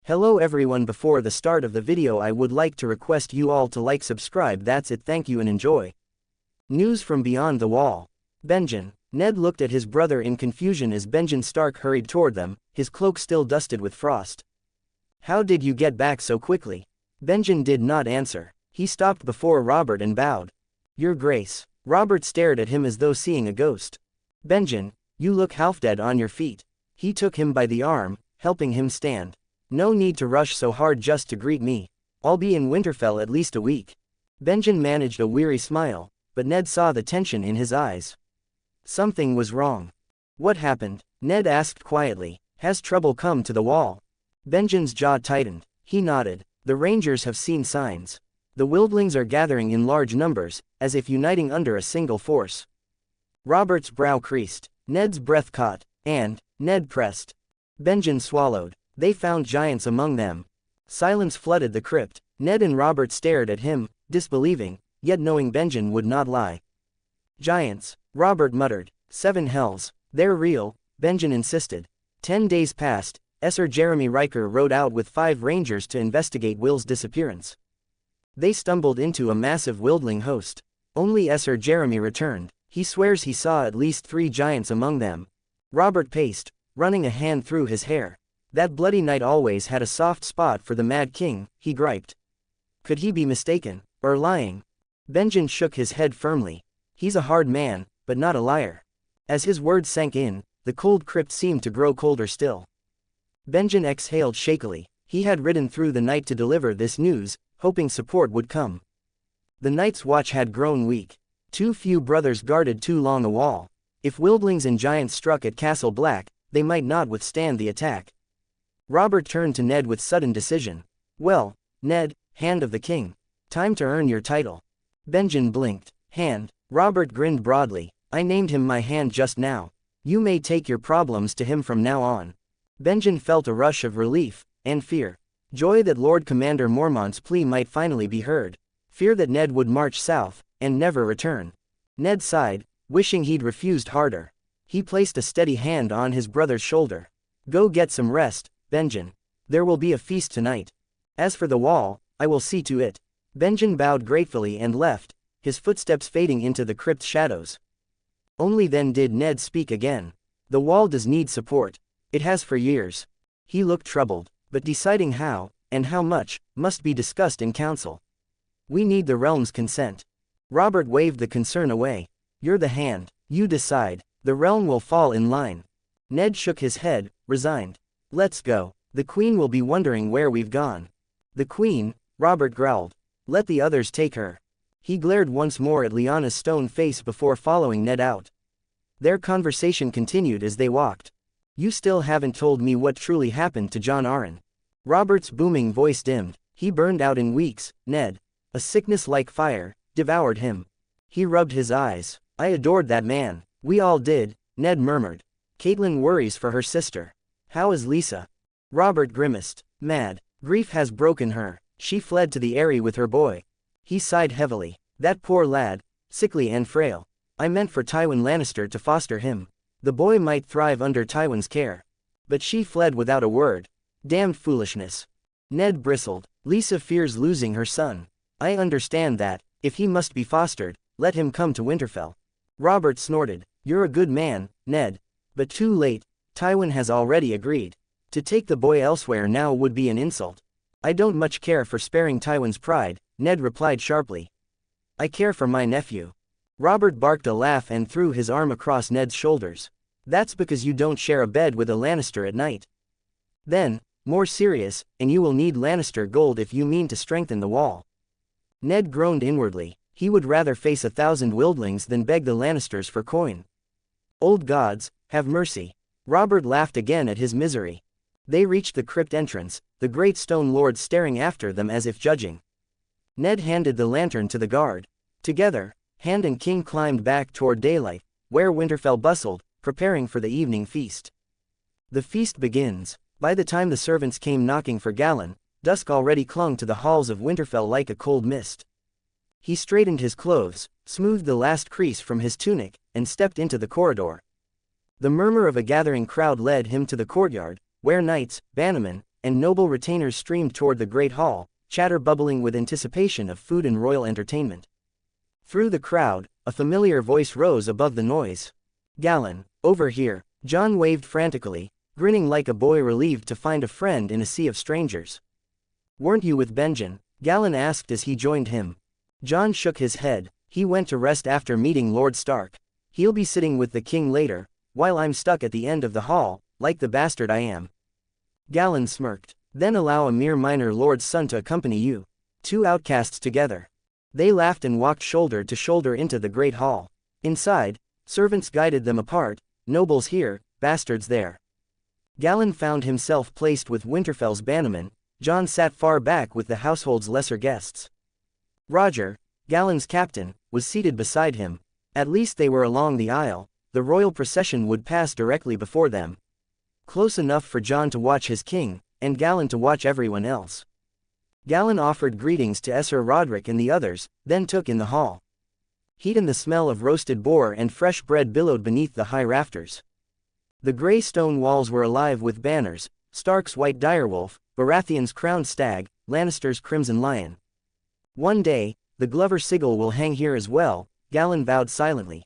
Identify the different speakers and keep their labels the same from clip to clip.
Speaker 1: Hello everyone, before the start of the video I would like to request you all to like, subscribe, that's it, thank you and enjoy. News from beyond the wall. Benjen. Ned looked at his brother in confusion as Benjen Stark hurried toward them, his cloak still dusted with frost. How did you get back so quickly? Benjen did not answer. He stopped before Robert and bowed. Your Grace. Robert stared at him as though seeing a ghost. Benjen, you look half dead on your feet. He took him by the arm, helping him stand. No need to rush so hard just to greet me. I'll be in Winterfell at least a week. Benjen managed a weary smile, but Ned saw the tension in his eyes. Something was wrong. What happened? Ned asked quietly. Has trouble come to the wall? Benjen's jaw tightened. He nodded. The Rangers have seen signs. The wildlings are gathering in large numbers, as if uniting under a single force. Robert's brow creased. Ned's breath caught, and Ned pressed. Benjen swallowed. They found giants among them. Silence flooded the crypt. Ned and Robert stared at him, disbelieving, yet knowing Benjen would not lie. Giants, Robert muttered. 7 hells. They're real, Benjen insisted. 10 days passed. Sir Jeremy Riker rode out with 5 rangers to investigate Will's disappearance. They stumbled into a massive wildling host. Only Sir Jeremy returned. He swears he saw at least 3 giants among them. Robert paced, running a hand through his hair. That bloody knight always had a soft spot for the Mad King, he griped. Could he be mistaken, or lying? Benjen shook his head firmly. He's a hard man, but not a liar. As his words sank in, the cold crypt seemed to grow colder still. Benjen exhaled shakily. He had ridden through the night to deliver this news, hoping support would come. The night's watch had grown weak. Too few brothers guarded too long a wall. If wildlings and giants struck at Castle Black, they might not withstand the attack. Robert turned to Ned with sudden decision. Well, Ned, Hand of the King. Time to earn your title. Benjen blinked. Hand. Robert grinned broadly. I named him my hand just now. You may take your problems to him from now on. Benjen felt a rush of relief, and fear. Joy that Lord Commander Mormont's plea might finally be heard. Fear that Ned would march south, and never return. Ned sighed, wishing he'd refused harder. He placed a steady hand on his brother's shoulder. Go get some rest, Benjen. There will be a feast tonight. As for the wall, I will see to it. Benjen bowed gratefully and left, his footsteps fading into the crypt's shadows. Only then did Ned speak again. The wall does need support. It has for years. He looked troubled, but deciding how, and how much, must be discussed in council. We need the realm's consent. Robert waved the concern away. You're the hand. You decide. The realm will fall in line. Ned shook his head, resigned. Let's go. The Queen will be wondering where we've gone. The Queen, Robert growled. Let the others take her. He glared once more at Lyanna's stone face before following Ned out. Their conversation continued as they walked. You still haven't told me what truly happened to Jon Arryn. Robert's booming voice dimmed. He burned out in weeks, Ned. A sickness like fire devoured him. He rubbed his eyes. I adored that man. We all did, Ned murmured. Catelyn worries for her sister. How is Lisa? Robert grimaced. Mad. Grief has broken her. She fled to the Eyrie with her boy. He sighed heavily. That poor lad, sickly and frail. I meant for Tywin Lannister to foster him. The boy might thrive under Tywin's care. But she fled without a word. Damned foolishness. Ned bristled. Lisa fears losing her son. I understand that. If he must be fostered, let him come to Winterfell. Robert snorted. You're a good man, Ned. But too late. Tywin has already agreed. To take the boy elsewhere now would be an insult. I don't much care for sparing Tywin's pride, Ned replied sharply. I care for my nephew. Robert barked a laugh and threw his arm across Ned's shoulders. That's because you don't share a bed with a Lannister at night. Then, more serious, and you will need Lannister gold if you mean to strengthen the wall. Ned groaned inwardly. He would rather face 1,000 wildlings than beg the Lannisters for coin. Old gods, have mercy. Robert laughed again at his misery. They reached the crypt entrance, the great stone lord staring after them as if judging. Ned handed the lantern to the guard. Together, Hand and King climbed back toward daylight, where Winterfell bustled, preparing for the evening feast. The feast begins. By the time the servants came knocking for Galon, dusk already clung to the halls of Winterfell like a cold mist. He straightened his clothes, smoothed the last crease from his tunic, and stepped into the corridor. The murmur of a gathering crowd led him to the courtyard, where knights, bannermen, and noble retainers streamed toward the great hall, chatter bubbling with anticipation of food and royal entertainment. Through the crowd, a familiar voice rose above the noise. "Galon, over here." Jon waved frantically, grinning like a boy relieved to find a friend in a sea of strangers. "Weren't you with Benjen?" Galon asked as he joined him. Jon shook his head. "He went to rest after meeting Lord Stark. He'll be sitting with the king later, while I'm stuck at the end of the hall, like the bastard I am." Galon smirked. "Then allow a mere minor lord's son to accompany you." Two outcasts together. They laughed and walked shoulder to shoulder into the great hall. Inside, servants guided them apart, nobles here, bastards there. Galon found himself placed with Winterfell's bannermen. Jon sat far back with the household's lesser guests. Roger, Galon's captain, was seated beside him. At least they were along the aisle. The royal procession would pass directly before them. Close enough for Jon to watch his king, and Galon to watch everyone else. Galon offered greetings to Ser Roderick and the others, then took in the hall. Heat and the smell of roasted boar and fresh bread billowed beneath the high rafters. The gray stone walls were alive with banners: Stark's white direwolf, Baratheon's crowned stag, Lannister's crimson lion. "One day, the Glover sigil will hang here as well," Galon vowed silently.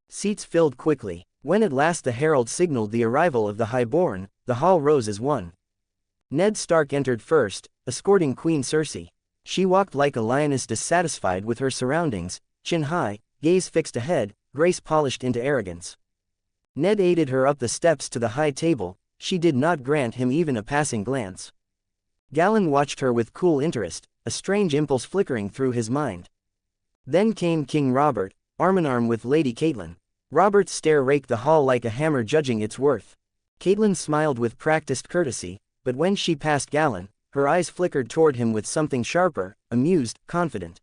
Speaker 1: Seats filled quickly. When at last the herald signaled the arrival of the highborn, the hall rose as one. Ned Stark entered first, escorting Queen Cersei. She walked like a lioness dissatisfied with her surroundings, chin high, gaze fixed ahead, grace polished into arrogance. Ned aided her up the steps to the high table. She did not grant him even a passing glance. Galon watched her with cool interest, a strange impulse flickering through his mind. Then came King Robert, arm-in-arm with Lady Catelyn. Robert's stare raked the hall like a hammer judging its worth. Catelyn smiled with practiced courtesy, but when she passed Galon, her eyes flickered toward him with something sharper, amused, confident.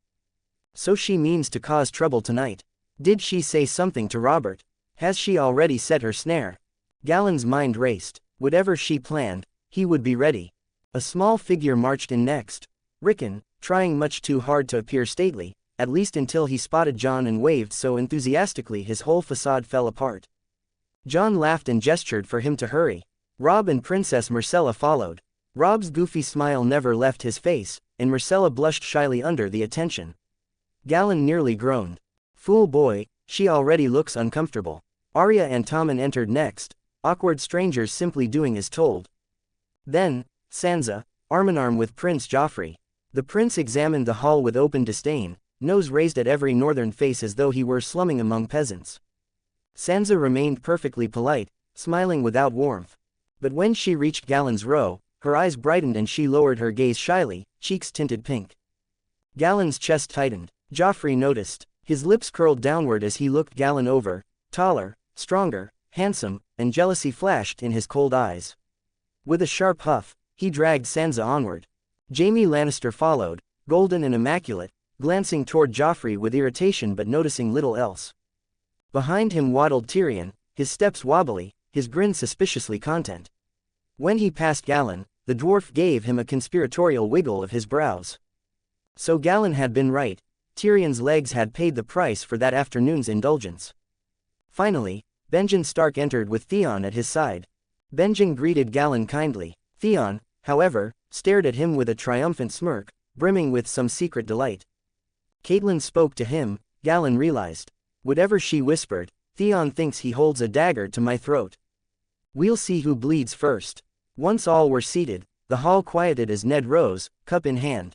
Speaker 1: So she means to cause trouble tonight. Did she say something to Robert? Has she already set her snare? Galon's mind raced. Whatever she planned, he would be ready. A small figure marched in next. Rickon, trying much too hard to appear stately, at least until he spotted Jon and waved so enthusiastically his whole facade fell apart. Jon laughed and gestured for him to hurry. Robb and Princess Myrcella followed. Robb's goofy smile never left his face, and Myrcella blushed shyly under the attention. Galon nearly groaned. "Fool boy, she already looks uncomfortable." Arya and Tommen entered next, awkward strangers simply doing as told. Then, Sansa, arm-in-arm with Prince Joffrey. The prince examined the hall with open disdain, nose raised at every northern face as though he were slumming among peasants. Sansa remained perfectly polite, smiling without warmth. But when she reached Galon's row, her eyes brightened and she lowered her gaze shyly, cheeks tinted pink. Galon's chest tightened. Joffrey noticed. His lips curled downward as he looked Galon over, taller, stronger, handsome, and jealousy flashed in his cold eyes. With a sharp huff, he dragged Sansa onward. Jaime Lannister followed, golden and immaculate, glancing toward Joffrey with irritation but noticing little else. Behind him waddled Tyrion, his steps wobbly, his grin suspiciously content. When he passed Galon, the dwarf gave him a conspiratorial wiggle of his brows. So Galon had been right. Tyrion's legs had paid the price for that afternoon's indulgence. Finally, Benjen Stark entered with Theon at his side. Benjen greeted Galon kindly. Theon, however, stared at him with a triumphant smirk, brimming with some secret delight. Catelyn spoke to him, Galon realized. Whatever she whispered, Theon thinks he holds a dagger to my throat. We'll see who bleeds first. Once all were seated, the hall quieted as Ned rose, cup in hand.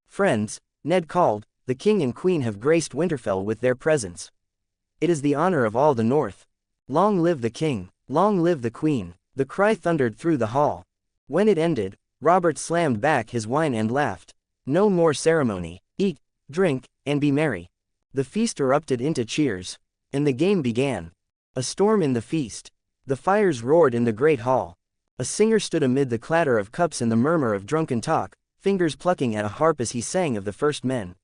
Speaker 1: "Friends," Ned called, "the king and queen have graced Winterfell with their presence. It is the honor of all the North. Long live the king, long live the queen." The cry thundered through the hall. When it ended, Robert slammed back his wine and laughed. No more ceremony. Eat, drink, and be merry. The feast erupted into cheers. And the game began. A storm in the feast. The fires roared in the great hall. A singer stood amid the clatter of cups and the murmur of drunken talk, fingers plucking at a harp as he sang of the first men.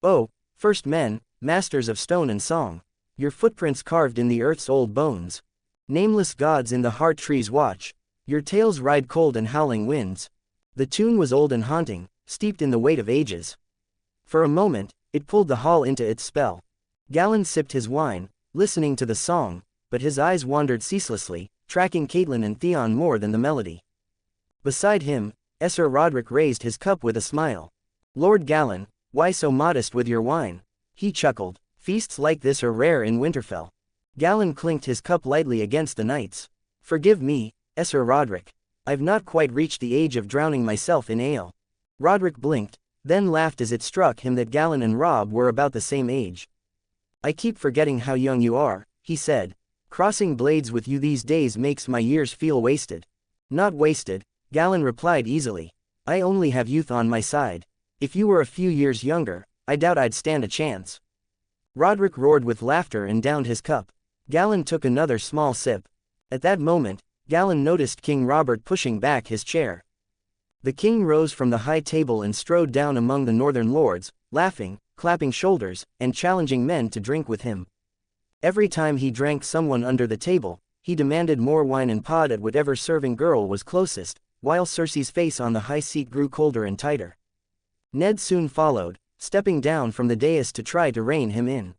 Speaker 1: "Oh, first men, masters of stone and song. Your footprints carved in the earth's old bones. Nameless gods in the heart trees watch. Your tales ride cold and howling winds." The tune was old and haunting, steeped in the weight of ages. For a moment, it pulled the hall into its spell. Galon sipped his wine, listening to the song, but his eyes wandered ceaselessly, tracking Catelyn and Theon more than the melody. Beside him, Sir Roderick raised his cup with a smile. Lord Galon, why so modest with your wine? He chuckled. Feasts like this are rare in Winterfell. Galon clinked his cup lightly against the knight's. Forgive me, Sir Roderick. I've not quite reached the age of drowning myself in ale. Roderick blinked, then laughed as it struck him that Galon and Robb were about the same age. I keep forgetting how young you are, he said. Crossing blades with you these days makes my years feel wasted. Not wasted, Galon replied easily. I only have youth on my side. If you were a few years younger, I doubt I'd stand a chance. Roderick roared with laughter and downed his cup. Galon took another small sip. At that moment, Galon noticed King Robert pushing back his chair. The king rose from the high table and strode down among the northern lords, laughing, clapping shoulders, and challenging men to drink with him. Every time he drank someone under the table, he demanded more wine and pod at whatever serving girl was closest, while Cersei's face on the high seat grew colder and tighter. Ned soon followed, stepping down from the dais to try to rein him in.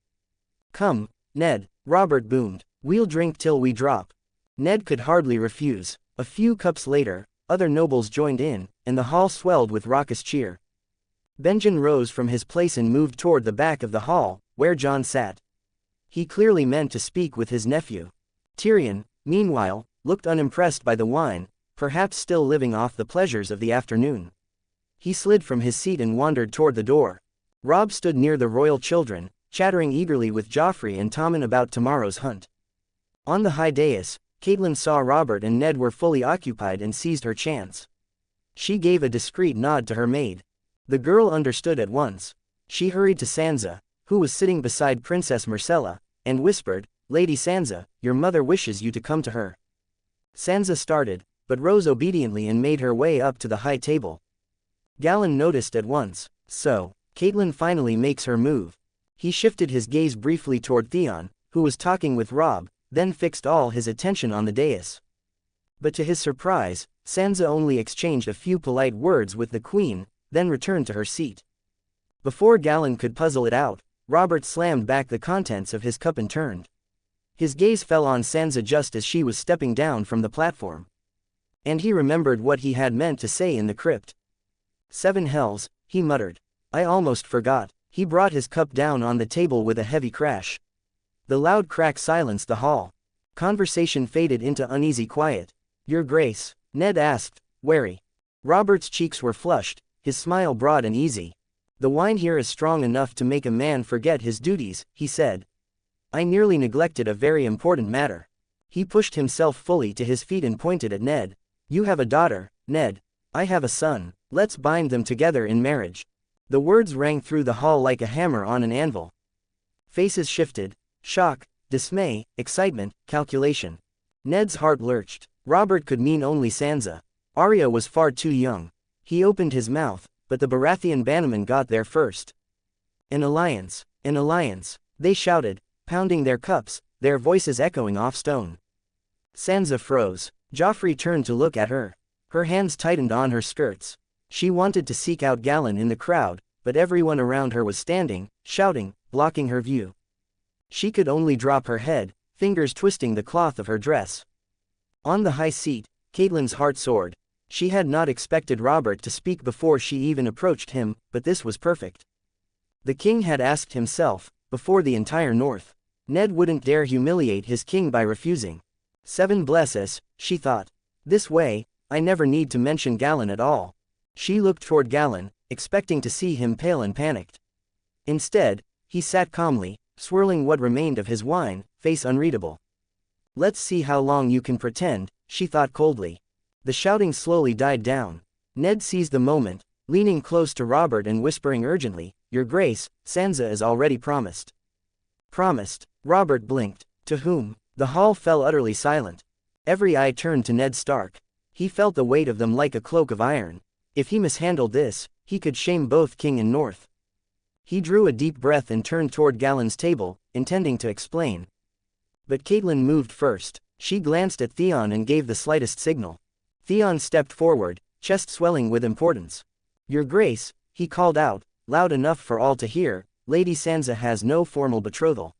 Speaker 1: Come, Ned, Robert boomed, we'll drink till we drop. Ned could hardly refuse. A few cups later, other nobles joined in, and the hall swelled with raucous cheer. Benjen rose from his place and moved toward the back of the hall, where Jon sat. He clearly meant to speak with his nephew. Tyrion, meanwhile, looked unimpressed by the wine, perhaps still living off the pleasures of the afternoon. He slid from his seat and wandered toward the door. Robb stood near the royal children, chattering eagerly with Joffrey and Tommen about tomorrow's hunt. On the high dais, Catelyn saw Robert and Ned were fully occupied and seized her chance. She gave a discreet nod to her maid. The girl understood at once. She hurried to Sansa, who was sitting beside Princess Myrcella, and whispered, Lady Sansa, your mother wishes you to come to her. Sansa started, but rose obediently and made her way up to the high table. Galon noticed at once. So, Catelyn finally makes her move. He shifted his gaze briefly toward Theon, who was talking with Robb, then fixed all his attention on the dais. But to his surprise, Sansa only exchanged a few polite words with the queen, then returned to her seat. Before Galon could puzzle it out, Robert slammed back the contents of his cup and turned. His gaze fell on Sansa just as she was stepping down from the platform. And he remembered what he had meant to say in the crypt. 7 hells, he muttered. I almost forgot. He brought his cup down on the table with a heavy crash. The loud crack silenced the hall. Conversation faded into uneasy quiet. Your Grace, Ned asked, wary. Robert's cheeks were flushed, his smile broad and easy. The wine here is strong enough to make a man forget his duties, he said. I nearly neglected a very important matter. He pushed himself fully to his feet and pointed at Ned. You have a daughter, Ned. I have a son. Let's bind them together in marriage. The words rang through the hall like a hammer on an anvil. Faces shifted. Shock, dismay, excitement, calculation. Ned's heart lurched. Robert could mean only Sansa. Arya was far too young. He opened his mouth, but the Baratheon bannermen got there first. An alliance, an alliance, they shouted, pounding their cups, their voices echoing off stone. Sansa froze. Joffrey turned to look at her. Her hands tightened on her skirts. She wanted to seek out Galon in the crowd, but everyone around her was standing, shouting, blocking her view. She could only drop her head, fingers twisting the cloth of her dress. On the high seat, Catelyn's heart soared. She had not expected Robert to speak before she even approached him, but this was perfect. The king had asked himself, before the entire north. Ned wouldn't dare humiliate his king by refusing. 7 blesses, she thought. This way, I never need to mention Galon at all. She looked toward Galon, expecting to see him pale and panicked. Instead, he sat calmly, swirling what remained of his wine, face unreadable. Let's see how long you can pretend, she thought coldly. The shouting slowly died down. Ned seized the moment, leaning close to Robert and whispering urgently, Your Grace, Sansa is already promised. Promised? Robert blinked. To whom? The hall fell utterly silent. Every eye turned to Ned Stark. He felt the weight of them like a cloak of iron. If he mishandled this, he could shame both king and north. He drew a deep breath and turned toward Galon's table, intending to explain. But Catelyn moved first. She glanced at Theon and gave the slightest signal. Theon stepped forward, chest swelling with importance. Your Grace, he called out, loud enough for all to hear, Lady Sansa has no formal betrothal.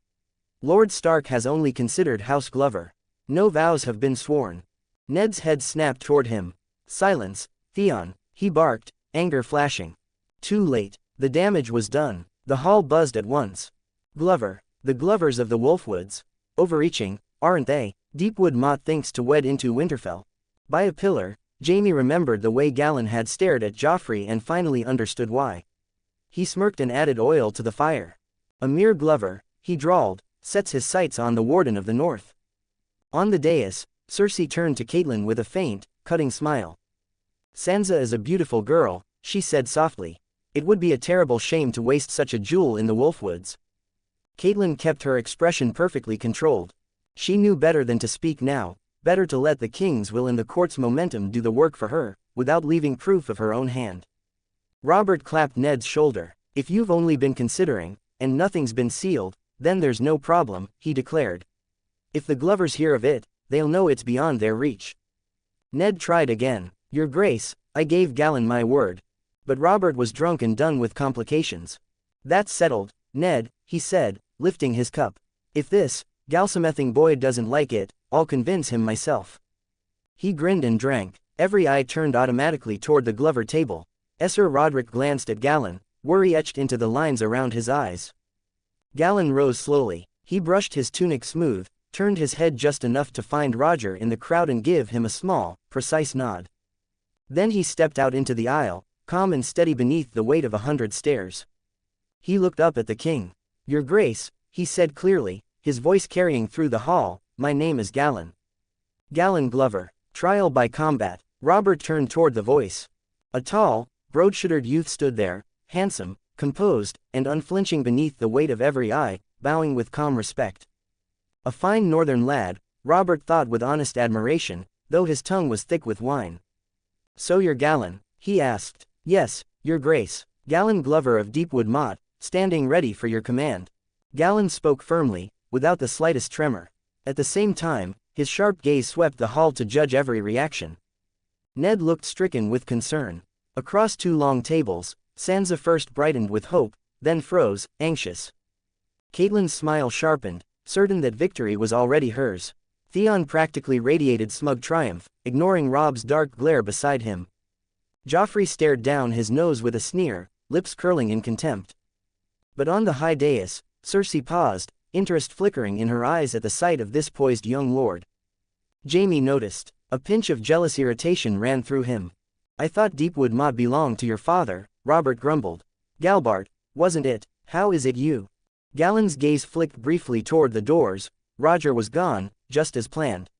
Speaker 1: Lord Stark has only considered House Glover. No vows have been sworn. Ned's head snapped toward him. Silence, Theon, he barked, anger flashing. Too late, the damage was done. The hall buzzed at once. Glover, the Glovers of the Wolfwoods. Overreaching, aren't they? Deepwood Motte thinks to wed into Winterfell. By a pillar, Jaime remembered the way Galon had stared at Joffrey and finally understood why. He smirked and added oil to the fire. A mere Glover, he drawled, sets his sights on the Warden of the North. On the dais, Cersei turned to Catelyn with a faint, cutting smile. Sansa is a beautiful girl, she said softly. It would be a terrible shame to waste such a jewel in the Wolfwoods. Catelyn kept her expression perfectly controlled. She knew better than to speak now, better to let the king's will and the court's momentum do the work for her, without leaving proof of her own hand. Robert clapped Ned's shoulder. If you've only been considering, and nothing's been sealed, then there's no problem, he declared. If the Glovers hear of it, they'll know it's beyond their reach. Ned tried again. Your Grace, I gave Galon my word. But Robert was drunk and done with complications. That's settled, Ned, he said, lifting his cup. If this Galsamething boy doesn't like it, I'll convince him myself. He grinned and drank. Every eye turned automatically toward the Glover table. Sir Roderick glanced at Galon, worry etched into the lines around his eyes. Galon rose slowly. He brushed his tunic smooth, turned his head just enough to find Roger in the crowd and give him a small, precise nod. Then he stepped out into the aisle, calm and steady beneath the weight of 100 stares. He looked up at the king. Your Grace, he said clearly, his voice carrying through the hall, my name is Galon. Galon Glover. Trial by combat. Robert turned toward the voice. A tall, broad-shouldered youth stood there, handsome, composed, and unflinching beneath the weight of every eye, bowing with calm respect. A fine northern lad, Robert thought with honest admiration, though his tongue was thick with wine. So you're Galon? He asked. Yes, Your Grace. Galon Glover of Deepwood Motte, standing ready for your command. Galon spoke firmly, without the slightest tremor. At the same time, his sharp gaze swept the hall to judge every reaction. Ned looked stricken with concern. Across two long tables, Sansa first brightened with hope, then froze, anxious. Catelyn's smile sharpened, certain that victory was already hers. Theon practically radiated smug triumph, ignoring Robb's dark glare beside him. Joffrey stared down his nose with a sneer, lips curling in contempt. But on the high dais, Cersei paused, interest flickering in her eyes at the sight of this poised young lord. Jaime noticed. A pinch of jealous irritation ran through him. I thought Deepwood Motte belonged to your father, Robert grumbled. Galbart, wasn't it? How is it you? Galon's gaze flicked briefly toward the doors. Roger was gone, just as planned.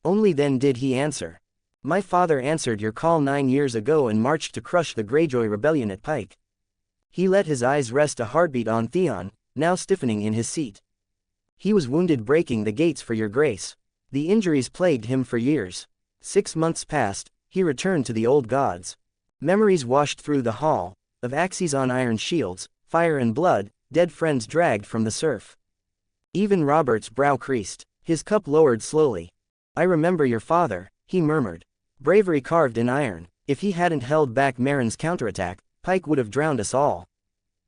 Speaker 1: Only then did he answer. My father answered your call 9 years ago and marched to crush the Greyjoy rebellion at Pike. He let his eyes rest a heartbeat on Theon, now stiffening in his seat. He was wounded breaking the gates for your Grace. The injuries plagued him for years. 6 months passed, he returned to the old gods. Memories washed through the hall, of axes on iron shields, fire and blood, dead friends dragged from the surf. Even Robert's brow creased, his cup lowered slowly. I remember your father, he murmured. Bravery carved in iron. If he hadn't held back Meryn's counterattack, Pike would have drowned us all.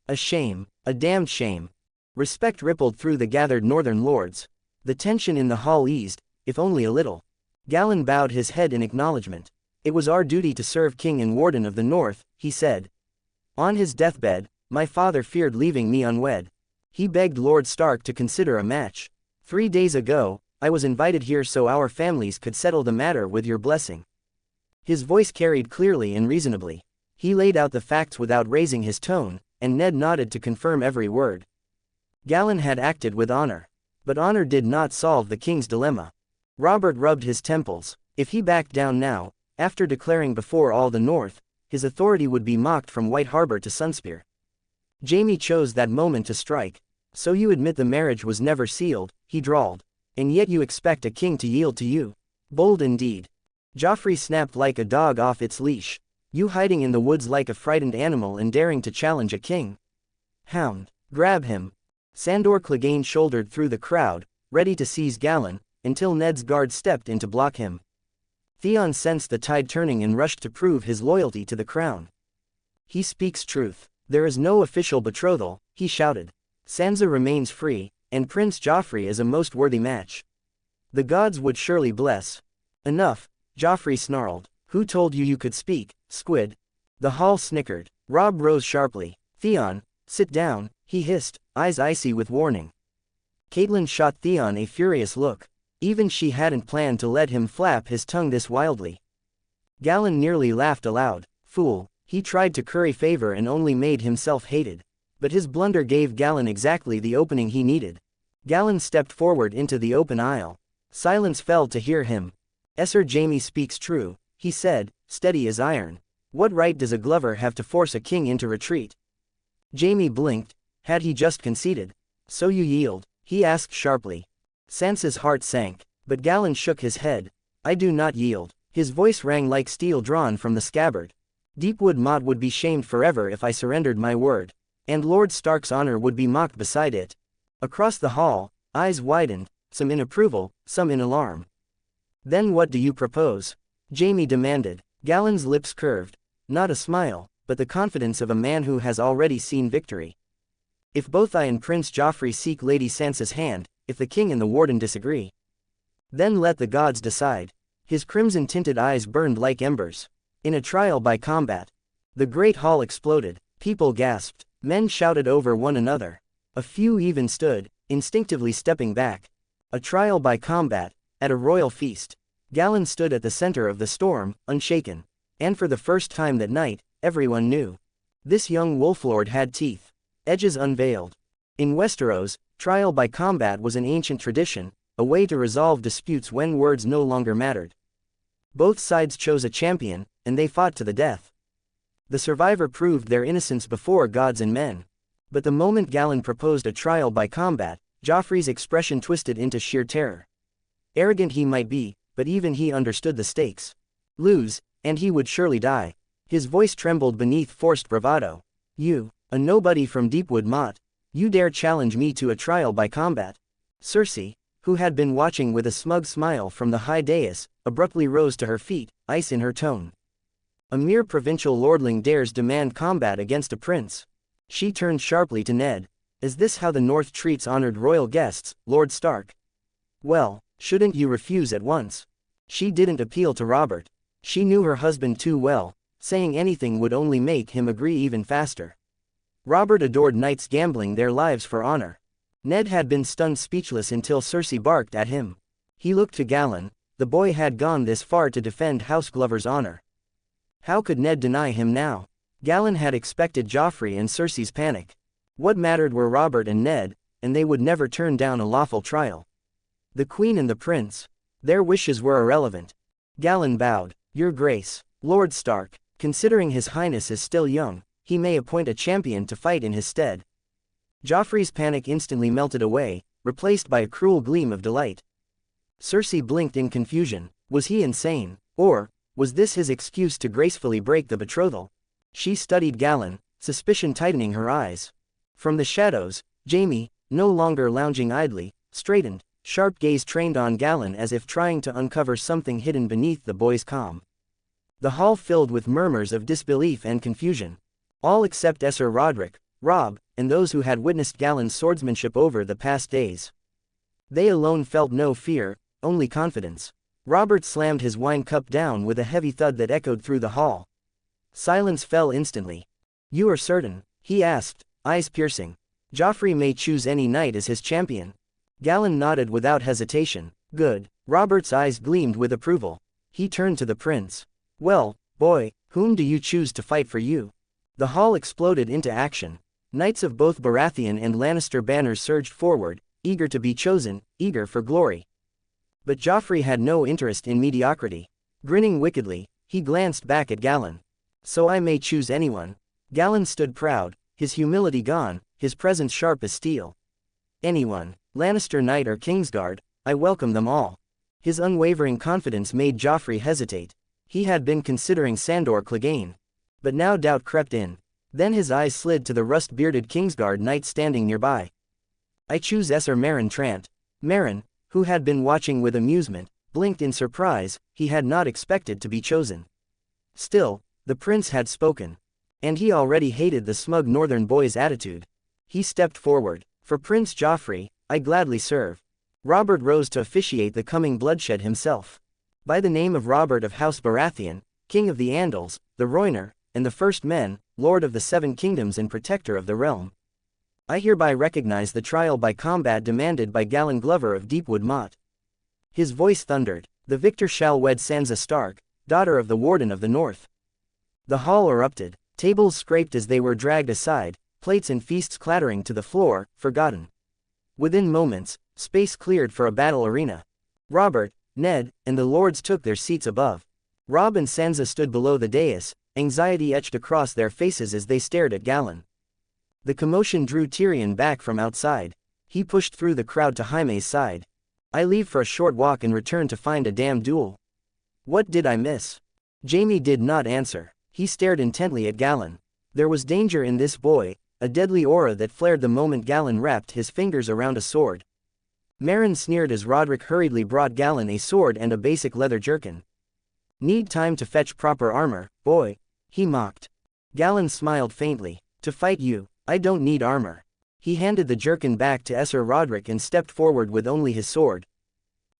Speaker 1: A shame, a damned shame. Respect rippled through the gathered northern lords. The tension in the hall eased, if only a little. Galon bowed his head in acknowledgement. It was our duty to serve King and Warden of the North, he said. On his deathbed, my father feared leaving me unwed. He begged Lord Stark to consider a match. 3 days ago, I was invited here so our families could settle the matter with your blessing. His voice carried clearly and reasonably. He laid out the facts without raising his tone, and Ned nodded to confirm every word. Galon had acted with honor. But honor did not solve the king's dilemma. Robert rubbed his temples. If he backed down now, after declaring before all the North, his authority would be mocked from White Harbor to Sunspear. Jaime chose that moment to strike. So you admit the marriage was never sealed, he drawled. And yet you expect a king to yield to you. Bold indeed. Joffrey snapped like a dog off its leash. You hiding in the woods like a frightened animal and daring to challenge a king. Hound. Grab him. Sandor Clegane shouldered through the crowd, ready to seize Galon, until Ned's guard stepped in to block him. Theon sensed the tide turning and rushed to prove his loyalty to the crown. He speaks truth. There is no official betrothal, he shouted. Sansa remains free, and Prince Joffrey is a most worthy match. The gods would surely bless. Enough, Joffrey snarled. Who told you you could speak, squid? The hall snickered. Robb rose sharply. Theon, sit down, he hissed, eyes icy with warning. Catelyn shot Theon a furious look. Even she hadn't planned to let him flap his tongue this wildly. Galon nearly laughed aloud. Fool, he tried to curry favor and only made himself hated. But his blunder gave Galon exactly the opening he needed. Galon stepped forward into the open aisle. Silence fell to hear him. Sir Jaime speaks true, he said, steady as iron. What right does a Glover have to force a king into retreat? Jaime blinked. Had he just conceded? So you yield? He asked sharply. Sansa's heart sank, but Galon shook his head. I do not yield. His voice rang like steel drawn from the scabbard. Deepwood Motte would be shamed forever if I surrendered my word. And Lord Stark's honor would be mocked beside it. Across the hall, eyes widened, some in approval, some in alarm. Then what do you propose? Jaime demanded. Galon's lips curved. Not a smile, but the confidence of a man who has already seen victory. If both I and Prince Joffrey seek Lady Sansa's hand, if the king and the warden disagree, then let the gods decide. His crimson-tinted eyes burned like embers. In a trial by combat. The great hall exploded. People gasped. Men shouted over one another. A few even stood, instinctively stepping back. A trial by combat, at a royal feast. Galon stood at the center of the storm, unshaken. And for the first time that night, everyone knew. This young wolflord had teeth. Edges unveiled. In Westeros, trial by combat was an ancient tradition, a way to resolve disputes when words no longer mattered. Both sides chose a champion, and they fought to the death. The survivor proved their innocence before gods and men. But the moment Galon proposed a trial by combat, Joffrey's expression twisted into sheer terror. Arrogant he might be, but even he understood the stakes. Lose, and he would surely die. His voice trembled beneath forced bravado. You, a nobody from Deepwood Motte, you dare challenge me to a trial by combat? Cersei, who had been watching with a smug smile from the high dais, abruptly rose to her feet, ice in her tone. A mere provincial lordling dares demand combat against a prince. She turned sharply to Ned. Is this how the North treats honored royal guests, Lord Stark? Well, shouldn't you refuse at once? She didn't appeal to Robert. She knew her husband too well, saying anything would only make him agree even faster. Robert adored knights gambling their lives for honor. Ned had been stunned speechless until Cersei barked at him. He looked to Galon. The boy had gone this far to defend House Glover's honor. How could Ned deny him now? Galon had expected Joffrey and Cersei's panic. What mattered were Robert and Ned, and they would never turn down a lawful trial. The Queen and the Prince. Their wishes were irrelevant. Galon bowed. Your Grace, Lord Stark, considering His Highness is still young, he may appoint a champion to fight in his stead. Joffrey's panic instantly melted away, replaced by a cruel gleam of delight. Cersei blinked in confusion. Was he insane, or was this his excuse to gracefully break the betrothal? She studied Galon, suspicion tightening her eyes. From the shadows, Jaime, no longer lounging idly, straightened, sharp gaze trained on Galon as if trying to uncover something hidden beneath the boy's calm. The hall filled with murmurs of disbelief and confusion. All except Sir Roderick, Robb, and those who had witnessed Galon's swordsmanship over the past days. They alone felt no fear, only confidence. Robert slammed his wine cup down with a heavy thud that echoed through the hall. Silence fell instantly. You are certain? He asked, eyes piercing. Joffrey may choose any knight as his champion. Galon nodded without hesitation. Good. Robert's eyes gleamed with approval. He turned to the prince. Well, boy, whom do you choose to fight for you? The hall exploded into action. Knights of both Baratheon and Lannister banners surged forward, eager to be chosen, eager for glory. But Joffrey had no interest in mediocrity. Grinning wickedly, he glanced back at Galon. So I may choose anyone. Galon stood proud, his humility gone, his presence sharp as steel. Anyone, Lannister knight or Kingsguard, I welcome them all. His unwavering confidence made Joffrey hesitate. He had been considering Sandor Clegane. But now doubt crept in. Then his eyes slid to the rust-bearded Kingsguard knight standing nearby. I choose Sir Meryn Trant. Meryn, who had been watching with amusement, blinked in surprise. He had not expected to be chosen. Still, the prince had spoken. And he already hated the smug northern boy's attitude. He stepped forward. For Prince Joffrey, I gladly serve. Robert rose to officiate the coming bloodshed himself. By the name of Robert of House Baratheon, King of the Andals, the Rhoynar, and the First Men, Lord of the Seven Kingdoms and Protector of the Realm. I hereby recognize the trial by combat demanded by Galon Glover of Deepwood Motte. His voice thundered. The victor shall wed Sansa Stark, daughter of the Warden of the North. The hall erupted. Tables scraped as they were dragged aside, plates and feasts clattering to the floor, forgotten. Within moments, space cleared for a battle arena. Robert, Ned, and the lords took their seats above. Robb and Sansa stood below the dais, anxiety etched across their faces as they stared at Galon. The commotion drew Tyrion back from outside. He pushed through the crowd to Jaime's side. I leave for a short walk and return to find a damn duel. What did I miss? Jaime did not answer. He stared intently at Galon. There was danger in this boy, a deadly aura that flared the moment Galon wrapped his fingers around a sword. Meryn sneered as Roderick hurriedly brought Galon a sword and a basic leather jerkin. Need time to fetch proper armor, boy, he mocked. Galon smiled faintly. To fight you, I don't need armor. He handed the jerkin back to Esser Roderick and stepped forward with only his sword.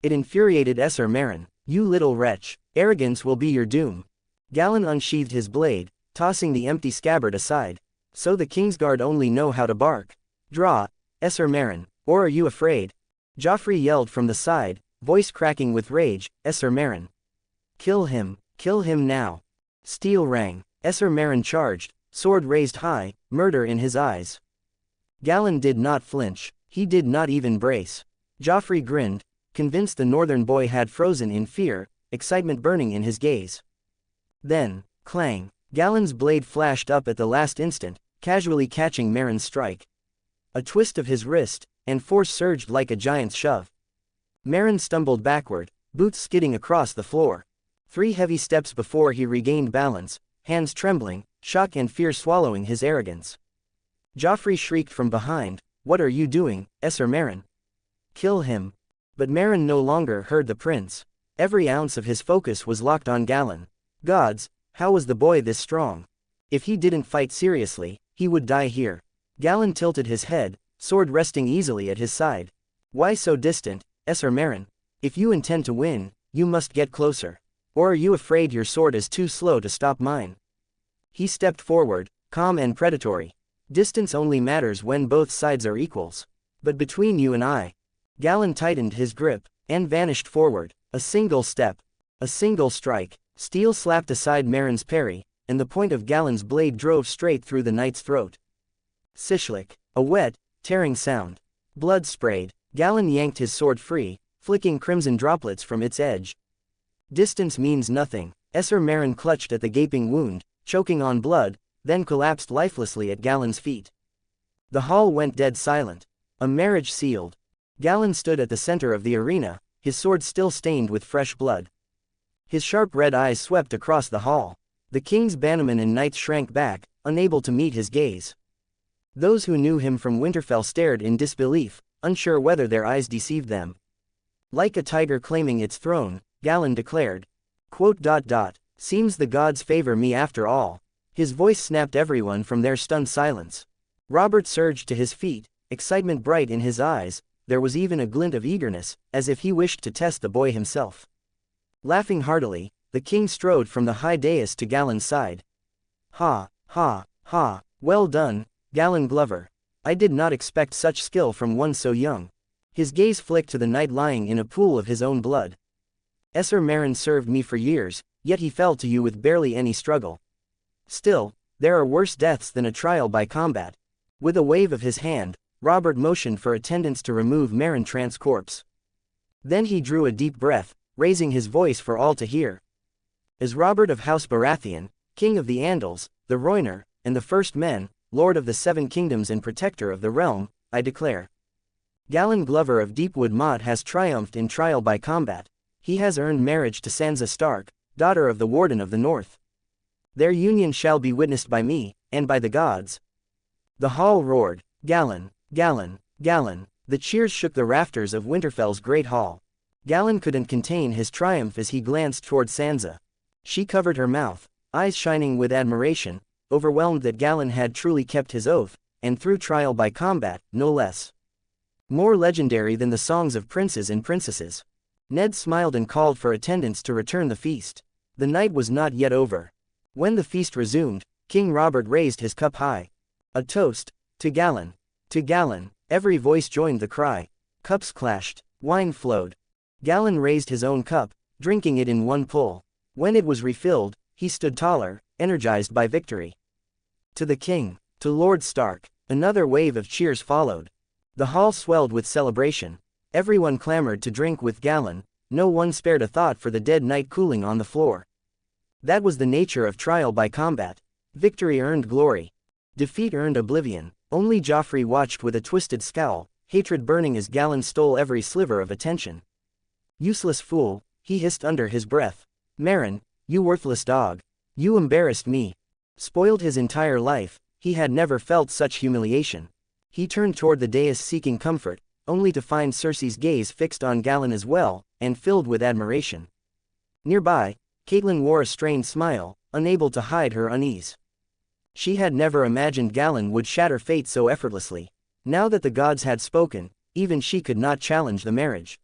Speaker 1: It infuriated Esser Meryn. You little wretch, arrogance will be your doom. Galon unsheathed his blade, tossing the empty scabbard aside. So the Kingsguard only know how to bark. Draw, Esser Meryn, or are you afraid? Joffrey yelled from the side, voice cracking with rage. Esser Meryn. Kill him now. Steel rang. Esser Meryn charged, sword raised high, murder in his eyes. Galon did not flinch, he did not even brace. Joffrey grinned, convinced the northern boy had frozen in fear, excitement burning in his gaze. Then, clang, Galon's blade flashed up at the last instant, casually catching Meryn's strike. A twist of his wrist, and force surged like a giant's shove. Meryn stumbled backward, boots skidding across the floor. 3 heavy steps before he regained balance, hands trembling, shock and fear swallowing his arrogance. Joffrey shrieked from behind, "What are you doing, Esser Meryn? Kill him." But Meryn no longer heard the prince. Every ounce of his focus was locked on Galon. Gods, how was the boy this strong? If he didn't fight seriously, he would die here. Galon tilted his head, sword resting easily at his side. Why so distant, Esser Meryn? If you intend to win, you must get closer. Or are you afraid your sword is too slow to stop mine? He stepped forward, calm and predatory. Distance only matters when both sides are equals. But between you and I. Galon tightened his grip, and vanished forward. A single step. A single strike. Steel slapped aside Meryn's parry, and the point of Galon's blade drove straight through the knight's throat. Sishlick. A wet, tearing sound. Blood sprayed. Galon yanked his sword free, flicking crimson droplets from its edge. Distance means nothing. Esser Meryn clutched at the gaping wound, choking on blood, then collapsed lifelessly at Galon's feet. The hall went dead silent. A marriage sealed. Galon stood at the center of the arena, his sword still stained with fresh blood. His sharp red eyes swept across the hall. The king's bannermen and knights shrank back, unable to meet his gaze. Those who knew him from Winterfell stared in disbelief, unsure whether their eyes deceived them. Like a tiger claiming its throne, Galon declared. Seems the gods favor me after all. His voice snapped everyone from their stunned silence. Robert surged to his feet, excitement bright in his eyes. There was even a glint of eagerness, as if he wished to test the boy himself. Laughing heartily, the king strode from the high dais to Galon's side. Ha, ha, ha, well done, Galon Glover. I did not expect such skill from one so young. His gaze flicked to the knight lying in a pool of his own blood. Esser Meryn served me for years, yet he fell to you with barely any struggle. Still, there are worse deaths than a trial by combat. With a wave of his hand, Robert motioned for attendants to remove Meryn Trant's corpse. Then he drew a deep breath, raising his voice for all to hear. As Robert of House Baratheon, King of the Andals, the Rhoynar, and the First Men, Lord of the Seven Kingdoms and Protector of the Realm, I declare. Galon Glover of Deepwood Motte has triumphed in trial by combat. He has earned marriage to Sansa Stark, daughter of the Warden of the North. Their union shall be witnessed by me, and by the gods. The hall roared, Galon, Galon, Galon. The cheers shook the rafters of Winterfell's great hall. Galon couldn't contain his triumph as he glanced toward Sansa. She covered her mouth, eyes shining with admiration, overwhelmed that Galon had truly kept his oath, and through trial by combat, no less. More legendary than the songs of princes and princesses. Ned smiled and called for attendants to return the feast. The night was not yet over. When the feast resumed, King Robert raised his cup high. A toast, to Galon. To Galon, every voice joined the cry. Cups clashed, wine flowed. Galon raised his own cup, drinking it in one pull. When it was refilled, he stood taller, energized by victory. To the king, to Lord Stark, another wave of cheers followed. The hall swelled with celebration. Everyone clamored to drink with Galon, no one spared a thought for the dead knight cooling on the floor. That was the nature of trial by combat. Victory earned glory. Defeat earned oblivion. Only Joffrey watched with a twisted scowl, hatred burning as Galon stole every sliver of attention. "Useless fool," he hissed under his breath. "Meryn, you worthless dog. You embarrassed me." Spoiled his entire life, he had never felt such humiliation. He turned toward the dais seeking comfort, only to find Cersei's gaze fixed on Galon as well, and filled with admiration. Nearby, Catelyn wore a strained smile, unable to hide her unease. She had never imagined Galon would shatter fate so effortlessly. Now that the gods had spoken, even she could not challenge the marriage.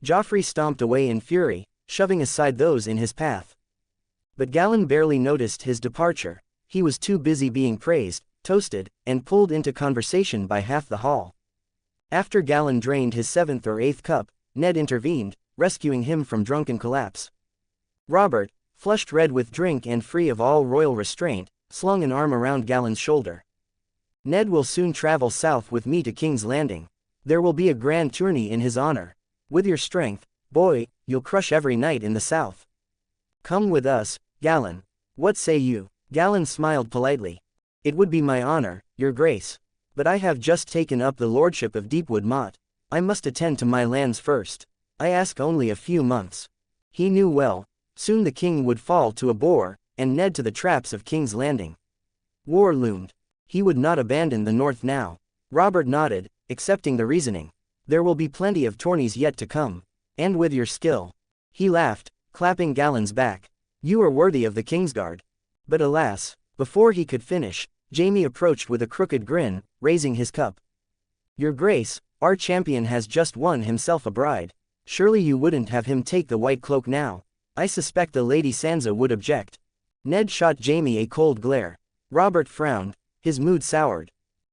Speaker 1: Joffrey stomped away in fury, shoving aside those in his path. But Galon barely noticed his departure. He was too busy being praised, toasted, and pulled into conversation by half the hall. After Galon drained his 7th or 8th cup, Ned intervened, rescuing him from drunken collapse. Robert, flushed red with drink and free of all royal restraint, slung an arm around Galon's shoulder. "Ned will soon travel south with me to King's Landing. There will be a grand tourney in his honor. With your strength, boy, you'll crush every knight in the south. Come with us, Galon. What say you?" Galon smiled politely. "It would be my honor, your grace. But I have just taken up the lordship of Deepwood Motte. I must attend to my lands first. I ask only a few months." He knew well, soon the king would fall to a boar, and Ned to the traps of King's Landing. War loomed. He would not abandon the north now. Robert nodded, accepting the reasoning. "There will be plenty of tourneys yet to come. And with your skill." He laughed, clapping Galon's back. "You are worthy of the Kingsguard." But alas, before he could finish, Jaime approached with a crooked grin, raising his cup. "Your Grace, our champion has just won himself a bride. Surely you wouldn't have him take the white cloak now. I suspect the Lady Sansa would object." Ned shot Jaime a cold glare. Robert frowned, his mood soured.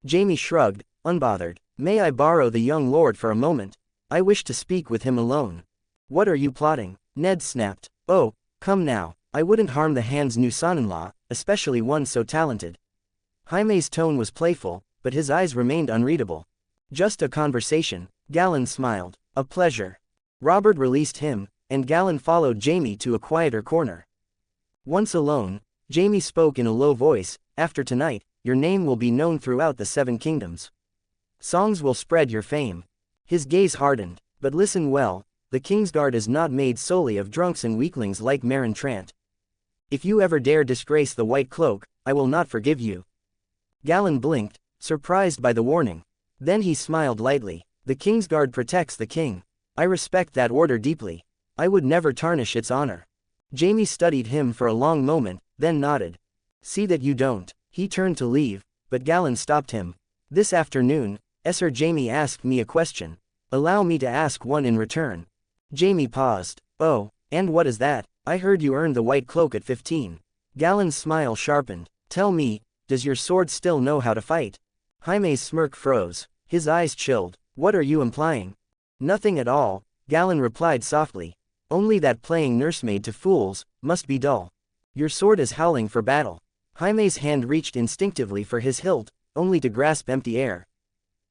Speaker 1: Jaime shrugged, unbothered. "May I borrow the young lord for a moment? I wish to speak with him alone." "What are you plotting?" Ned snapped. "Oh, come now, I wouldn't harm the Hand's new son-in-law, especially one so talented." Jaime's tone was playful, but his eyes remained unreadable. "Just a conversation," Galon smiled. "A pleasure." Robert released him, and Galon followed Jaime to a quieter corner. Once alone, Jaime spoke in a low voice. "After tonight, your name will be known throughout the 7 kingdoms. Songs will spread your fame." His gaze hardened. "But listen well, the Kingsguard is not made solely of drunks and weaklings like Meryn Trant. If you ever dare disgrace the White Cloak, I will not forgive you." Galon blinked, surprised by the warning. Then he smiled lightly. "The Kingsguard protects the king. I respect that order deeply. I would never tarnish its honor." Jaime studied him for a long moment, then nodded. "See that you don't." He turned to leave, but Galon stopped him. "This afternoon, Sir Jaime asked me a question. Allow me to ask one in return." Jaime paused. "Oh, and what is that? I heard you earned the white cloak at 15. Galon's smile sharpened. "Tell me, does your sword still know how to fight?" Jaime's smirk froze. His eyes chilled. "What are you implying?" "Nothing at all," Galon replied softly. "Only that playing nursemaid to fools must be dull. Your sword is howling for battle." Jaime's hand reached instinctively for his hilt, only to grasp empty air.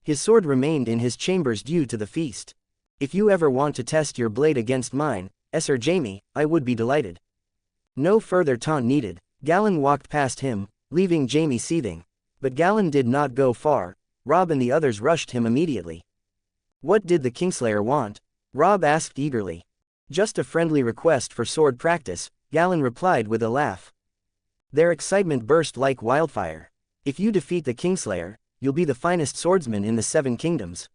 Speaker 1: His sword remained in his chambers due to the feast. "If you ever want to test your blade against mine, Sir Jaime, I would be delighted." No further taunt needed. Galon walked past him, leaving Jaime seething. But Galon did not go far. Robb and the others rushed him immediately. "What did the Kingslayer want?" Robb asked eagerly. "Just a friendly request for sword practice," Galon replied with a laugh. Their excitement burst like wildfire. "If you defeat the Kingslayer, you'll be the finest swordsman in the 7 kingdoms."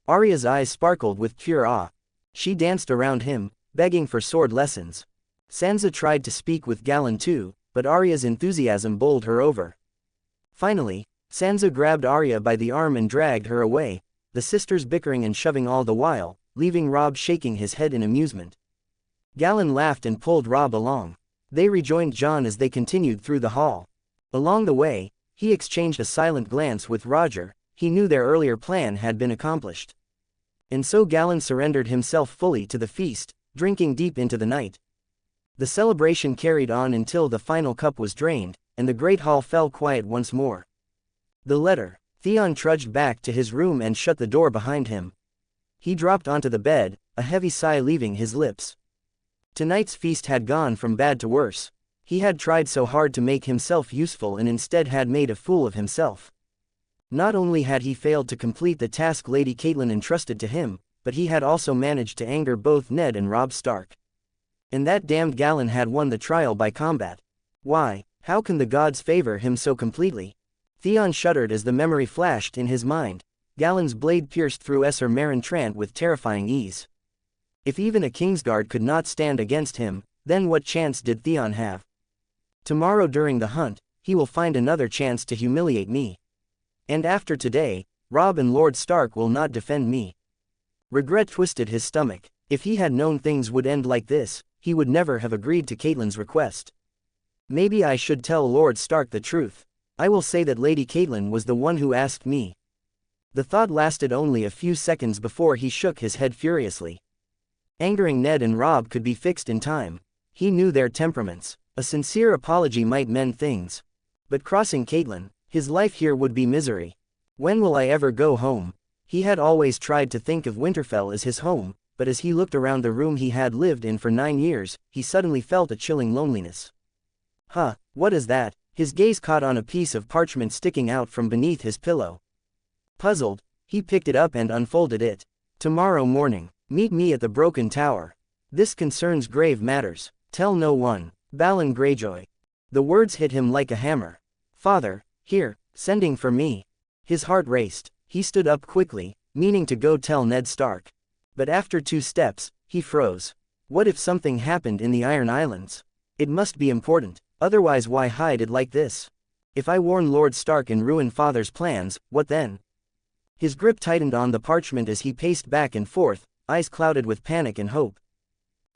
Speaker 1: Arya's eyes sparkled with pure awe. She danced around him, begging for sword lessons. Sansa tried to speak with Galon too, but Arya's enthusiasm bowled her over. Finally, Sansa grabbed Arya by the arm and dragged her away, the sisters bickering and shoving all the while, leaving Robb shaking his head in amusement. Galon laughed and pulled Robb along. They rejoined Jon as they continued through the hall. Along the way, he exchanged a silent glance with Roger. He knew their earlier plan had been accomplished. And so Galon surrendered himself fully to the feast, drinking deep into the night. The celebration carried on until the final cup was drained, and the great hall fell quiet once more. The letter. Theon trudged back to his room and shut the door behind him. He dropped onto the bed, a heavy sigh leaving his lips. Tonight's feast had gone from bad to worse. He had tried so hard to make himself useful and instead had made a fool of himself. Not only had he failed to complete the task Lady Catelyn entrusted to him, but he had also managed to anger both Ned and Robb Stark. And that damned Galon had won the trial by combat. Why, how can the gods favor him so completely? Theon shuddered as the memory flashed in his mind. Galon's blade pierced through Esser Maren Trant with terrifying ease. If even a Kingsguard could not stand against him, then what chance did Theon have? Tomorrow during the hunt, he will find another chance to humiliate me. And after today, Robb and Lord Stark will not defend me. Regret twisted his stomach. If he had known things would end like this, he would never have agreed to Catelyn's request. Maybe I should tell Lord Stark the truth. I will say that Lady Catelyn was the one who asked me. The thought lasted only a few seconds before he shook his head furiously. Angering Ned and Robb could be fixed in time. He knew their temperaments. A sincere apology might mend things. But crossing Catelyn, his life here would be misery. When will I ever go home? He had always tried to think of Winterfell as his home, but as he looked around the room he had lived in for 9 years, he suddenly felt a chilling loneliness. Huh, what is that? His gaze caught on a piece of parchment sticking out from beneath his pillow. Puzzled, he picked it up and unfolded it. Tomorrow morning, meet me at the Broken Tower. This concerns grave matters. Tell no one. Balon Greyjoy. The words hit him like a hammer. Father, here, sending for me. His heart raced. He stood up quickly, meaning to go tell Ned Stark. But after 2 steps, he froze. What if something happened in the Iron Islands? It must be important, otherwise why hide it like this? If I warn Lord Stark and ruin Father's plans, what then? His grip tightened on the parchment as he paced back and forth, eyes clouded with panic and hope.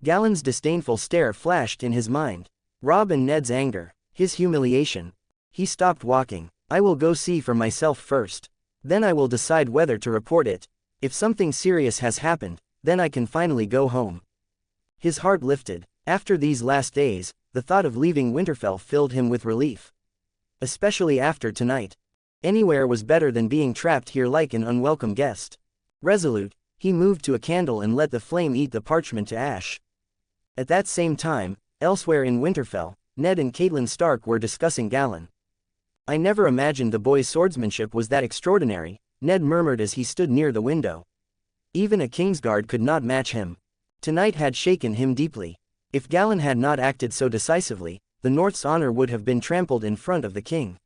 Speaker 1: Galon's disdainful stare flashed in his mind. Robb and Ned's anger, his humiliation. He stopped walking. I will go see for myself first. Then I will decide whether to report it. If something serious has happened, then I can finally go home. His heart lifted. After these last days, the thought of leaving Winterfell filled him with relief. Especially after tonight. Anywhere was better than being trapped here like an unwelcome guest. Resolute, he moved to a candle and let the flame eat the parchment to ash. At that same time, elsewhere in Winterfell, Ned and Catelyn Stark were discussing Galon. I never imagined the boy's swordsmanship was that extraordinary, Ned murmured as he stood near the window. Even a Kingsguard could not match him. Tonight had shaken him deeply. If Galon had not acted so decisively, the North's honor would have been trampled in front of the king.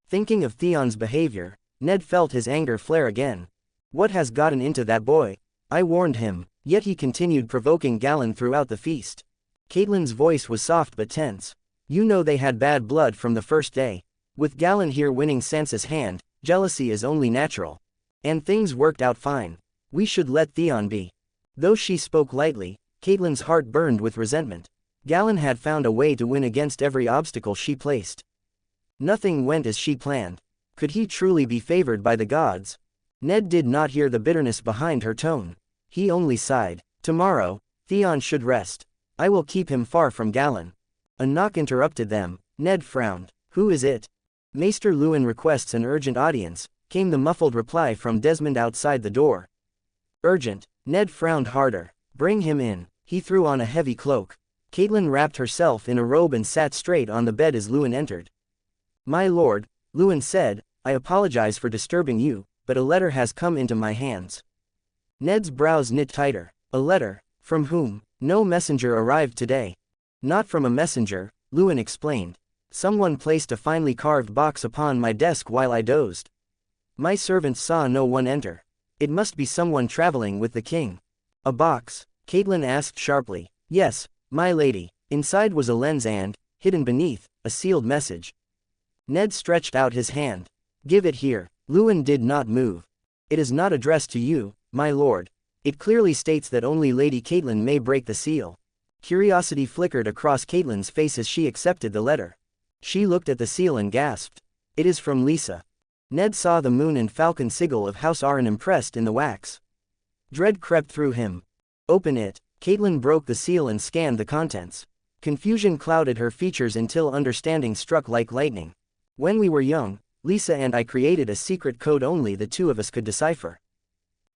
Speaker 1: Thinking of Theon's behavior, Ned felt his anger flare again. What has gotten into that boy? I warned him, yet he continued provoking Galon throughout the feast. Catelyn's voice was soft but tense. You know they had bad blood from the first day. With Galon here winning Sansa's hand, jealousy is only natural. And things worked out fine. We should let Theon be. Though she spoke lightly, Catelyn's heart burned with resentment. Galon had found a way to win against every obstacle she placed. Nothing went as she planned. Could he truly be favored by the gods? Ned did not hear the bitterness behind her tone. He only sighed. Tomorrow, Theon should rest. I will keep him far from Galon. A knock interrupted them. Ned frowned. Who is it? Maester Luwin requests an urgent audience, came the muffled reply from Desmond outside the door. Urgent. Ned frowned harder. Bring him in. He threw on a heavy cloak. Catelyn wrapped herself in a robe and sat straight on the bed as Luwin entered. My lord, Luwin said, I apologize for disturbing you, but a letter has come into my hands. Ned's brows knit tighter. A letter? From whom? No messenger arrived today. Not from a messenger, Luwin explained. Someone placed a finely carved box upon my desk while I dozed. My servants saw no one enter. It must be someone traveling with the king. A box? Catelyn asked sharply. Yes, my lady. Inside was a lens and, hidden beneath, a sealed message. Ned stretched out his hand. Give it here. Luwin did not move. It is not addressed to you, my lord. It clearly states that only Lady Catelyn may break the seal. Curiosity flickered across Catelyn's face as she accepted the letter. She looked at the seal and gasped. It is from Lisa. Ned saw the moon and falcon sigil of House Arryn impressed in the wax. Dread crept through him. Open it. Catelyn broke the seal and scanned the contents. Confusion clouded her features until understanding struck like lightning. When we were young, Lisa and I created a secret code only the two of us could decipher.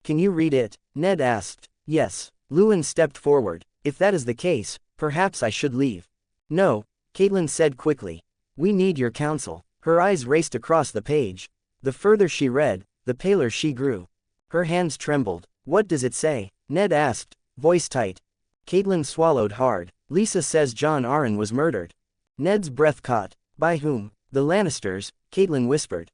Speaker 1: Can you read it? Ned asked. Yes. Luwin stepped forward. If that is the case, perhaps I should leave. No, Catelyn said quickly. We need your counsel. Her eyes raced across the page. The further she read, the paler she grew. Her hands trembled. What does it say? Ned asked, voice tight. Catelyn swallowed hard. Lisa says Jon Arryn was murdered. Ned's breath caught. By whom? The Lannisters, Catelyn whispered.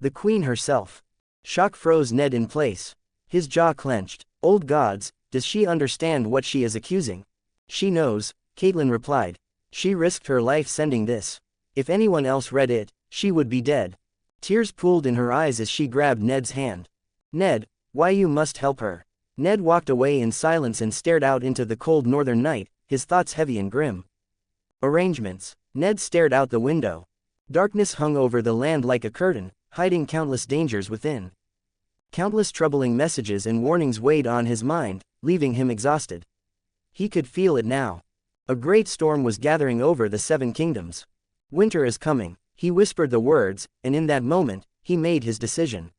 Speaker 1: The Queen herself. Shock froze Ned in place. His jaw clenched. Old gods, does she understand what she is accusing? She knows, Catelyn replied. She risked her life sending this. If anyone else read it, she would be dead. Tears pooled in her eyes as she grabbed Ned's hand. Ned, why you must help her. Ned walked away in silence and stared out into the cold northern night, his thoughts heavy and grim. Arrangements. Ned stared out the window. Darkness hung over the land like a curtain, hiding countless dangers within. Countless troubling messages and warnings weighed on his mind, leaving him exhausted. He could feel it now. A great storm was gathering over the Seven Kingdoms. Winter is coming, he whispered the words, and in that moment, he made his decision.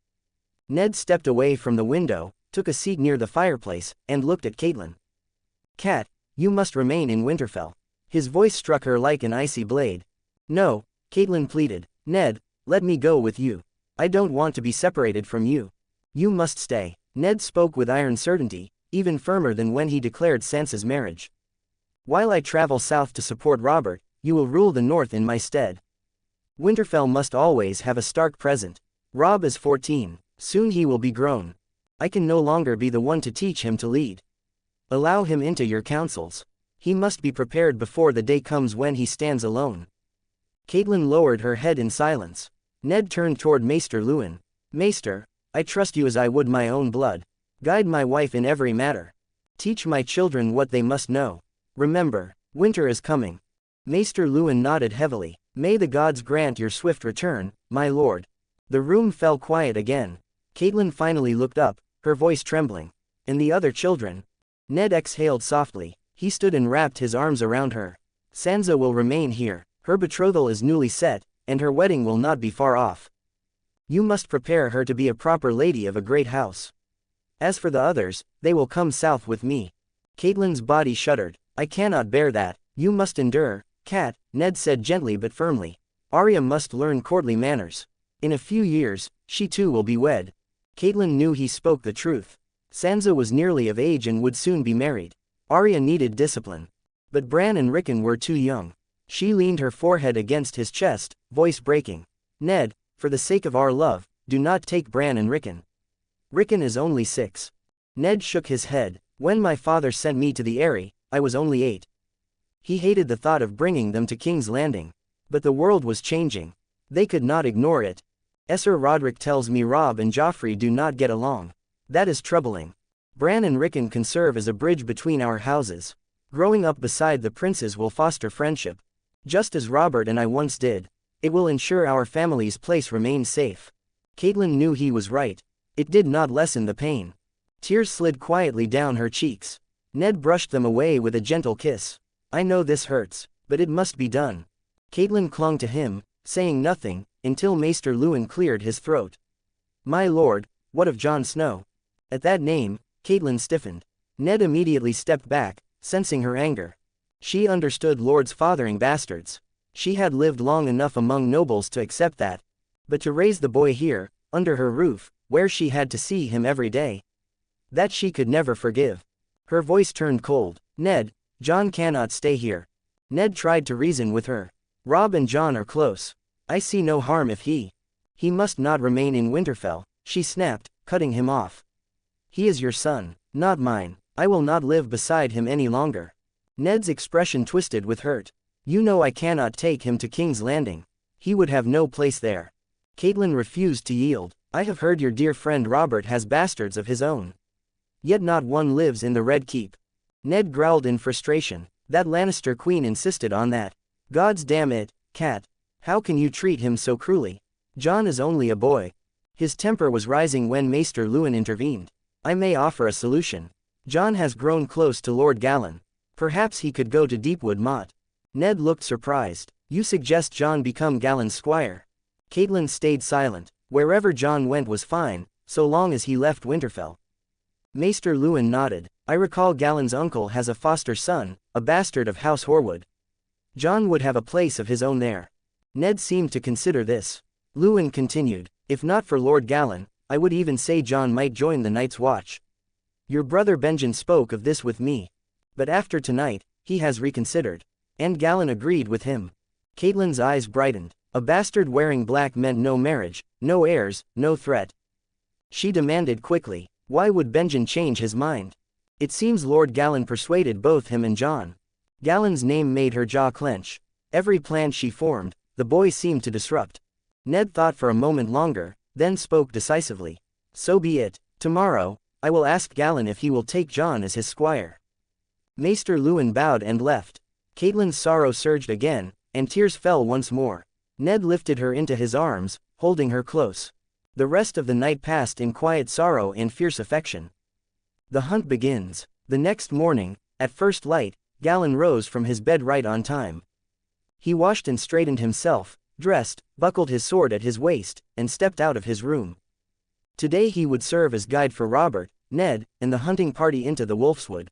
Speaker 1: Ned stepped away from the window, took a seat near the fireplace, and looked at Catelyn. Cat, you must remain in Winterfell. His voice struck her like an icy blade. No, Catelyn pleaded. Ned, let me go with you. I don't want to be separated from you. You must stay. Ned spoke with iron certainty, even firmer than when he declared Sansa's marriage. While I travel south to support Robert, you will rule the north in my stead. Winterfell must always have a Stark present. Robb is 14, soon he will be grown. I can no longer be the one to teach him to lead. Allow him into your counsels. He must be prepared before the day comes when he stands alone. Catelyn lowered her head in silence. Ned turned toward Maester Luwin. Maester, I trust you as I would my own blood. Guide my wife in every matter. Teach my children what they must know. Remember, winter is coming. Maester Luwin nodded heavily. May the gods grant your swift return, my lord. The room fell quiet again. Catelyn finally looked up, her voice trembling. And the other children? Ned exhaled softly. He stood and wrapped his arms around her. Sansa will remain here. Her betrothal is newly set, and her wedding will not be far off. You must prepare her to be a proper lady of a great house. As for the others, they will come south with me. Catelyn's body shuddered. I cannot bear that. You must endure, Cat, Ned said gently but firmly. Arya must learn courtly manners. In a few years, she too will be wed. Catelyn knew he spoke the truth. Sansa was nearly of age and would soon be married. Arya needed discipline. But Bran and Rickon were too young. She leaned her forehead against his chest, voice breaking. Ned, for the sake of our love, do not take Bran and Rickon. Rickon is only 6. Ned shook his head. When my father sent me to the Eyrie, I was only 8. He hated the thought of bringing them to King's Landing. But the world was changing. They could not ignore it. Sir Roderick tells me Robb and Joffrey do not get along. That is troubling. Bran and Rickon can serve as a bridge between our houses. Growing up beside the princes will foster friendship. Just as Robert and I once did. It will ensure our family's place remains safe. Catelyn knew he was right. It did not lessen the pain. Tears slid quietly down her cheeks. Ned brushed them away with a gentle kiss. I know this hurts, but it must be done. Catelyn clung to him, saying nothing, until Maester Luwin cleared his throat. My lord, what of Jon Snow? At that name, Catelyn stiffened. Ned immediately stepped back, sensing her anger. She understood lords fathering bastards. She had lived long enough among nobles to accept that. But to raise the boy here, under her roof, where she had to see him every day. That she could never forgive. Her voice turned cold. Ned, Jon cannot stay here. Ned tried to reason with her. Robb and Jon are close. I see no harm if he must not remain in Winterfell, she snapped, cutting him off. He is your son, not mine. I will not live beside him any longer. Ned's expression twisted with hurt. You know I cannot take him to King's Landing. He would have no place there. Catelyn refused to yield. I have heard your dear friend Robert has bastards of his own. Yet not one lives in the Red Keep. Ned growled in frustration. That Lannister queen insisted on that. Gods damn it, Cat. How can you treat him so cruelly? Jon is only a boy. His temper was rising when Maester Luwin intervened. I may offer a solution. Jon has grown close to Lord Galon. Perhaps he could go to Deepwood Motte. Ned looked surprised. You suggest Jon become Galon's squire? Catelyn stayed silent. Wherever Jon went was fine, so long as he left Winterfell. Maester Luwin nodded. I recall Galon's uncle has a foster son, a bastard of House Horwood. Jon would have a place of his own there. Ned seemed to consider this. Luwin continued, if not for Lord Galon, I would even say Jon might join the Night's Watch. Your brother Benjen spoke of this with me. But after tonight, he has reconsidered. And Galon agreed with him. Catelyn's eyes brightened. A bastard wearing black meant no marriage, no heirs, no threat. She demanded quickly, why would Benjen change his mind? It seems Lord Galon persuaded both him and Jon. Galon's name made her jaw clench. Every plan she formed, the boy seemed to disrupt. Ned thought for a moment longer, then spoke decisively. So be it. Tomorrow, I will ask Galon if he will take Jon as his squire. Maester Luwin bowed and left. Catelyn's sorrow surged again, and tears fell once more. Ned lifted her into his arms, holding her close. The rest of the night passed in quiet sorrow and fierce affection. The hunt begins. The next morning, at first light, Galon rose from his bed right on time. He washed and straightened himself, dressed, buckled his sword at his waist, and stepped out of his room. Today he would serve as guide for Robert, Ned, and the hunting party into the Wolfswood.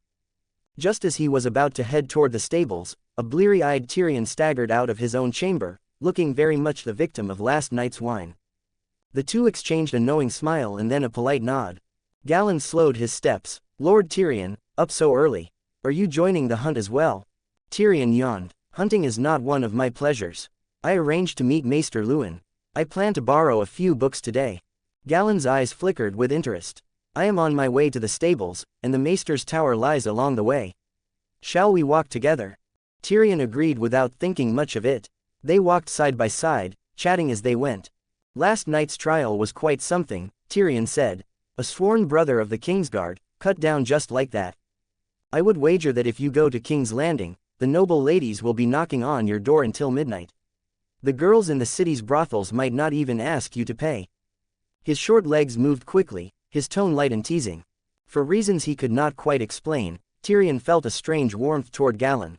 Speaker 1: Just as he was about to head toward the stables, a bleary-eyed Tyrion staggered out of his own chamber, looking very much the victim of last night's wine. The two exchanged a knowing smile and then a polite nod. Galon slowed his steps. Lord Tyrion, up so early. Are you joining the hunt as well? Tyrion yawned. Hunting is not one of my pleasures. I arranged to meet Maester Luwin. I plan to borrow a few books today. Galon's eyes flickered with interest. I am on my way to the stables, and the Maester's tower lies along the way. Shall we walk together? Tyrion agreed without thinking much of it. They walked side by side, chatting as they went. Last night's trial was quite something, Tyrion said. A sworn brother of the Kingsguard, cut down just like that. I would wager that if you go to King's Landing, the noble ladies will be knocking on your door until midnight. The girls in the city's brothels might not even ask you to pay. His short legs moved quickly, his tone light and teasing. For reasons he could not quite explain, Tyrion felt a strange warmth toward Galon.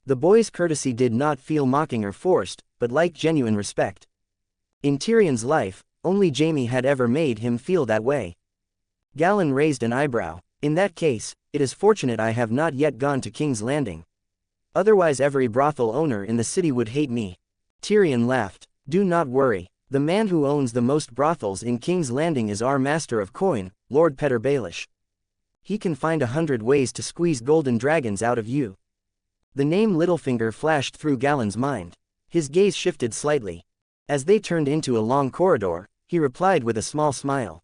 Speaker 1: The boy's courtesy did not feel mocking or forced, but like genuine respect. In Tyrion's life, only Jaime had ever made him feel that way. Galon raised an eyebrow. In that case, it is fortunate I have not yet gone to King's Landing. Otherwise every brothel owner in the city would hate me. Tyrion laughed. Do not worry. The man who owns the most brothels in King's Landing is our master of coin, Lord Petyr Baelish. He can find 100 ways to squeeze golden dragons out of you. The name Littlefinger flashed through Galon's mind. His gaze shifted slightly. As they turned into a long corridor, he replied with a small smile.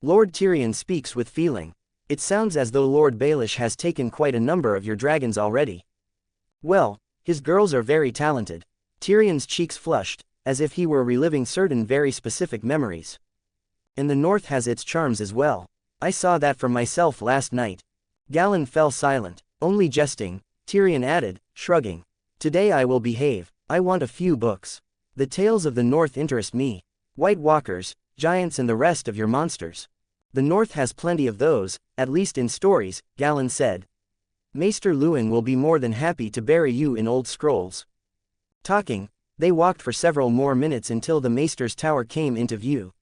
Speaker 1: Lord Tyrion speaks with feeling. It sounds as though Lord Baelish has taken quite a number of your dragons already. Well, his girls are very talented. Tyrion's cheeks flushed, as if he were reliving certain very specific memories. And the North has its charms as well. I saw that for myself last night. Galon fell silent. Only jesting, Tyrion added, shrugging. Today I will behave. I want a few books. The tales of the North interest me. White Walkers, giants and the rest of your monsters. The North has plenty of those, at least in stories, Galon said. Maester Luwin will be more than happy to bury you in old scrolls. Talking, they walked for several more minutes until the Maester's tower came into view.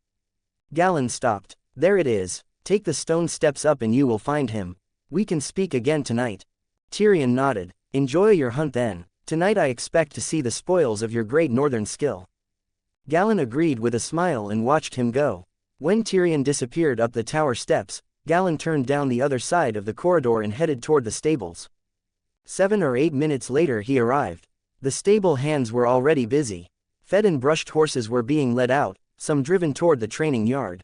Speaker 1: Galon stopped. There it is. Take the stone steps up and you will find him. We can speak again tonight. Tyrion nodded. Enjoy your hunt then. Tonight I expect to see the spoils of your great northern skill. Galon agreed with a smile and watched him go. When Tyrion disappeared up the tower steps, Galon turned down the other side of the corridor and headed toward the stables. 7 or 8 minutes later he arrived. The stable hands were already busy. Fed and brushed horses were being led out, some driven toward the training yard.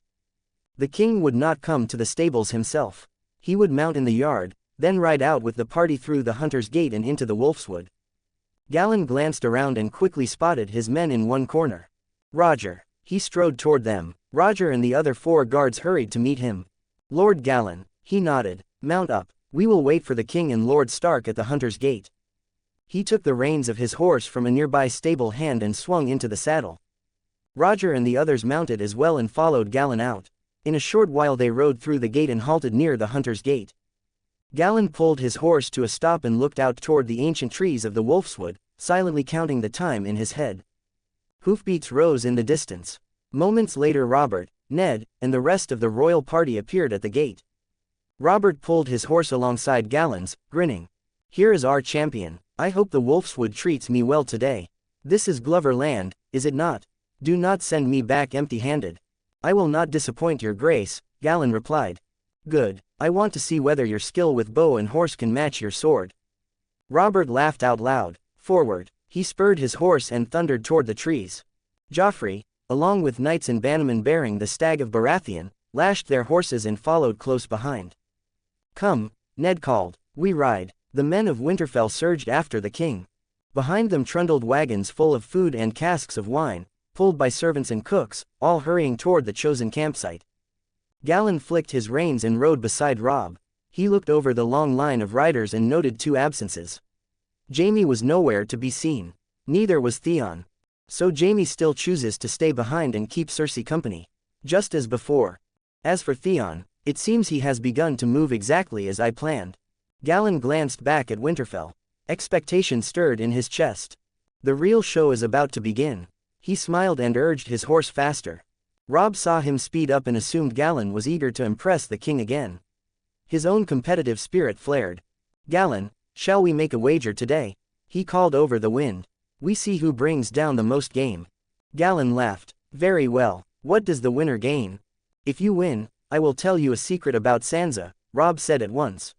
Speaker 1: The king would not come to the stables himself. He would mount in the yard, then ride out with the party through the hunter's gate and into the Wolfswood. Galon glanced around and quickly spotted his men in one corner. Roger. He strode toward them. Roger and the other 4 guards hurried to meet him. Lord Galon. He nodded. Mount up. We will wait for the king and Lord Stark at the Hunter's Gate. He took the reins of his horse from a nearby stable hand and swung into the saddle. Roger and the others mounted as well and followed Galon out. In a short while they rode through the gate and halted near the Hunter's Gate. Galon pulled his horse to a stop and looked out toward the ancient trees of the Wolfswood, silently counting the time in his head. Hoofbeats rose in the distance. Moments later Robert, Ned, and the rest of the royal party appeared at the gate. Robert pulled his horse alongside Galon's, grinning. "Here is our champion. I hope the Wolfswood treats me well today. This is Glover land, is it not? Do not send me back empty-handed." "I will not disappoint your grace," Galon replied. "Good. I want to see whether your skill with bow and horse can match your sword." Robert laughed out loud. Forward, he spurred his horse and thundered toward the trees. Joffrey, along with knights and bannermen bearing the Stag of Baratheon, lashed their horses and followed close behind. "Come," Ned called, "we ride." The men of Winterfell surged after the king. Behind them trundled wagons full of food and casks of wine, pulled by servants and cooks, all hurrying toward the chosen campsite. Galon flicked his reins and rode beside Robb. He looked over the long line of riders and noted 2 absences. Jaime was nowhere to be seen. Neither was Theon. So Jaime still chooses to stay behind and keep Cersei company. Just as before. As for Theon, it seems he has begun to move exactly as I planned. Galon glanced back at Winterfell. Expectation stirred in his chest. The real show is about to begin. He smiled and urged his horse faster. Robb saw him speed up and assumed Galon was eager to impress the king again. His own competitive spirit flared. "Galon, shall we make a wager today?" he called over the wind. "We see who brings down the most game." Galon laughed. "Very well, what does the winner gain?" "If you win, I will tell you a secret about Sansa," Robb said at once.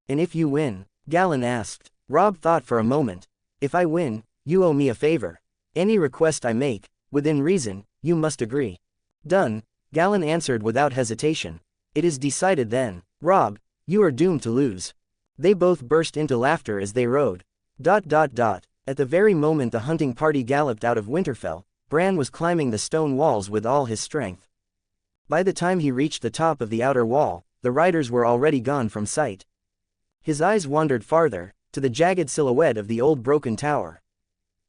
Speaker 1: "And if you win?" Galon asked. Robb thought for a moment. "If I win, you owe me a favor. Any request I make, within reason, you must agree." "Done," Galon answered without hesitation. "It is decided then. Robb, you are doomed to lose." They both burst into laughter as they rode. At the very moment the hunting party galloped out of Winterfell, Bran was climbing the stone walls with all his strength. By the time he reached the top of the outer wall, the riders were already gone from sight. His eyes wandered farther, to the jagged silhouette of the old broken tower.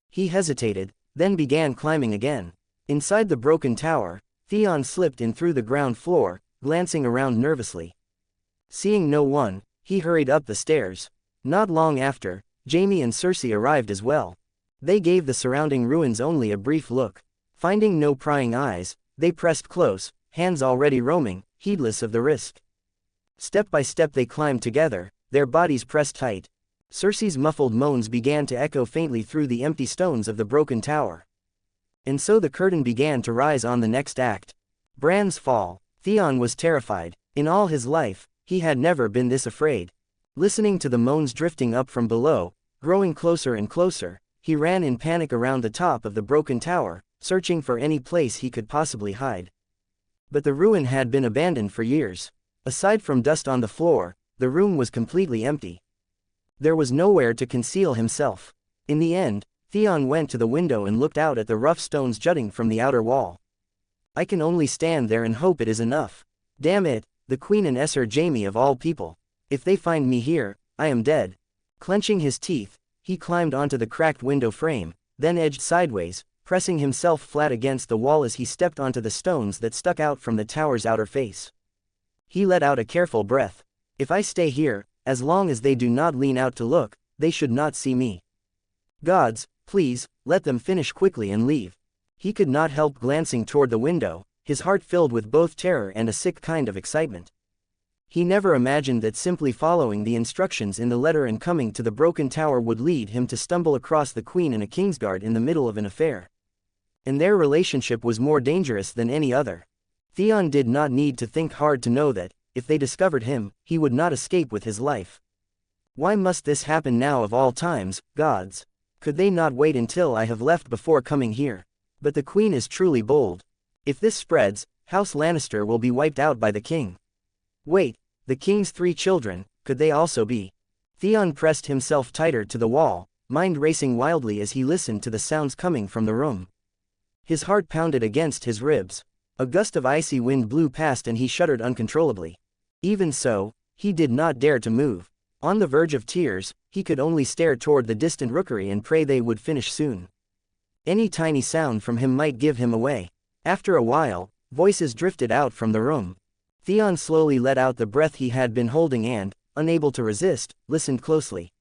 Speaker 1: He hesitated, then began climbing again. Inside the broken tower, Theon slipped in through the ground floor, glancing around nervously. Seeing no one, he hurried up the stairs. Not long after, Jaime and Cersei arrived as well. They gave the surrounding ruins only a brief look. Finding no prying eyes, they pressed close, hands already roaming, heedless of the risk. Step by step they climbed together, their bodies pressed tight. Cersei's muffled moans began to echo faintly through the empty stones of the broken tower. And so the curtain began to rise on the next act. Bran's fall. Theon was terrified. In all his life, he had never been this afraid. Listening to the moans drifting up from below, growing closer and closer, he ran in panic around the top of the broken tower, searching for any place he could possibly hide. But the ruin had been abandoned for years. Aside from dust on the floor, the room was completely empty. There was nowhere to conceal himself. In the end, Theon went to the window and looked out at the rough stones jutting from the outer wall. "I can only stand there and hope it is enough. Damn it, the Queen and Ser Jaime of all people. If they find me here, I am dead." Clenching his teeth, he climbed onto the cracked window frame, then edged sideways, pressing himself flat against the wall as he stepped onto the stones that stuck out from the tower's outer face. He let out a careful breath. "If I stay here, as long as they do not lean out to look, they should not see me. Gods, please, let them finish quickly and leave." He could not help glancing toward the window, his heart filled with both terror and a sick kind of excitement. He never imagined that simply following the instructions in the letter and coming to the broken tower would lead him to stumble across the Queen and a Kingsguard in the middle of an affair. And their relationship was more dangerous than any other. Theon did not need to think hard to know that, if they discovered him, he would not escape with his life. Why must this happen now of all times, gods? Could they not wait until I have left before coming here? But the Queen is truly bold. If this spreads, House Lannister will be wiped out by the king. Wait, the king's 3 children, could they also be? Theon pressed himself tighter to the wall, mind racing wildly as he listened to the sounds coming from the room. His heart pounded against his ribs. A gust of icy wind blew past and he shuddered uncontrollably. Even so, He did not dare to move. On the verge of tears, he could only stare toward the distant rookery and pray they would finish soon. Any tiny sound from him might give him away. After a while, voices drifted out from the room. Theon slowly let out the breath he had been holding and, unable to resist, listened closely.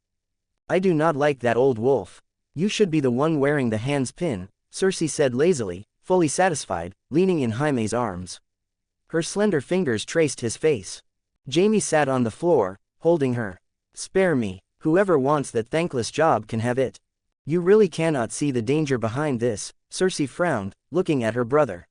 Speaker 1: "I do not like that old wolf. You should be the one wearing the hand's pin," Cersei said lazily, fully satisfied, leaning in Jaime's arms. Her slender fingers traced his face. Jaime sat on the floor, holding her. "Spare me. Whoever wants that thankless job can have it. You really cannot see the danger behind this," Cersei frowned, looking at her brother.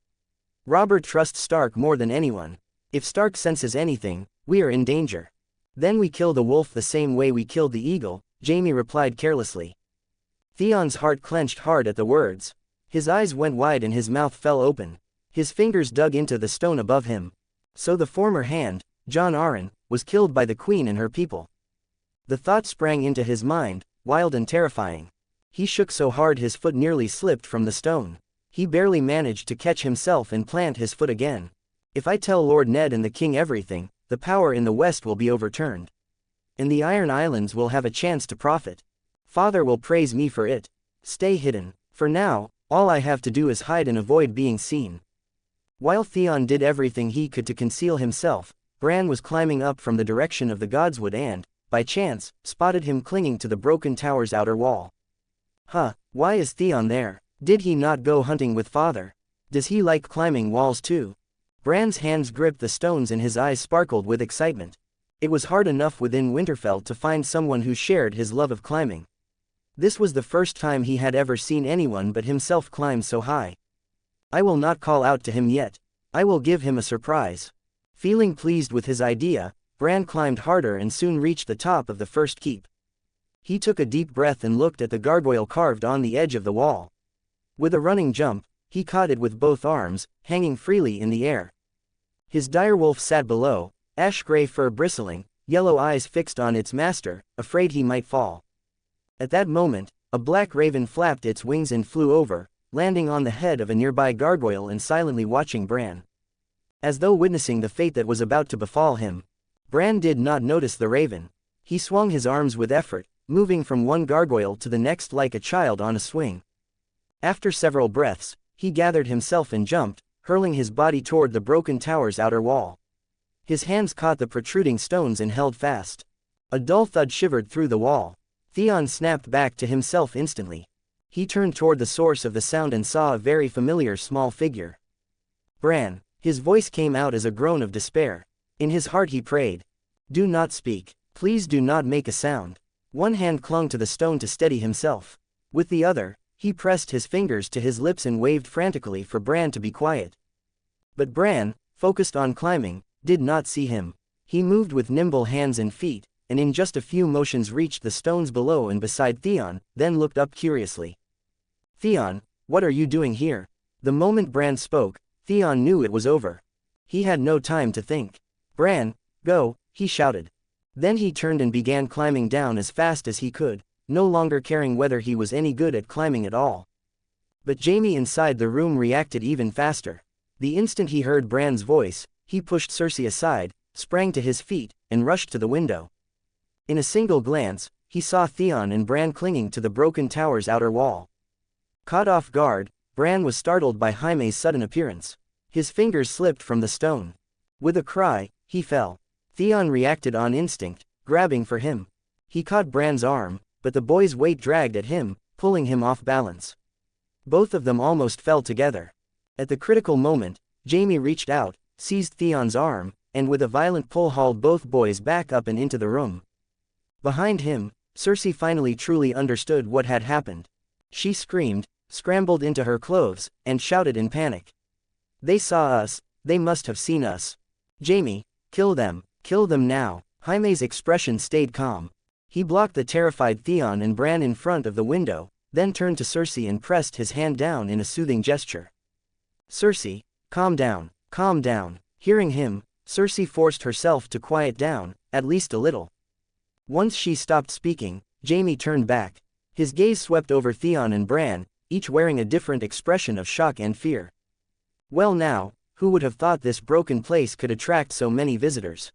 Speaker 1: "Robert trusts Stark more than anyone. If Stark senses anything, we are in danger." "Then we kill the wolf the same way we killed the eagle," Jaime replied carelessly. Theon's heart clenched hard at the words. His eyes went wide and his mouth fell open. His fingers dug into the stone above him. So the former hand, Jon Arryn, was killed by the queen and her people. The thought sprang into his mind, wild and terrifying. He shook so hard his foot nearly slipped from the stone. He barely managed to catch himself and plant his foot again. "If I tell Lord Ned and the king everything, the power in the west will be overturned. And the Iron Islands will have a chance to profit. Father will praise me for it. Stay hidden. For now, all I have to do is hide and avoid being seen." While Theon did everything he could to conceal himself, Bran was climbing up from the direction of the Godswood and, by chance, spotted him clinging to the broken tower's outer wall. Why is Theon there? Did he not go hunting with father? Does he like climbing walls too? Bran's hands gripped the stones and his eyes sparkled with excitement. It was hard enough within Winterfell to find someone who shared his love of climbing. This was the first time he had ever seen anyone but himself climb so high. "I will not call out to him yet. I will give him a surprise." Feeling pleased with his idea, Bran climbed harder and soon reached the top of the first keep. He took a deep breath and looked at the gargoyle carved on the edge of the wall. With a running jump, he caught it with both arms, hanging freely in the air. His direwolf sat below, ash-gray fur bristling, yellow eyes fixed on its master, afraid he might fall. At that moment, a black raven flapped its wings and flew over, landing on the head of a nearby gargoyle and silently watching Bran. As though witnessing the fate that was about to befall him, Bran did not notice the raven. He swung his arms with effort, moving from one gargoyle to the next like a child on a swing. After several breaths, he gathered himself and jumped, hurling his body toward the broken tower's outer wall. His hands caught the protruding stones and held fast. A dull thud shivered through the wall. Theon snapped back to himself instantly. He turned toward the source of the sound and saw a very familiar small figure. "Bran," his voice came out as a groan of despair. In his heart he prayed, "Do not speak. Please do not make a sound." One hand clung to the stone to steady himself. With the other, he pressed his fingers to his lips and waved frantically for Bran to be quiet. But Bran, focused on climbing, did not see him. He moved with nimble hands and feet, and in just a few motions reached the stones below and beside Theon, then looked up curiously. "Theon, what are you doing here?" The moment Bran spoke, Theon knew it was over. He had no time to think. "Bran, go," he shouted. Then he turned and began climbing down as fast as he could, no longer caring whether he was any good at climbing at all. But Jaime inside the room reacted even faster. The instant he heard Bran's voice, he pushed Cersei aside, sprang to his feet, and rushed to the window. In a single glance, he saw Theon and Bran clinging to the broken tower's outer wall. Caught off guard, Bran was startled by Jaime's sudden appearance. His fingers slipped from the stone. With a cry, he fell. Theon reacted on instinct, grabbing for him. He caught Bran's arm, but the boy's weight dragged at him, pulling him off balance. Both of them almost fell together. At the critical moment, Jaime reached out, seized Theon's arm, and with a violent pull hauled both boys back up and into the room. Behind him, Cersei finally truly understood what had happened. She screamed, scrambled into her clothes, and shouted in panic. "They saw us, they must have seen us. Jaime, kill them now." Jaime's expression stayed calm. He blocked the terrified Theon and Bran in front of the window, then turned to Cersei and pressed his hand down in a soothing gesture. "Cersei, calm down, calm down." Hearing him, Cersei forced herself to quiet down, at least a little. Once she stopped speaking, Jaime turned back. His gaze swept over Theon and Bran, each wearing a different expression of shock and fear. Well now, who would have thought this broken place could attract so many visitors?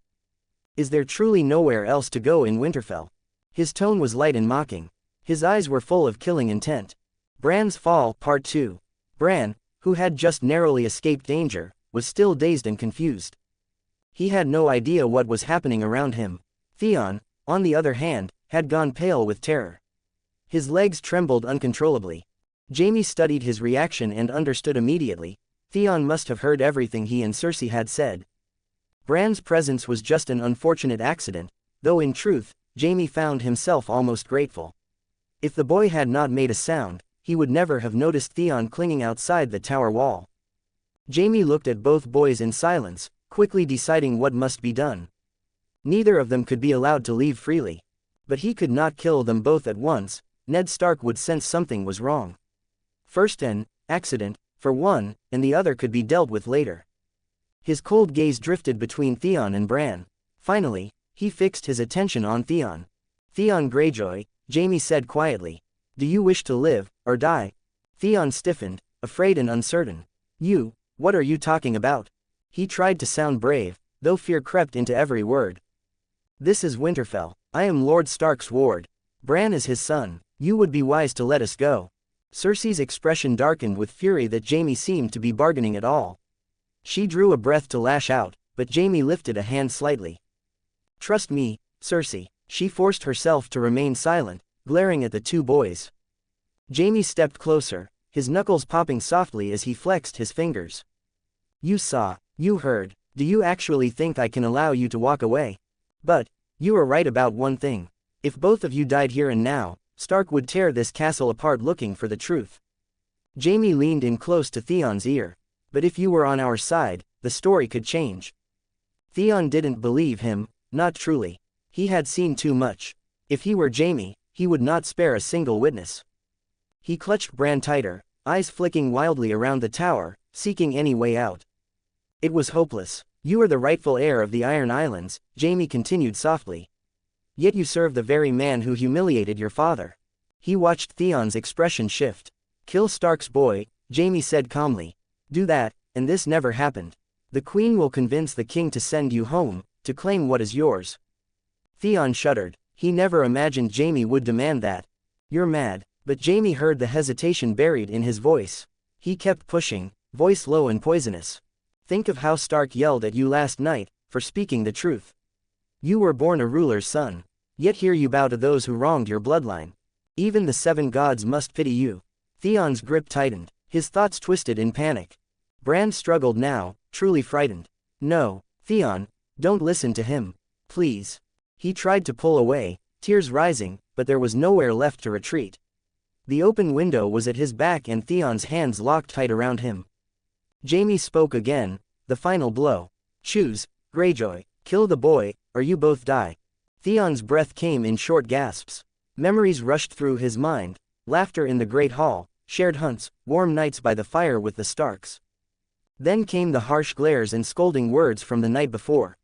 Speaker 1: Is there truly nowhere else to go in Winterfell? His tone was light and mocking. His eyes were full of killing intent. Bran's Fall, Part 2. Bran, who had just narrowly escaped danger, was still dazed and confused. He had no idea what was happening around him. Theon, on the other hand, had gone pale with terror. His legs trembled uncontrollably. Jaime studied his reaction and understood immediately. Theon must have heard everything he and Cersei had said. Bran's presence was just an unfortunate accident, though in truth, Jaime found himself almost grateful. If the boy had not made a sound, he would never have noticed Theon clinging outside the tower wall. Jaime looked at both boys in silence, quickly deciding what must be done. Neither of them could be allowed to leave freely. But he could not kill them both at once. Ned Stark would sense something was wrong. First an accident, for one, and the other could be dealt with later. His cold gaze drifted between Theon and Bran. Finally, he fixed his attention on Theon. Theon Greyjoy, Jaime said quietly. Do you wish to live, or die? Theon stiffened, afraid and uncertain. What are you talking about? He tried to sound brave, though fear crept into every word. This is Winterfell. I am Lord Stark's ward. Bran is his son. You would be wise to let us go. Cersei's expression darkened with fury that Jaime seemed to be bargaining at all. She drew a breath to lash out, but Jaime lifted a hand slightly. Trust me, Cersei. She forced herself to remain silent, glaring at the two boys. Jaime stepped closer, his knuckles popping softly as he flexed his fingers. You saw, you heard. Do you actually think I can allow you to walk away? But you are right about one thing. If both of you died here and now, Stark would tear this castle apart looking for the truth. Jaime leaned in close to Theon's ear. But if you were on our side, the story could change. Theon didn't believe him, not truly. He had seen too much. If he were Jaime, he would not spare a single witness. He clutched Bran tighter, eyes flicking wildly around the tower, seeking any way out. It was hopeless. You are the rightful heir of the Iron Islands, Jaime continued softly. Yet you serve the very man who humiliated your father. He watched Theon's expression shift. Kill Stark's boy, Jaime said calmly. Do that, and this never happened. The Queen will convince the king to send you home, to claim what is yours. Theon shuddered. He never imagined Jaime would demand that. You're mad. But Jaime heard the hesitation buried in his voice. He kept pushing, voice low and poisonous. Think of how Stark yelled at you last night, for speaking the truth. You were born a ruler's son. Yet here you bow to those who wronged your bloodline. Even the seven gods must pity you. Theon's grip tightened, his thoughts twisted in panic. Bran struggled now, truly frightened. No, Theon, don't listen to him. Please. He tried to pull away, tears rising, but there was nowhere left to retreat. The open window was at his back and Theon's hands locked tight around him. Jaime spoke again, the final blow. Choose, Greyjoy, kill the boy, or you both die. Theon's breath came in short gasps. Memories rushed through his mind, laughter in the great hall, shared hunts, warm nights by the fire with the Starks. Then came the harsh glares and scolding words from the night before.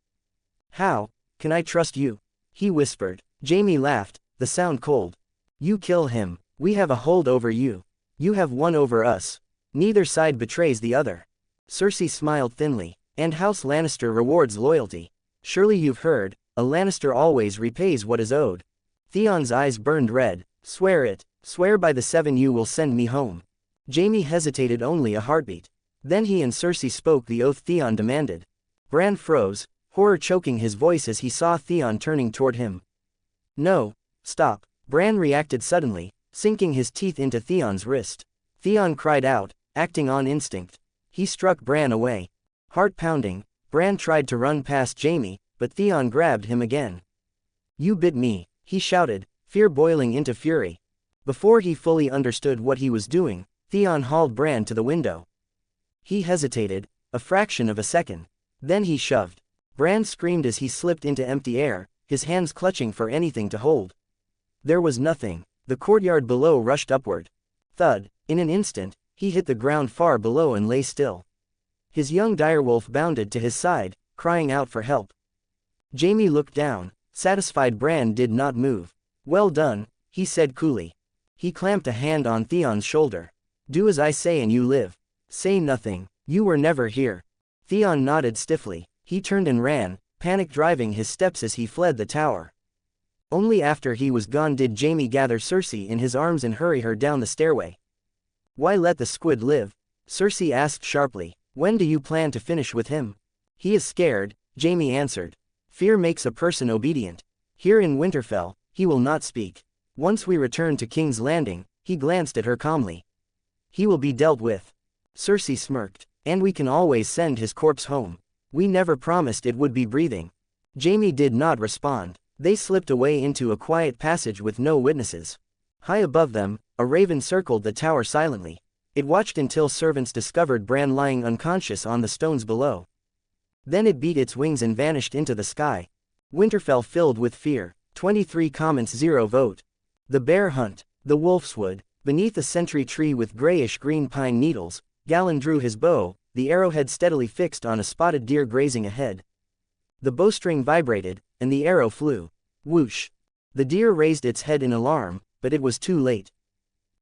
Speaker 1: How can I trust you? He whispered. Jaime laughed, the sound cold. You kill him. We have a hold over you. You have one over us. Neither side betrays the other. Cersei smiled thinly. And House Lannister rewards loyalty. Surely you've heard, a Lannister always repays what is owed. Theon's eyes burned red. Swear it. Swear by the seven you will send me home. Jaime hesitated only a heartbeat. Then he and Cersei spoke the oath Theon demanded. Bran froze, horror choking his voice as he saw Theon turning toward him. No, stop. Bran reacted suddenly, sinking his teeth into Theon's wrist. Theon cried out, acting on instinct. He struck Bran away. Heart pounding, Bran tried to run past Jaime, but Theon grabbed him again. You bit me, he shouted, fear boiling into fury. Before he fully understood what he was doing, Theon hauled Bran to the window. He hesitated, a fraction of a second. Then he shoved. Bran screamed as he slipped into empty air, his hands clutching for anything to hold. There was nothing. The courtyard below rushed upward. Thud. In an instant, he hit the ground far below and lay still. His young direwolf bounded to his side, crying out for help. Jaime looked down, satisfied Bran did not move. Well done, he said coolly. He clamped a hand on Theon's shoulder. Do as I say and you live. Say nothing. You were never here. Theon nodded stiffly. He turned and ran, panic driving his steps as he fled the tower. Only after he was gone did Jaime gather Cersei in his arms and hurry her down the stairway. "Why let the squid live?" Cersei asked sharply. "When do you plan to finish with him?" "He is scared," Jaime answered. "Fear makes a person obedient. Here in Winterfell, he will not speak. Once we return to King's Landing," he glanced at her calmly, "he will be dealt with." Cersei smirked. "And we can always send his corpse home. We never promised it would be breathing." Jaime did not respond. They slipped away into a quiet passage with no witnesses. High above them, a raven circled the tower silently. It watched until servants discovered Bran lying unconscious on the stones below. Then it beat its wings and vanished into the sky. Winterfell filled with fear. 23 comments 0 vote. The Bear Hunt. The Wolfswood. Beneath a sentry tree with grayish-green pine needles, Galon drew his bow, the arrowhead steadily fixed on a spotted deer grazing ahead. The bowstring vibrated, and the arrow flew. Whoosh! The deer raised its head in alarm, but it was too late.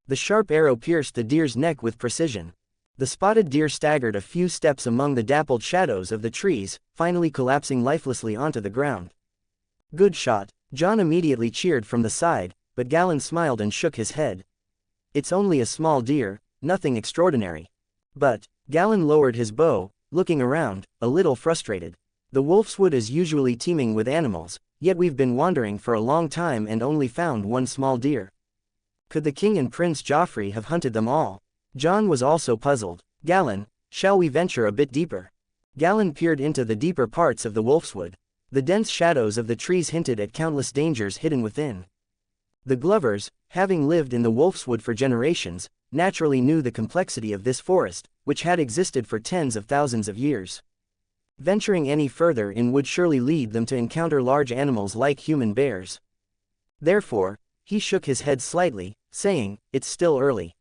Speaker 1: The sharp arrow pierced the deer's neck with precision. The spotted deer staggered a few steps among the dappled shadows of the trees, finally collapsing lifelessly onto the ground. "Good shot," Jon immediately cheered from the side, but Galon smiled and shook his head. "It's only a small deer, nothing extraordinary." "But," Galon lowered his bow, looking around, a little frustrated. "The Wolfswood is usually teeming with animals, yet we've been wandering for a long time and only found one small deer. Could the king and Prince Joffrey have hunted them all?" Jon was also puzzled. "Galon, shall we venture a bit deeper?" Galon peered into the deeper parts of the Wolfswood. The dense shadows of the trees hinted at countless dangers hidden within. The Glovers, having lived in the Wolfswood for generations, naturally knew the complexity of this forest, which had existed for tens of thousands of years. Venturing any further in would surely lead them to encounter large animals like human bears. Therefore, he shook his head slightly, saying, "It's still early.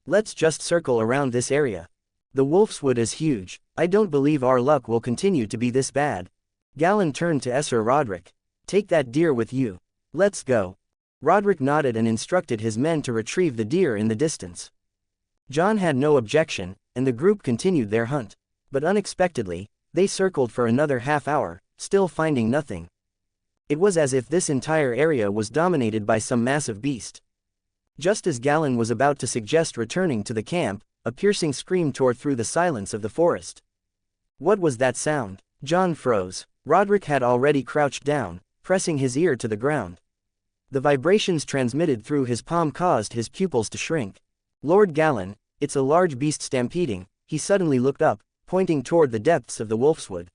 Speaker 1: Let's just circle around this area. The Wolfswood is huge. I don't believe our luck will continue to be this bad." Galon turned to Ser Rodrik. "Take that deer with you. Let's go." Rodrik nodded and instructed his men to retrieve the deer in the distance. Jon had no objection, and the group continued their hunt. But unexpectedly, they circled for another half hour, still finding nothing. It was as if this entire area was dominated by some massive beast. Just as Galon was about to suggest returning to the camp, a piercing scream tore through the silence of the forest. What was that sound? Jon froze. Rodrik had already crouched down, pressing his ear to the ground. The vibrations transmitted through his palm caused his pupils to shrink. "Lord Galon, it's a large beast stampeding." He suddenly looked up, pointing toward the depths of the Wolfswood.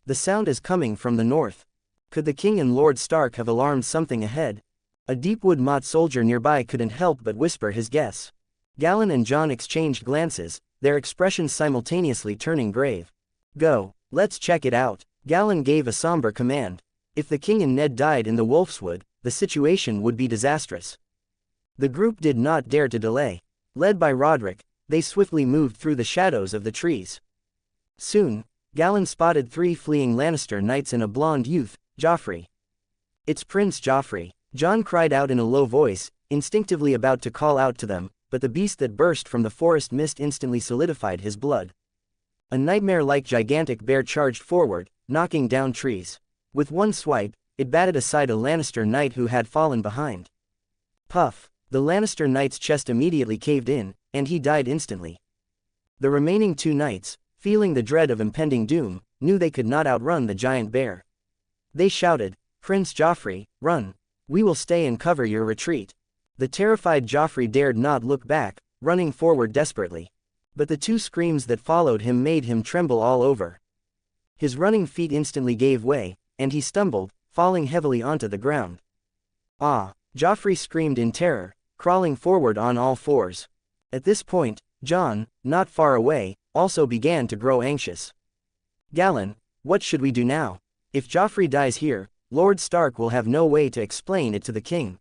Speaker 1: "The sound is coming from the north. Could the king and Lord Stark have alarmed something ahead?" A Deepwood Motte soldier nearby couldn't help but whisper his guess. Galon and Jon exchanged glances, their expressions simultaneously turning grave. "Go, let's check it out." Galon gave a somber command. If the king and Ned died in the Wolfswood, the situation would be disastrous. The group did not dare to delay. Led by Rodrik, they swiftly moved through the shadows of the trees. Soon, Galon spotted 3 fleeing Lannister knights and a blonde youth, Joffrey. "It's Prince Joffrey," Jon cried out in a low voice, instinctively about to call out to them, but the beast that burst from the forest mist instantly solidified his blood. A nightmare-like gigantic bear charged forward, knocking down trees. With one swipe, it batted aside a Lannister knight who had fallen behind. Puff! The Lannister knight's chest immediately caved in, and he died instantly. The remaining 2 knights, feeling the dread of impending doom, knew they could not outrun the giant bear. They shouted, "Prince Joffrey, run! We will stay and cover your retreat." The terrified Joffrey dared not look back, running forward desperately. But the 2 screams that followed him made him tremble all over. His running feet instantly gave way, and he stumbled, falling heavily onto the ground. "Ah!" Joffrey screamed in terror, crawling forward on all 4s. At this point, Jon, not far away, also began to grow anxious. "Galon, what should we do now? If Joffrey dies here, Lord Stark will have no way to explain it to the king."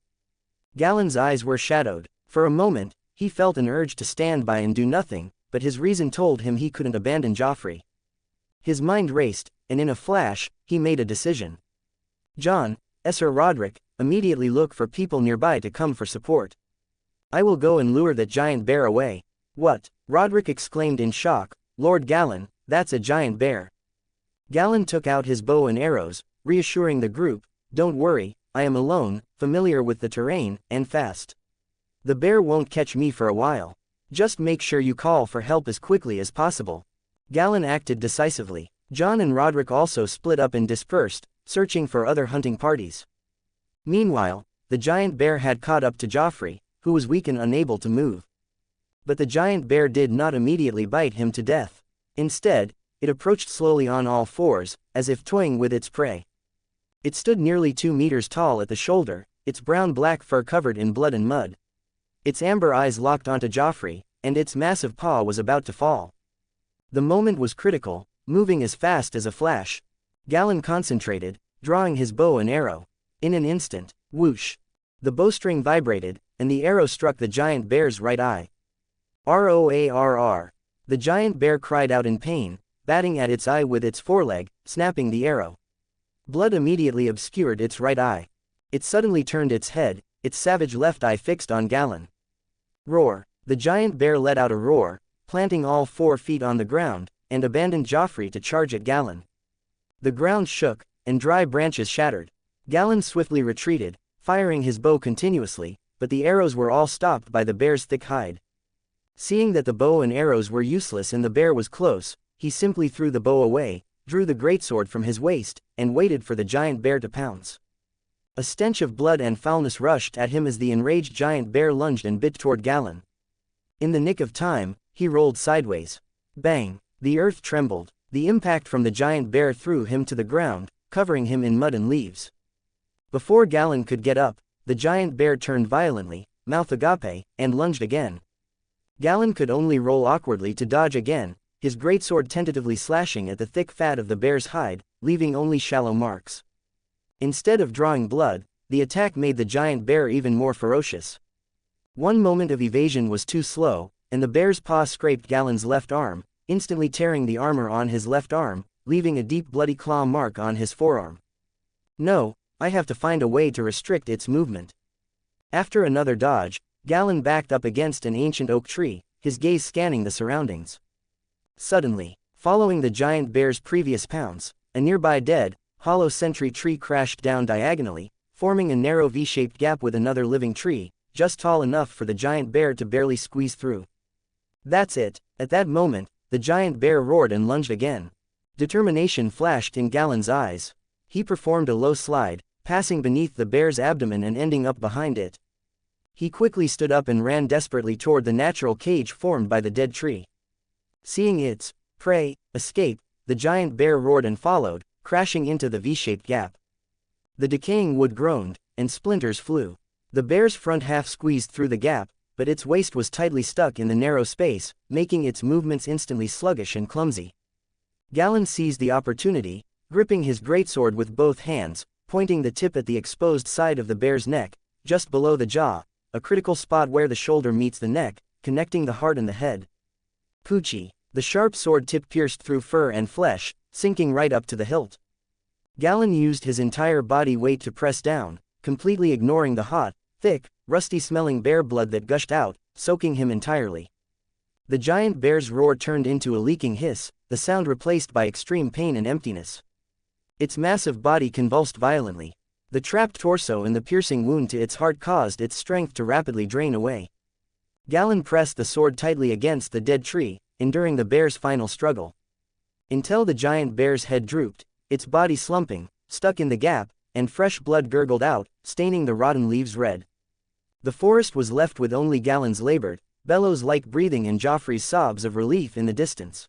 Speaker 1: Galon's eyes were shadowed. For a moment, he felt an urge to stand by and do nothing, but his reason told him he couldn't abandon Joffrey. His mind raced, and in a flash, he made a decision. "Jon, Ser Rodrik, immediately look for people nearby to come for support. I will go and lure that giant bear away." "What?" Rodrik exclaimed in shock. "Lord Galon, that's a giant bear." Galon took out his bow and arrows, reassuring the group, "Don't worry, I am alone, familiar with the terrain, and fast. The bear won't catch me for a while. Just make sure you call for help as quickly as possible." Galon acted decisively. Jon and Roderick also split up and dispersed, searching for other hunting parties. Meanwhile, the giant bear had caught up to Joffrey, who was weak and unable to move. But the giant bear did not immediately bite him to death. Instead, it approached slowly on all fours, as if toying with its prey. It stood nearly 2 meters tall at the shoulder, its brown-black fur covered in blood and mud. Its amber eyes locked onto Joffrey, and its massive paw was about to fall. The moment was critical, moving as fast as a flash. Galon concentrated, drawing his bow and arrow. In an instant, whoosh! The bowstring vibrated, and the arrow struck the giant bear's right eye. "Roarr!" The giant bear cried out in pain, batting at its eye with its foreleg, snapping the arrow. Blood immediately obscured its right eye. It suddenly turned its head, its savage left eye fixed on Galon. Roar! The giant bear let out a roar, planting all 4 feet on the ground, and abandoned Joffrey to charge at Galon. The ground shook, and dry branches shattered. Galon swiftly retreated, firing his bow continuously, but the arrows were all stopped by the bear's thick hide. Seeing that the bow and arrows were useless and the bear was close, he simply threw the bow away, drew the greatsword from his waist, and waited for the giant bear to pounce. A stench of blood and foulness rushed at him as the enraged giant bear lunged and bit toward Galon. In the nick of time, he rolled sideways. Bang! The earth trembled. The impact from the giant bear threw him to the ground, covering him in mud and leaves. Before Galon could get up, the giant bear turned violently, mouth agape, and lunged again. Galon could only roll awkwardly to dodge again, his greatsword tentatively slashing at the thick fat of the bear's hide, leaving only shallow marks. Instead of drawing blood, the attack made the giant bear even more ferocious. One moment of evasion was too slow, and the bear's paw scraped Galon's left arm, instantly tearing the armor on his left arm, leaving a deep bloody claw mark on his forearm. "No, I have to find a way to restrict its movement." After another dodge, Galon backed up against an ancient oak tree, his gaze scanning the surroundings. Suddenly, following the giant bear's previous pounce, a nearby dead, hollow sentry tree crashed down diagonally, forming a narrow V-shaped gap with another living tree, just tall enough for the giant bear to barely squeeze through. That's it. At that moment, the giant bear roared and lunged again. Determination flashed in Galon's eyes. He performed a low slide, passing beneath the bear's abdomen and ending up behind it. He quickly stood up and ran desperately toward the natural cage formed by the dead tree. Seeing its prey escape, the giant bear roared and followed, crashing into the V-shaped gap. The decaying wood groaned, and splinters flew. The bear's front half squeezed through the gap, but its waist was tightly stuck in the narrow space, making its movements instantly sluggish and clumsy. Galon seized the opportunity, gripping his greatsword with both hands, pointing the tip at the exposed side of the bear's neck, just below the jaw, a critical spot where the shoulder meets the neck, connecting the heart and the head. Poochie! The sharp sword tip pierced through fur and flesh, sinking right up to the hilt. Galon used his entire body weight to press down, completely ignoring the hot, thick, rusty-smelling bear blood that gushed out, soaking him entirely. The giant bear's roar turned into a leaking hiss, the sound replaced by extreme pain and emptiness. Its massive body convulsed violently. The trapped torso and the piercing wound to its heart caused its strength to rapidly drain away. Galon pressed the sword tightly against the dead tree, enduring the bear's final struggle. Until the giant bear's head drooped, its body slumping, stuck in the gap, and fresh blood gurgled out, staining the rotten leaves red. The forest was left with only Galon's labored, bellows-like breathing and Joffrey's sobs of relief in the distance.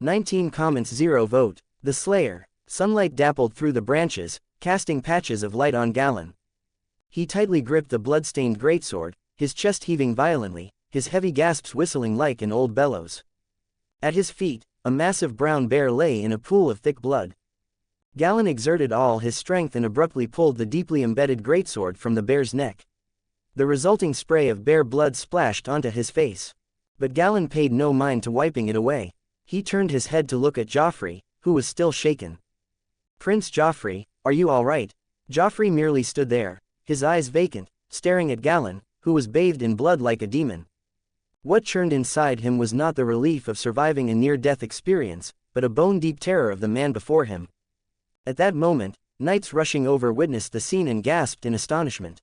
Speaker 1: 19 comments 0 vote. The Slayer. Sunlight dappled through the branches, casting patches of light on Galon. He tightly gripped the blood-stained greatsword, his chest heaving violently, his heavy gasps whistling like an old bellows. At his feet, a massive brown bear lay in a pool of thick blood. Galon exerted all his strength and abruptly pulled the deeply embedded greatsword from the bear's neck. The resulting spray of bear blood splashed onto his face. But Galon paid no mind to wiping it away. He turned his head to look at Joffrey, who was still shaken. "Prince Joffrey, are you all right?" Joffrey merely stood there, his eyes vacant, staring at Galon, who was bathed in blood like a demon. What churned inside him was not the relief of surviving a near-death experience, but a bone-deep terror of the man before him. At that moment, knights rushing over witnessed the scene and gasped in astonishment.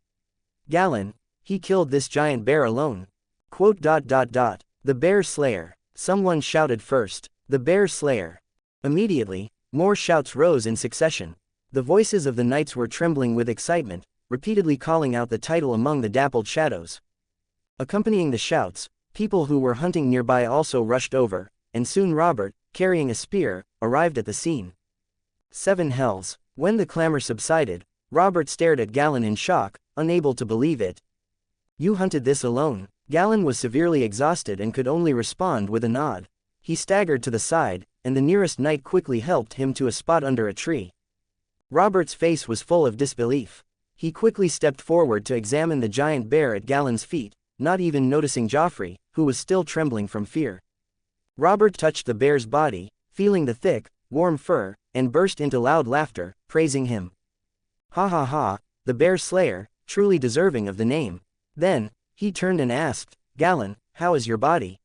Speaker 1: Galon, he killed this giant bear alone. Quote. The bear slayer. Someone shouted first. The bear slayer. Immediately, more shouts rose in succession. The voices of the knights were trembling with excitement, repeatedly calling out the title among the dappled shadows. Accompanying the shouts, people who were hunting nearby also rushed over, and soon Robert, carrying a spear, arrived at the scene. 7 hells. When the clamor subsided, Robert stared at Galon in shock, unable to believe it. You hunted this alone? Galon was severely exhausted and could only respond with a nod. He staggered to the side, and the nearest knight quickly helped him to a spot under a tree. Robert's face was full of disbelief. He quickly stepped forward to examine the giant bear at Galon's feet, not even noticing Joffrey, who was still trembling from fear. Robert touched the bear's body, feeling the thick, warm fur, and burst into loud laughter, praising him. Ha ha ha, the bear slayer, truly deserving of the name. Then, he turned and asked, Galon, how is your body?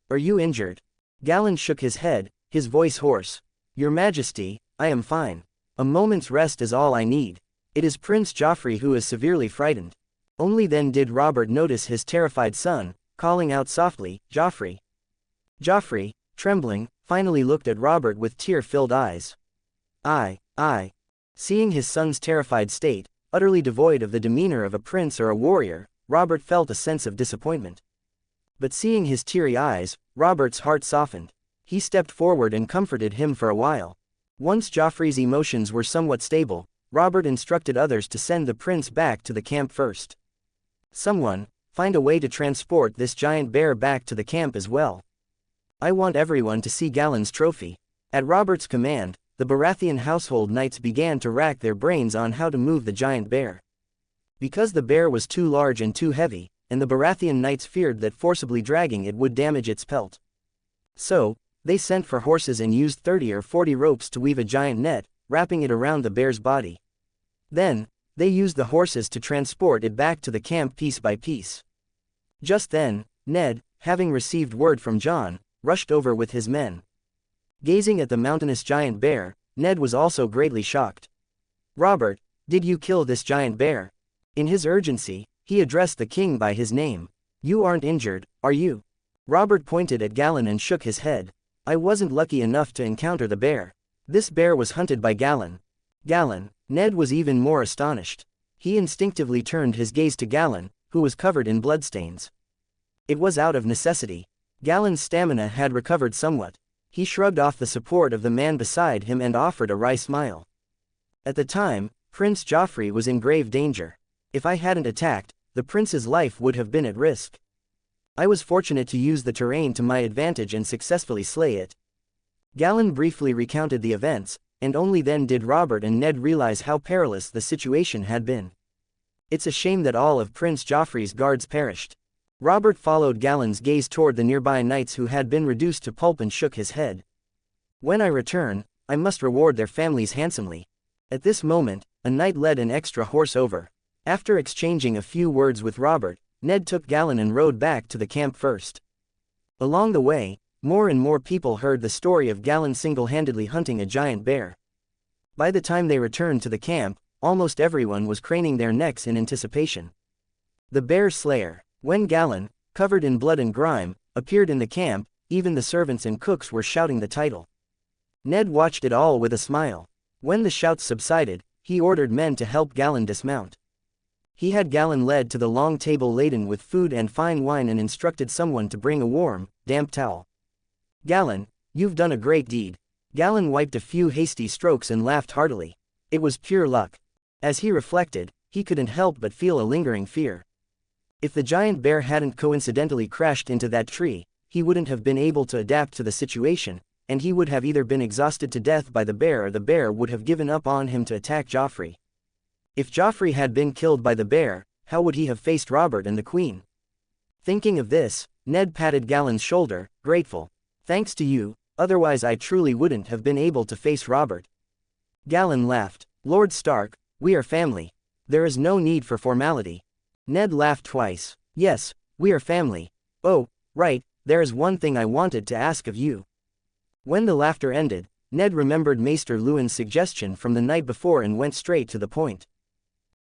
Speaker 1: Are you injured? Galon shook his head, his voice hoarse. Your Majesty, I am fine. A moment's rest is all I need. It is Prince Joffrey who is severely frightened. Only then did Robert notice his terrified son, calling out softly, Joffrey. Joffrey, trembling, finally looked at Robert with tear-filled eyes. I. Seeing his son's terrified state, utterly devoid of the demeanor of a prince or a warrior, Robert felt a sense of disappointment. But seeing his teary eyes, Robert's heart softened. He stepped forward and comforted him for a while. Once Joffrey's emotions were somewhat stable, Robert instructed others to send the prince back to the camp first. Someone, find a way to transport this giant bear back to the camp as well. I want everyone to see Galon's trophy. At Robert's command, the Baratheon household knights began to rack their brains on how to move the giant bear. Because the bear was too large and too heavy, and the Baratheon knights feared that forcibly dragging it would damage its pelt. So, they sent for horses and used 30 or 40 ropes to weave a giant net, wrapping it around the bear's body. Then, they used the horses to transport it back to the camp piece by piece. Just then, Ned, having received word from Jon, rushed over with his men. Gazing at the mountainous giant bear, Ned was also greatly shocked. Robert, did you kill this giant bear? In his urgency, he addressed the king by his name. You aren't injured, are you? Robert pointed at Galon and shook his head. I wasn't lucky enough to encounter the bear. This bear was hunted by Galon. Galon. Ned was even more astonished. He instinctively turned his gaze to Galon, who was covered in bloodstains. It was out of necessity. Galon's stamina had recovered somewhat. He shrugged off the support of the man beside him and offered a wry smile. At the time, Prince Joffrey was in grave danger. If I hadn't attacked, the prince's life would have been at risk. I was fortunate to use the terrain to my advantage and successfully slay it. Galon briefly recounted the events, and only then did Robert and Ned realize how perilous the situation had been. It's a shame that all of Prince Joffrey's guards perished. Robert followed Galon's gaze toward the nearby knights who had been reduced to pulp and shook his head. When I return, I must reward their families handsomely. At this moment, a knight led an extra horse over. After exchanging a few words with Robert, Ned took Galon and rode back to the camp first. Along the way, more and more people heard the story of Galon single-handedly hunting a giant bear. By the time they returned to the camp, almost everyone was craning their necks in anticipation. The Bear Slayer. When Galon, covered in blood and grime, appeared in the camp, even the servants and cooks were shouting the title. Ned watched it all with a smile. When the shouts subsided, he ordered men to help Galon dismount. He had Galon led to the long table laden with food and fine wine and instructed someone to bring a warm, damp towel. Galon, you've done a great deed. Galon wiped a few hasty strokes and laughed heartily. It was pure luck. As he reflected, he couldn't help but feel a lingering fear. If the giant bear hadn't coincidentally crashed into that tree, he wouldn't have been able to adapt to the situation, and he would have either been exhausted to death by the bear or the bear would have given up on him to attack Joffrey. If Joffrey had been killed by the bear, how would he have faced Robert and the Queen? Thinking of this, Ned patted Galon's shoulder, grateful. Thanks to you, otherwise I truly wouldn't have been able to face Robert. Galon laughed. Lord Stark, we are family. There is no need for formality. Ned laughed twice. Yes, we are family. Oh, right, there is one thing I wanted to ask of you. When the laughter ended, Ned remembered Maester Luwin's suggestion from the night before and went straight to the point.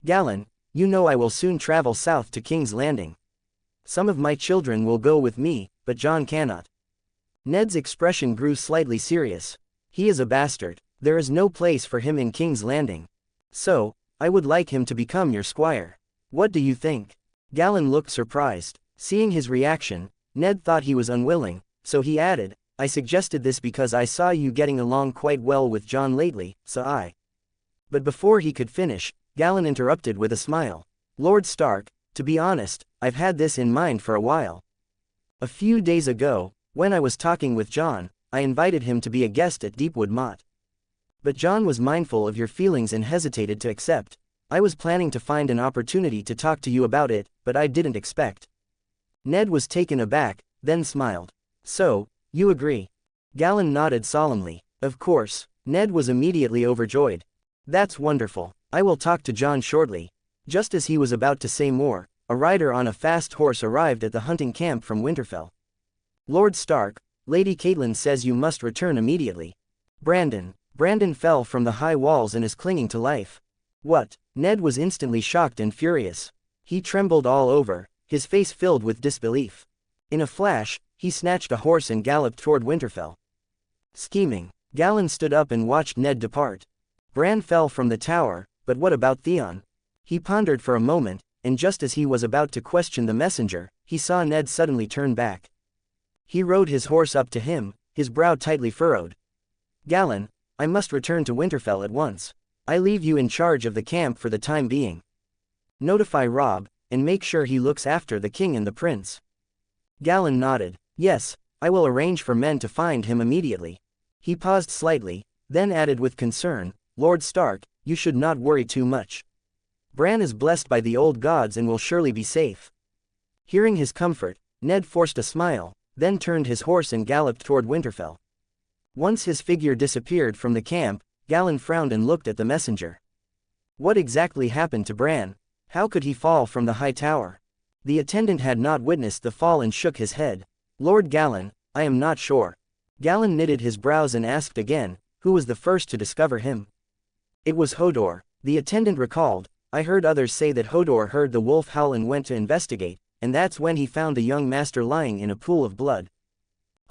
Speaker 1: Galon, you know I will soon travel south to King's Landing. Some of my children will go with me, but Jon cannot. Ned's expression grew slightly serious. He is a bastard. There is no place for him in King's Landing. So, I would like him to become your squire. What do you think? Galon looked surprised. Seeing his reaction, Ned thought he was unwilling, so he added, I suggested this because I saw you getting along quite well with Jon lately, so I. But before he could finish, Galon interrupted with a smile. Lord Stark, to be honest, I've had this in mind for a while. A few days ago, when I was talking with Jon, I invited him to be a guest at Deepwood Motte. But Jon was mindful of your feelings and hesitated to accept. I was planning to find an opportunity to talk to you about it, but I didn't expect. Ned was taken aback, then smiled. So, you agree? Galon nodded solemnly. Of course. Ned was immediately overjoyed. That's wonderful. I will talk to Jon shortly. Just as he was about to say more, a rider on a fast horse arrived at the hunting camp from Winterfell. Lord Stark, Lady Catelyn says you must return immediately. Brandon fell from the high walls and is clinging to life. What? Ned was instantly shocked and furious. He trembled all over, his face filled with disbelief. In a flash, he snatched a horse and galloped toward Winterfell. Scheming. Galon stood up and watched Ned depart. Bran fell from the tower, but what about Theon? He pondered for a moment, and just as he was about to question the messenger, he saw Ned suddenly turn back. He rode his horse up to him, his brow tightly furrowed. Galon, I must return to Winterfell at once. I leave you in charge of the camp for the time being. Notify Robb, and make sure he looks after the king and the prince. Galon nodded. Yes, I will arrange for men to find him immediately. He paused slightly, then added with concern, Lord Stark, you should not worry too much. Bran is blessed by the old gods and will surely be safe. Hearing his comfort, Ned forced a smile, then turned his horse and galloped toward Winterfell. Once his figure disappeared from the camp, Galon frowned and looked at the messenger. What exactly happened to Bran? How could he fall from the high tower? The attendant had not witnessed the fall and shook his head. Lord Galon, I am not sure. Galon knitted his brows and asked again, who was the first to discover him? It was Hodor, the attendant recalled. I heard others say that Hodor heard the wolf howl and went to investigate, and that's when he found the young master lying in a pool of blood.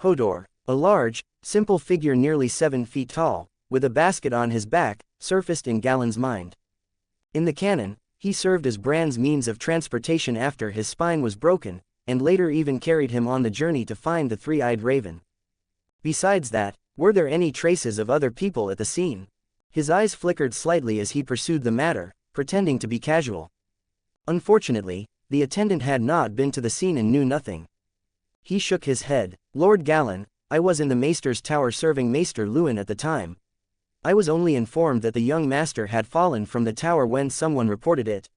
Speaker 1: Hodor, a large, simple figure nearly 7 feet tall, with a basket on his back, surfaced in Galon's mind. In the canon, he served as Bran's means of transportation after his spine was broken, and later even carried him on the journey to find the three-eyed raven. Besides that, were there any traces of other people at the scene? His eyes flickered slightly as he pursued the matter, pretending to be casual. Unfortunately, the attendant had not been to the scene and knew nothing. He shook his head. Lord Galon, I was in the Maester's tower serving Maester Luwin at the time. I was only informed that the young master had fallen from the tower when someone reported it.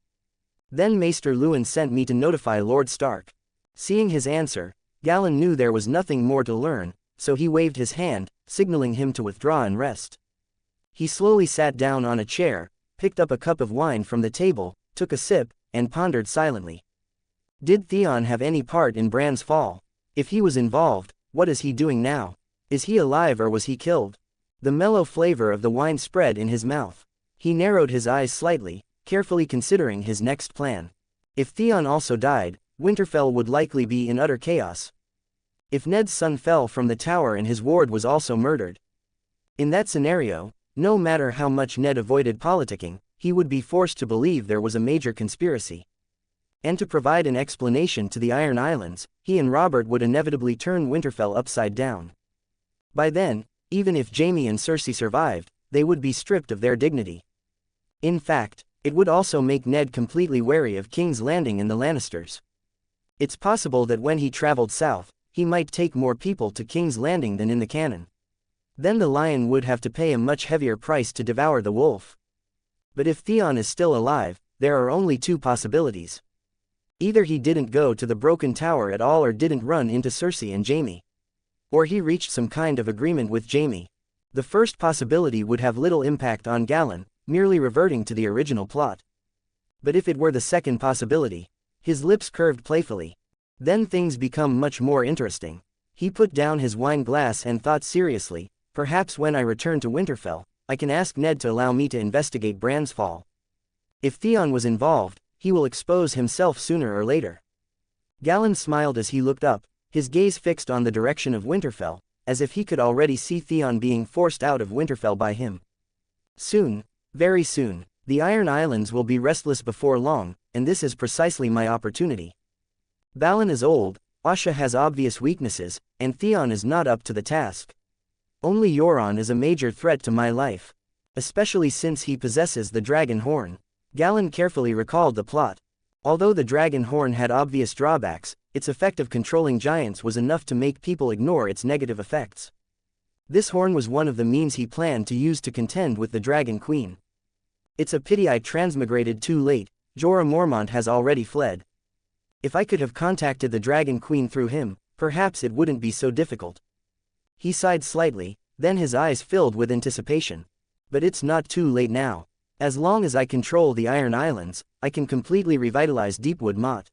Speaker 1: Then Maester Luwin sent me to notify Lord Stark. Seeing his answer, Galon knew there was nothing more to learn, so he waved his hand, signaling him to withdraw and rest. He slowly sat down on a chair, picked up a cup of wine from the table, took a sip, and pondered silently. Did Theon have any part in Bran's fall? If he was involved, what is he doing now? Is he alive or was he killed? The mellow flavor of the wine spread in his mouth. He narrowed his eyes slightly, carefully considering his next plan. If Theon also died, Winterfell would likely be in utter chaos. If Ned's son fell from the tower and his ward was also murdered. In that scenario, no matter how much Ned avoided politicking, he would be forced to believe there was a major conspiracy. And to provide an explanation to the Iron Islands, he and Robert would inevitably turn Winterfell upside down. By then, even if Jaime and Cersei survived, they would be stripped of their dignity. In fact, it would also make Ned completely wary of King's Landing and the Lannisters. It's possible that when he traveled south, he might take more people to King's Landing than in the canon. Then the lion would have to pay a much heavier price to devour the wolf. But if Theon is still alive, there are only two possibilities. Either he didn't go to the broken tower at all or didn't run into Cersei and Jaime. Or he reached some kind of agreement with Jaime. The first possibility would have little impact on Galon, merely reverting to the original plot. But if it were the second possibility, his lips curved playfully. Then things become much more interesting. He put down his wine glass and thought seriously, perhaps when I return to Winterfell, I can ask Ned to allow me to investigate Bran's fall. If Theon was involved, he will expose himself sooner or later. Galon smiled as he looked up, his gaze fixed on the direction of Winterfell, as if he could already see Theon being forced out of Winterfell by him. Soon, very soon, the Iron Islands will be restless before long, and this is precisely my opportunity. Balon is old, Asha has obvious weaknesses, and Theon is not up to the task. Only Euron is a major threat to my life. Especially since he possesses the dragon horn. Galon carefully recalled the plot. Although the dragon horn had obvious drawbacks, its effect of controlling giants was enough to make people ignore its negative effects. This horn was one of the means he planned to use to contend with the Dragon Queen. It's a pity I transmigrated too late, Jorah Mormont has already fled. If I could have contacted the Dragon Queen through him, perhaps it wouldn't be so difficult. He sighed slightly, then his eyes filled with anticipation. But it's not too late now. As long as I control the Iron Islands, I can completely revitalize Deepwood Motte.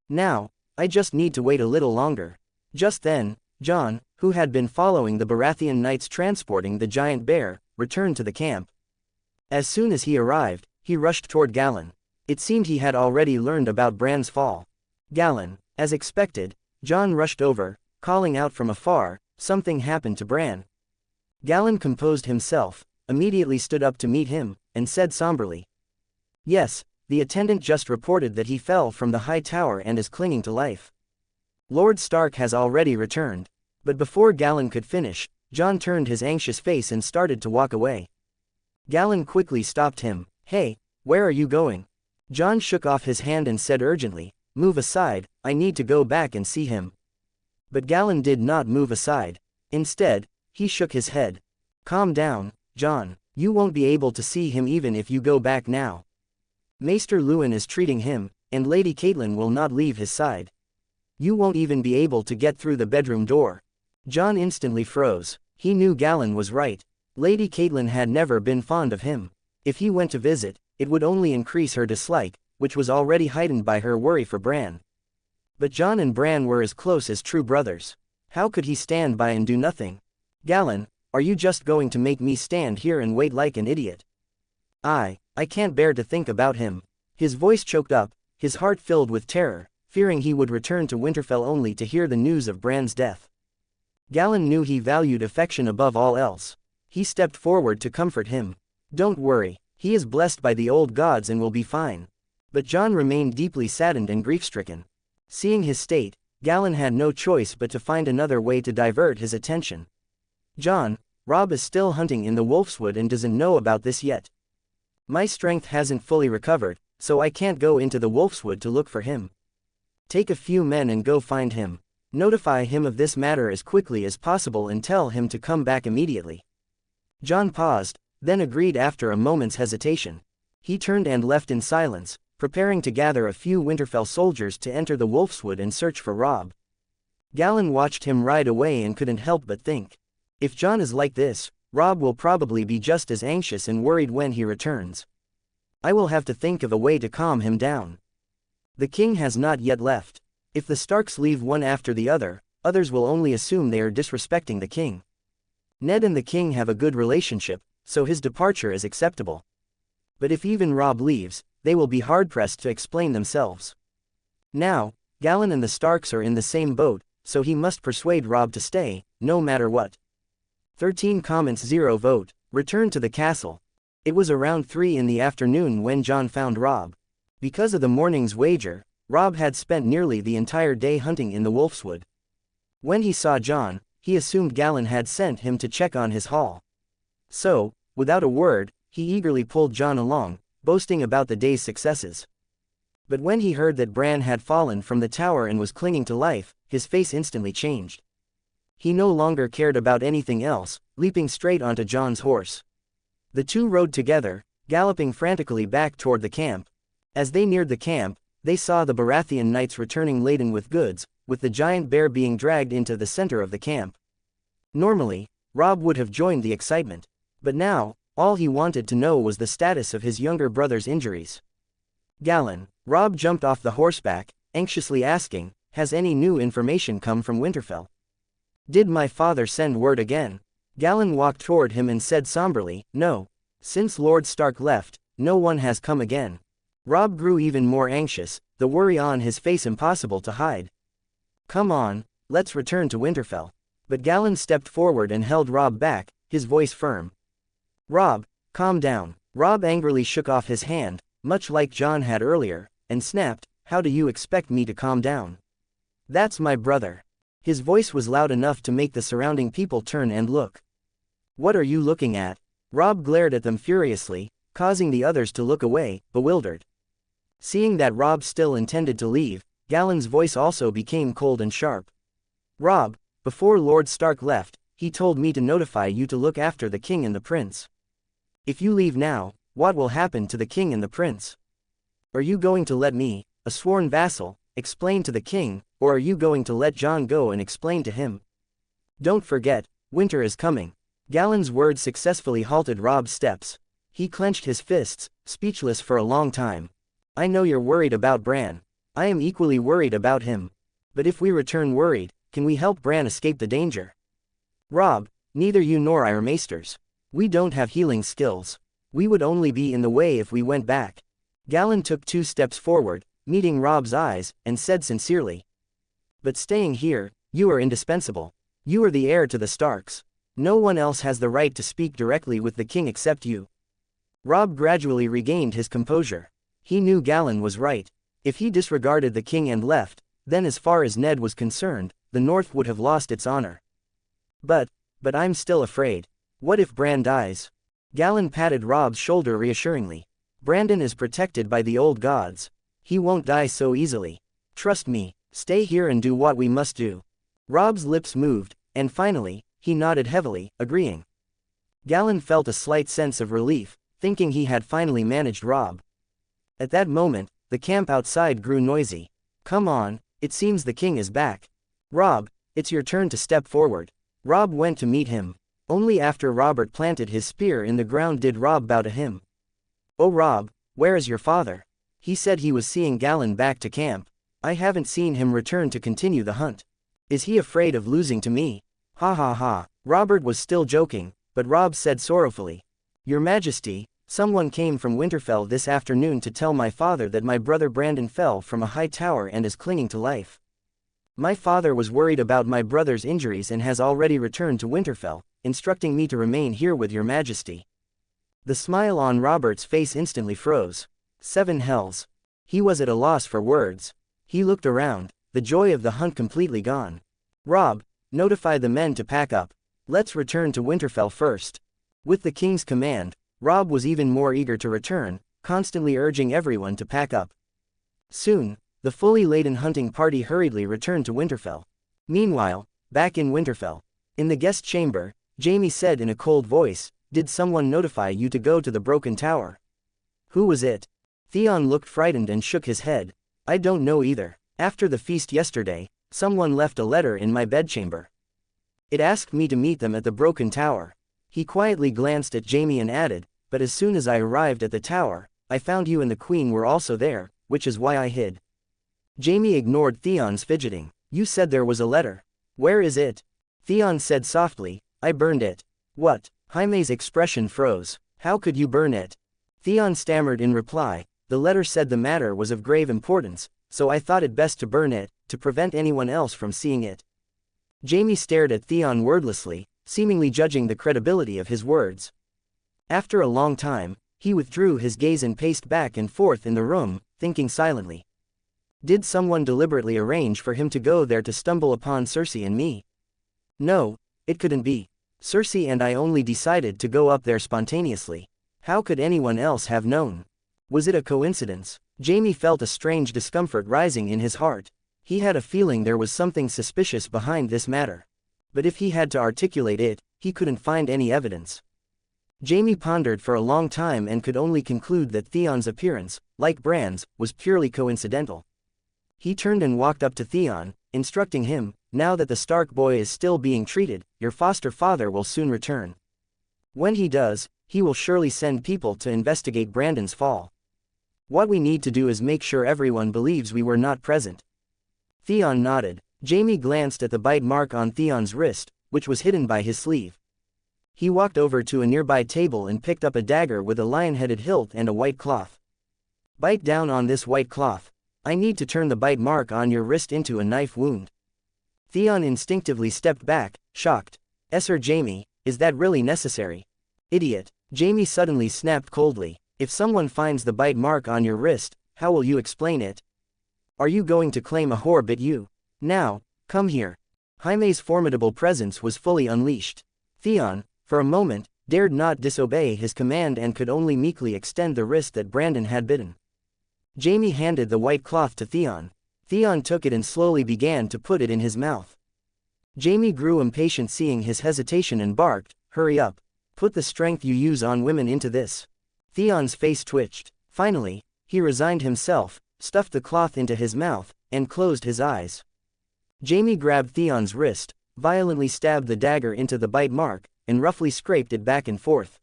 Speaker 1: Now, I just need to wait a little longer. Just then, Jon, who had been following the Baratheon knights transporting the giant bear, returned to the camp. As soon as he arrived, he rushed toward Galon. It seemed he had already learned about Bran's fall. Galon, as expected, Jon rushed over, calling out from afar, "Something happened to Bran." Galon composed himself, immediately stood up to meet him, and said somberly, "Yes, the attendant just reported that he fell from the high tower and is clinging to life. Lord Stark has already returned." But before Galon could finish, Jon turned his anxious face and started to walk away. Galon quickly stopped him. "Hey, where are you going?" Jon shook off his hand and said urgently, "Move aside, I need to go back and see him." But Galon did not move aside. Instead, he shook his head. "Calm down, Jon, you won't be able to see him even if you go back now. Maester Luwin is treating him, and Lady Catelyn will not leave his side. You won't even be able to get through the bedroom door." Jon instantly froze. He knew Galon was right. Lady Catelyn had never been fond of him. If he went to visit, it would only increase her dislike, which was already heightened by her worry for Bran. But Jon and Bran were as close as true brothers. How could he stand by and do nothing? "Galon, are you just going to make me stand here and wait like an idiot?" I can't bear to think about him." His voice choked up, his heart filled with terror, fearing he would return to Winterfell only to hear the news of Bran's death. Galon knew he valued affection above all else. He stepped forward to comfort him. "Don't worry, he is blessed by the old gods and will be fine." But Jon remained deeply saddened and grief-stricken. Seeing his state, Galon had no choice but to find another way to divert his attention. "Jon, Robb is still hunting in the Wolfswood and doesn't know about this yet. My strength hasn't fully recovered, so I can't go into the Wolfswood to look for him. Take a few men and go find him. Notify him of this matter as quickly as possible and tell him to come back immediately." Jon paused, then agreed after a moment's hesitation. He turned and left in silence, preparing to gather a few Winterfell soldiers to enter the Wolfswood and search for Robb. Galon watched him ride away and couldn't help but think. If Jon is like this, Robb will probably be just as anxious and worried when he returns. I will have to think of a way to calm him down. The king has not yet left. If the Starks leave one after the other, others will only assume they are disrespecting the king. Ned and the king have a good relationship, so his departure is acceptable. But if even Robb leaves, they will be hard-pressed to explain themselves. Now, Galon and the Starks are in the same boat, so he must persuade Robb to stay, no matter what. 13 comments 0 vote, return to the castle. It was around 3 in the afternoon when Jon found Robb. Because of the morning's wager, Robb had spent nearly the entire day hunting in the Wolfswood. When he saw Jon, he assumed Galon had sent him to check on his haul. So, without a word, he eagerly pulled Jon along, boasting about the day's successes. But when he heard that Bran had fallen from the tower and was clinging to life, his face instantly changed. He no longer cared about anything else, leaping straight onto Jon's horse. The two rode together, galloping frantically back toward the camp. As they neared the camp, they saw the Baratheon knights returning laden with goods, with the giant bear being dragged into the center of the camp. Normally, Robb would have joined the excitement. But now, all he wanted to know was the status of his younger brother's injuries. "Galon," Robb jumped off the horseback, anxiously asking, "Has any new information come from Winterfell?" Did my father send word again? Galon walked toward him and said somberly, no. Since Lord Stark left, no one has come again. Robb grew even more anxious, the worry on his face impossible to hide. Come on, let's return to Winterfell. But Galon stepped forward and held Robb back, his voice firm. Robb, calm down. Robb angrily shook off his hand, much like Jon had earlier, and snapped, how do you expect me to calm down? That's my brother. His voice was loud enough to make the surrounding people turn and look. What are you looking at? Robb glared at them furiously, causing the others to look away, bewildered. Seeing that Robb still intended to leave, Galon's voice also became cold and sharp. Robb, before Lord Stark left, he told me to notify you to look after the king and the prince. If you leave now, what will happen to the king and the prince? Are you going to let me, a sworn vassal, explain to the king, or are you going to let Jon go and explain to him? Don't forget, winter is coming. Galon's words successfully halted Robb's steps. He clenched his fists, speechless for a long time. I know you're worried about Bran. I am equally worried about him. But if we return worried, can we help Bran escape the danger? Robb, neither you nor I are maesters. We don't have healing skills. We would only be in the way if we went back. Galon took 2 steps forward, meeting Robb's eyes, and said sincerely. But staying here, you are indispensable. You are the heir to the Starks. No one else has the right to speak directly with the king except you. Robb gradually regained his composure. He knew Galon was right. If he disregarded the king and left, then as far as Ned was concerned, the North would have lost its honor. But I'm still afraid. What if Bran dies? Galon patted Robb's shoulder reassuringly. Brandon is protected by the old gods. He won't die so easily. Trust me, stay here and do what we must do. Robb's lips moved, and finally, he nodded heavily, agreeing. Galon felt a slight sense of relief, thinking he had finally managed Robb. At that moment, the camp outside grew noisy. Come on, it seems the king is back. Robb, it's your turn to step forward. Robb went to meet him. Only after Robert planted his spear in the ground did Robb bow to him. Oh Robb, where is your father? He said he was seeing Galon back to camp. I haven't seen him return to continue the hunt. Is he afraid of losing to me? Ha ha ha. Robert was still joking, but Robb said sorrowfully. Your Majesty, someone came from Winterfell this afternoon to tell my father that my brother Brandon fell from a high tower and is clinging to life. My father was worried about my brother's injuries and has already returned to Winterfell, instructing me to remain here with your Majesty. The smile on Robert's face instantly froze. 7 hells. He was at a loss for words. He looked around, the joy of the hunt completely gone. Robb, notify the men to pack up. Let's return to Winterfell first. With the king's command, Robb was even more eager to return, constantly urging everyone to pack up. Soon, the fully laden hunting party hurriedly returned to Winterfell. Meanwhile, back in Winterfell, in the guest chamber, Jaime said in a cold voice, did someone notify you to go to the broken tower? Who was it? Theon looked frightened and shook his head. I don't know either. After the feast yesterday, someone left a letter in my bedchamber. It asked me to meet them at the broken tower. He quietly glanced at Jaime and added, but as soon as I arrived at the tower, I found you and the queen were also there, which is why I hid. Jaime ignored Theon's fidgeting. You said there was a letter. Where is it? Theon said softly, I burned it. What? Jaime's expression froze. How could you burn it? Theon stammered in reply, the letter said the matter was of grave importance, so I thought it best to burn it, to prevent anyone else from seeing it. Jaime stared at Theon wordlessly, seemingly judging the credibility of his words. After a long time, he withdrew his gaze and paced back and forth in the room, thinking silently. Did someone deliberately arrange for him to go there to stumble upon Cersei and me? No, it couldn't be. Cersei and I only decided to go up there spontaneously. How could anyone else have known? Was it a coincidence? Jaime felt a strange discomfort rising in his heart. He had a feeling there was something suspicious behind this matter. But if he had to articulate it, he couldn't find any evidence. Jaime pondered for a long time and could only conclude that Theon's appearance, like Bran's, was purely coincidental. He turned and walked up to Theon, instructing him, now that the Stark boy is still being treated, your foster father will soon return. When he does, he will surely send people to investigate Brandon's fall. What we need to do is make sure everyone believes we were not present. Theon nodded. Jaime glanced at the bite mark on Theon's wrist, which was hidden by his sleeve. He walked over to a nearby table and picked up a dagger with a lion-headed hilt and a white cloth. Bite down on this white cloth. I need to turn the bite mark on your wrist into a knife wound. Theon instinctively stepped back, shocked. Sir Jaime, is that really necessary? Idiot. Jaime suddenly snapped coldly. If someone finds the bite mark on your wrist, how will you explain it? Are you going to claim a whore bit you? Now, come here. Jaime's formidable presence was fully unleashed. Theon, for a moment, dared not disobey his command and could only meekly extend the wrist that Brandon had bitten. Jaime handed the white cloth to Theon. Theon took it and slowly began to put it in his mouth. Jaime grew impatient seeing his hesitation and barked, "Hurry up. Put the strength you use on women into this." Theon's face twitched. Finally, he resigned himself, stuffed the cloth into his mouth, and closed his eyes. Jaime grabbed Theon's wrist, violently stabbed the dagger into the bite mark, and roughly scraped it back and forth.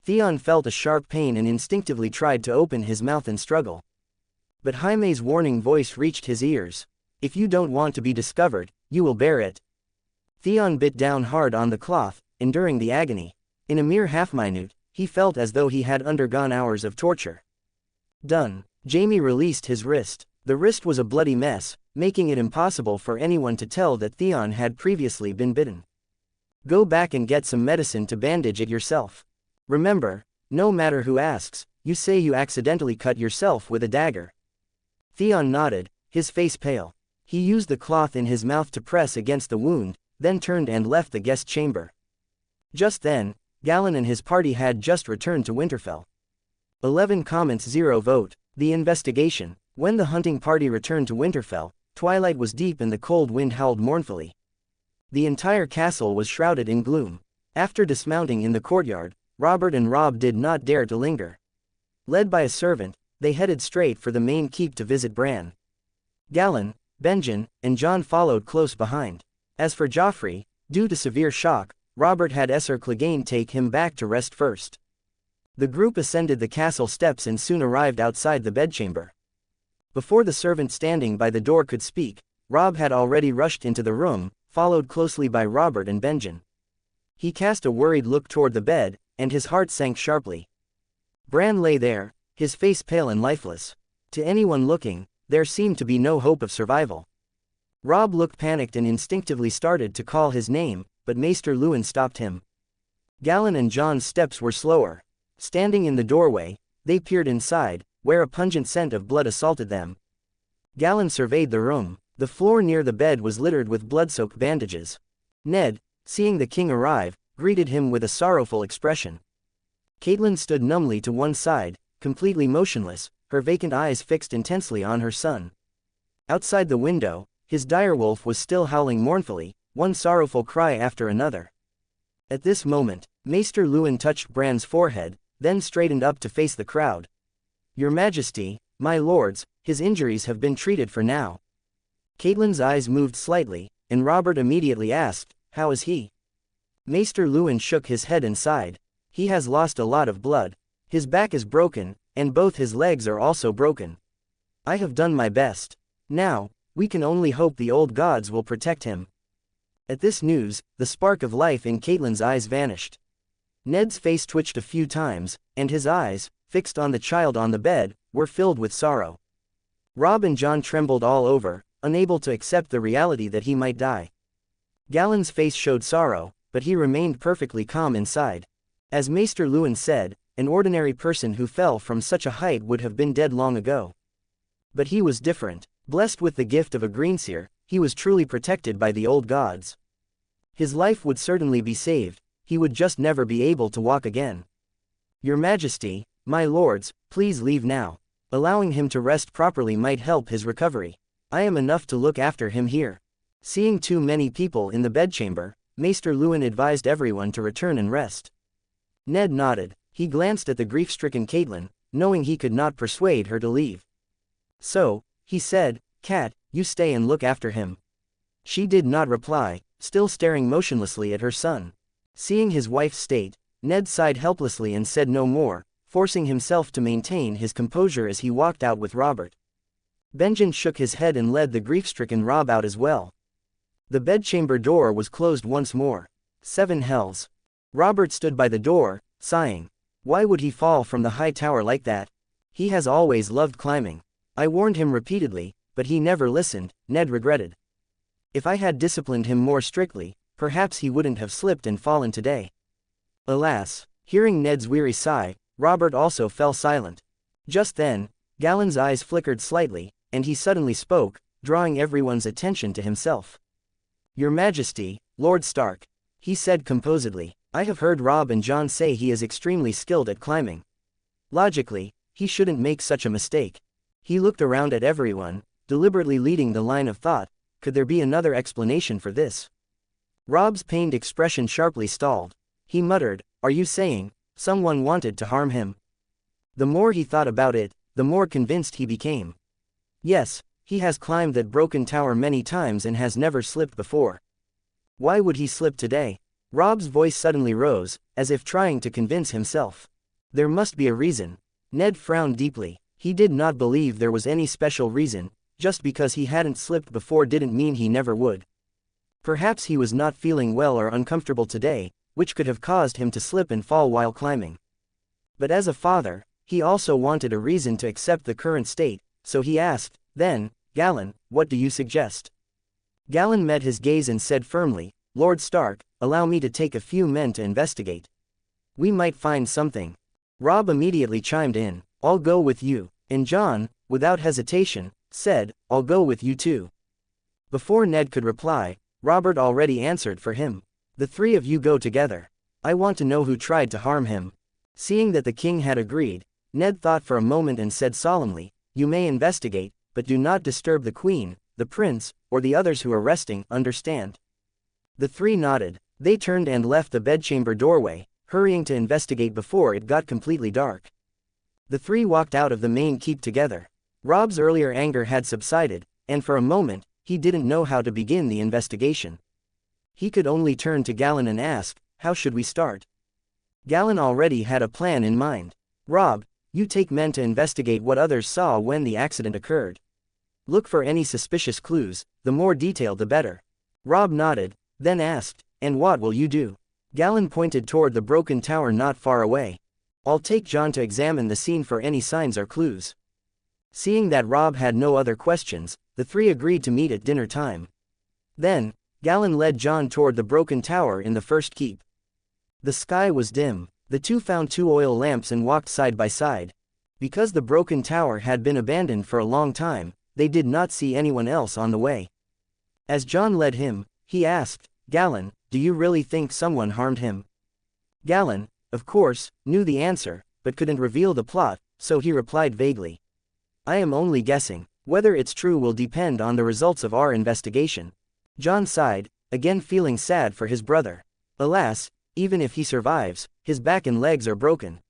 Speaker 1: Theon felt a sharp pain and instinctively tried to open his mouth and struggle. But Jaime's warning voice reached his ears. "If you don't want to be discovered, you will bear it." Theon bit down hard on the cloth, enduring the agony. In a mere half-minute, he felt as though he had undergone hours of torture. Done. Jaime released his wrist. The wrist was a bloody mess, making it impossible for anyone to tell that Theon had previously been bitten. "Go back and get some medicine to bandage it yourself. Remember, no matter who asks, you say you accidentally cut yourself with a dagger." Theon nodded, his face pale. He used the cloth in his mouth to press against the wound, then turned and left the guest chamber. Just then, Galon and his party had just returned to Winterfell. 11 comments 0 vote. The investigation. When the hunting party returned to Winterfell, twilight was deep and the cold wind howled mournfully. The entire castle was shrouded in gloom. After dismounting in the courtyard, Robert and Robb did not dare to linger. Led by a servant, they headed straight for the main keep to visit Bran. Galon, Benjen, and Jon followed close behind. As for Joffrey, due to severe shock, Robert had Ser Clegane take him back to rest first. The group ascended the castle steps and soon arrived outside the bedchamber. Before the servant standing by the door could speak, Robb had already rushed into the room, followed closely by Robert and Benjen. He cast a worried look toward the bed, and his heart sank sharply. Bran lay there, his face pale and lifeless. To anyone looking, there seemed to be no hope of survival. Robb looked panicked and instinctively started to call his name, but Maester Luwin stopped him. Galon and Jon's steps were slower. Standing in the doorway, they peered inside, where a pungent scent of blood assaulted them. Galon surveyed the room. The floor near the bed was littered with blood-soaked bandages. Ned, seeing the king arrive, greeted him with a sorrowful expression. Catelyn stood numbly to one side, completely motionless, her vacant eyes fixed intensely on her son. Outside the window, his direwolf was still howling mournfully, one sorrowful cry after another. At this moment, Maester Luwin touched Bran's forehead, then straightened up to face the crowd. "Your Majesty, my lords, his injuries have been treated for now." Catelyn's eyes moved slightly, and Robert immediately asked, "How is he?" Maester Luwin shook his head and sighed. "He has lost a lot of blood. His back is broken, and both his legs are also broken. I have done my best. Now, we can only hope the old gods will protect him." At this news, the spark of life in Catelyn's eyes vanished. Ned's face twitched a few times, and his eyes, fixed on the child on the bed, were filled with sorrow. Robb and Jon trembled all over, unable to accept the reality that he might die. Galon's face showed sorrow, but he remained perfectly calm inside. As Maester Luwin said, an ordinary person who fell from such a height would have been dead long ago. But he was different. Blessed with the gift of a greenseer, he was truly protected by the old gods. His life would certainly be saved, he would just never be able to walk again. "Your Majesty, my lords, please leave now. Allowing him to rest properly might help his recovery. I am enough to look after him here." Seeing too many people in the bedchamber, Maester Luwin advised everyone to return and rest. Ned nodded. He glanced at the grief-stricken Catelyn, knowing he could not persuade her to leave. "So," he said, "Cat, you stay and look after him." She did not reply, still staring motionlessly at her son. Seeing his wife's state, Ned sighed helplessly and said no more, forcing himself to maintain his composure as he walked out with Robert. Benjen shook his head and led the grief-stricken Robb out as well. The bedchamber door was closed once more. 7 hells. Robert stood by the door, sighing. Why would he fall from the high tower like that? He has always loved climbing. I warned him repeatedly, but he never listened, Ned regretted. If I had disciplined him more strictly, perhaps he wouldn't have slipped and fallen today. Alas, hearing Ned's weary sigh, Robert also fell silent. Just then, Galon's eyes flickered slightly, and he suddenly spoke, drawing everyone's attention to himself. Your Majesty, Lord Stark, he said composedly, I have heard Robb and Jon say he is extremely skilled at climbing. Logically, he shouldn't make such a mistake. He looked around at everyone, deliberately leading the line of thought. Could there be another explanation for this? Robb's pained expression sharply stalled. He muttered, Are you saying someone wanted to harm him? The more he thought about it, the more convinced he became. Yes, he has climbed that broken tower many times and has never slipped before. Why would he slip today? Robb's voice suddenly rose, as if trying to convince himself. There must be a reason. Ned frowned deeply. He did not believe there was any special reason. Just because he hadn't slipped before didn't mean he never would. Perhaps he was not feeling well or uncomfortable today, which could have caused him to slip and fall while climbing. But as a father, he also wanted a reason to accept the current state, so he asked, Then, Galon, what do you suggest? Galon met his gaze and said firmly, Lord Stark, allow me to take a few men to investigate. We might find something. Robb immediately chimed in, I'll go with you, and Jon, without hesitation, said, I'll go with you too. Before Ned could reply, Robert already answered for him. The 3 of you go together. I want to know who tried to harm him. Seeing that the king had agreed, Ned thought for a moment and said solemnly, You may investigate, but do not disturb the queen, the prince, or the others who are resting, understand? The 3 nodded. They turned and left the bedchamber doorway, hurrying to investigate before it got completely dark. The 3 walked out of the main keep together. Robb's earlier anger had subsided, and for a moment, he didn't know how to begin the investigation. He could only turn to Galon and ask, How should we start? Galon already had a plan in mind. Robb, you take men to investigate what others saw when the accident occurred. Look for any suspicious clues, the more detailed the better. Robb nodded, then asked, And what will you do? Galon pointed toward the broken tower not far away. I'll take Jon to examine the scene for any signs or clues. Seeing that Robb had no other questions, the 3 agreed to meet at dinner time. Then, Galon led Jon toward the broken tower in the first keep. The sky was dim. The 2 found 2 oil lamps and walked side by side. Because the broken tower had been abandoned for a long time, they did not see anyone else on the way. As Jon led him, he asked, Galon, do you really think someone harmed him? Galon, of course, knew the answer, but couldn't reveal the plot, so he replied vaguely. I am only guessing. Whether it's true will depend on the results of our investigation. Jon sighed, again feeling sad for his brother. Alas, even if he survives, his back and legs are broken.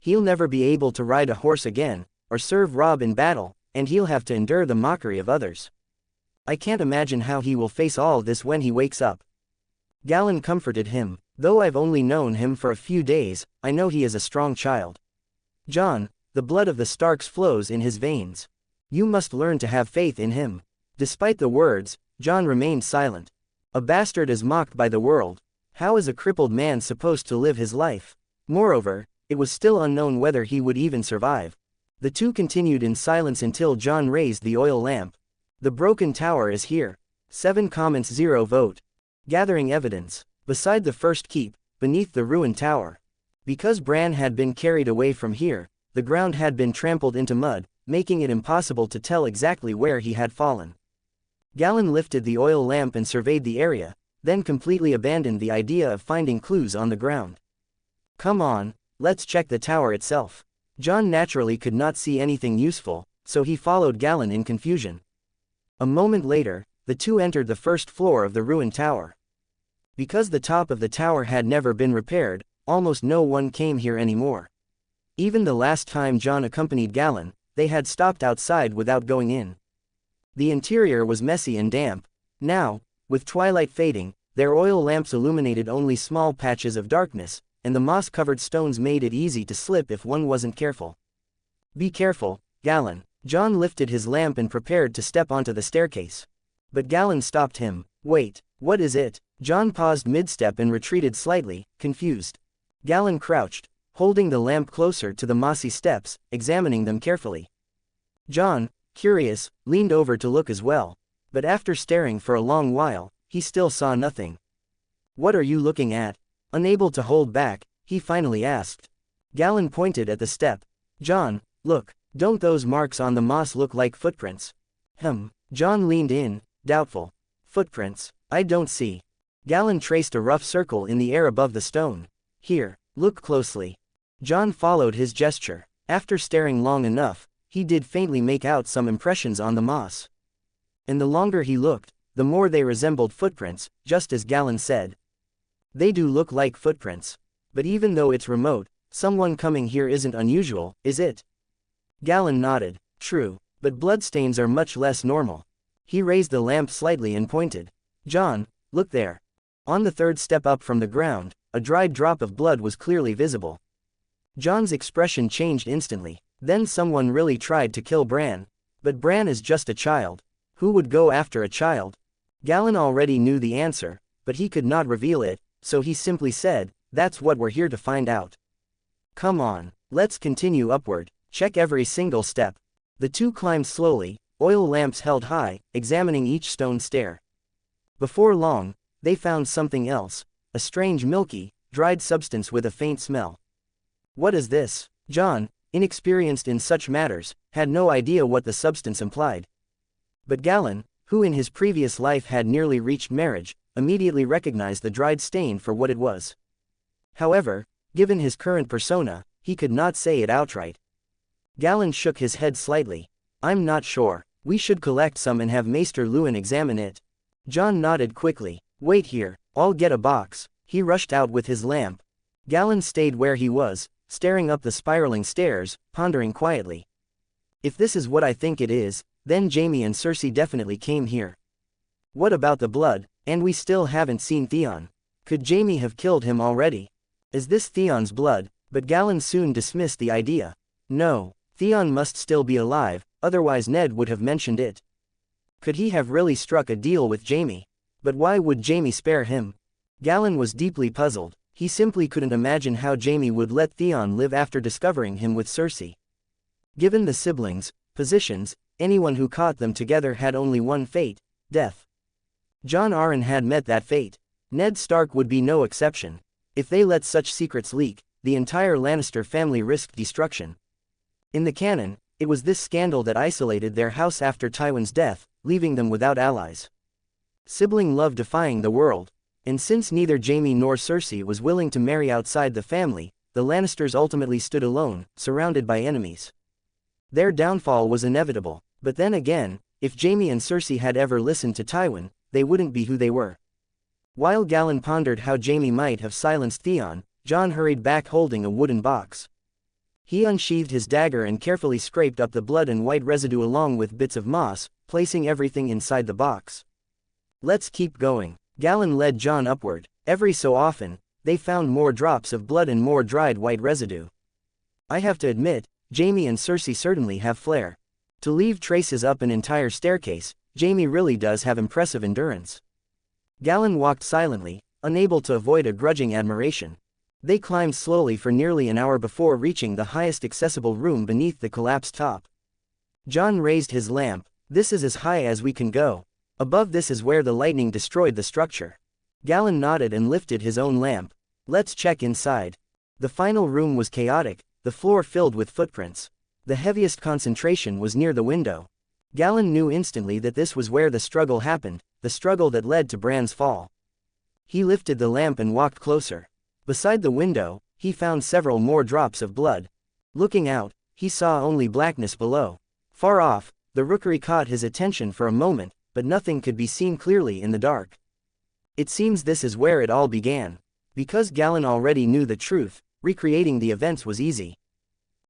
Speaker 1: He'll never be able to ride a horse again, or serve Robb in battle, and he'll have to endure the mockery of others. I can't imagine how he will face all this when he wakes up. Galon comforted him. Though I've only known him for a few days, I know he is a strong child. Jon, the blood of the Starks flows in his veins. You must learn to have faith in him. Despite the words, Jon remained silent. A bastard is mocked by the world. How is a crippled man supposed to live his life? Moreover, it was still unknown whether he would even survive. The 2 continued in silence until Jon raised the oil lamp. The broken tower is here. 7 comments 0 vote. Gathering evidence. Beside the first keep, beneath the ruined tower. Because Bran had been carried away from here, the ground had been trampled into mud, making it impossible to tell exactly where he had fallen. Galon lifted the oil lamp and surveyed the area, then completely abandoned the idea of finding clues on the ground. Come on, let's check the tower itself. Jon naturally could not see anything useful, so he followed Galon in confusion. A moment later, the 2 entered the first floor of the ruined tower. Because the top of the tower had never been repaired, almost no one came here anymore. Even the last time Jon accompanied Galon, they had stopped outside without going in. The interior was messy and damp. Now, with twilight fading, their oil lamps illuminated only small patches of darkness, and the moss-covered stones made it easy to slip if one wasn't careful. Be careful, Galon. Jon lifted his lamp and prepared to step onto the staircase. But Galon stopped him. Wait, what is it? Jon paused mid-step and retreated slightly, confused. Galon crouched, holding the lamp closer to the mossy steps, examining them carefully. Jon, curious, leaned over to look as well, but after staring for a long while, he still saw nothing. What are you looking at? Unable to hold back, he finally asked. Galon pointed at the step. Jon, look, don't those marks on the moss look like footprints? Jon leaned in, doubtful. Footprints, I don't see. Galon traced a rough circle in the air above the stone. Here, look closely. Jon followed his gesture. After staring long enough, he did faintly make out some impressions on the moss. And the longer he looked, the more they resembled footprints, just as Galon said. They do look like footprints. But even though it's remote, someone coming here isn't unusual, is it? Galon nodded. True, but bloodstains are much less normal. He raised the lamp slightly and pointed. Jon, look there. On the third step up from the ground, a dried drop of blood was clearly visible. Jon's expression changed instantly. Then someone really tried to kill Bran. But Bran is just a child. Who would go after a child? Galon already knew the answer, but he could not reveal it, so he simply said, that's what we're here to find out. Come on, let's continue upward, check every single step. The two climbed slowly, oil lamps held high, examining each stone stair. Before long, they found something else, a strange milky, dried substance with a faint smell. What is this? Jon, inexperienced in such matters, had no idea what the substance implied. But Galon, who in his previous life had nearly reached marriage, immediately recognized the dried stain for what it was. However, given his current persona, he could not say it outright. Galon shook his head slightly. I'm not sure. We should collect some and have Maester Luwin examine it. Jon nodded quickly. Wait here, I'll get a box. He rushed out with his lamp. Galon stayed where he was, staring up the spiraling stairs, pondering quietly. If this is what I think it is, then Jaime and Cersei definitely came here. What about the blood? And we still haven't seen Theon. Could Jaime have killed him already? Is this Theon's blood? But Galon soon dismissed the idea. No, Theon must still be alive, otherwise Ned would have mentioned it. Could he have really struck a deal with Jaime? But why would Jaime spare him? Galon was deeply puzzled. He simply couldn't imagine how Jaime would let Theon live after discovering him with Cersei. Given the siblings' positions, anyone who caught them together had only one fate, death. Jon Arryn had met that fate. Ned Stark would be no exception. If they let such secrets leak, the entire Lannister family risked destruction. In the canon, it was this scandal that isolated their house after Tywin's death, leaving them without allies. Sibling love defying the world. And since neither Jaime nor Cersei was willing to marry outside the family, the Lannisters ultimately stood alone, surrounded by enemies. Their downfall was inevitable, but then again, if Jaime and Cersei had ever listened to Tywin, they wouldn't be who they were. While Galon pondered how Jaime might have silenced Theon, Jon hurried back holding a wooden box. He unsheathed his dagger and carefully scraped up the blood and white residue along with bits of moss, placing everything inside the box. Let's keep going. Galon led Jon upward. Every so often, they found more drops of blood and more dried white residue. I have to admit, Jaime and Cersei certainly have flair. To leave traces up an entire staircase, Jaime really does have impressive endurance. Galon walked silently, unable to avoid a grudging admiration. They climbed slowly for nearly an hour before reaching the highest accessible room beneath the collapsed top. Jon raised his lamp. This is as high as we can go. Above this is where the lightning destroyed the structure. Galon nodded and lifted his own lamp. Let's check inside. The final room was chaotic, the floor filled with footprints. The heaviest concentration was near the window. Galon knew instantly that this was where the struggle happened, the struggle that led to Bran's fall. He lifted the lamp and walked closer. Beside the window, he found several more drops of blood. Looking out, he saw only blackness below. Far off, the rookery caught his attention for a moment, but nothing could be seen clearly in the dark. It seems this is where it all began. Because Galon already knew the truth, recreating the events was easy.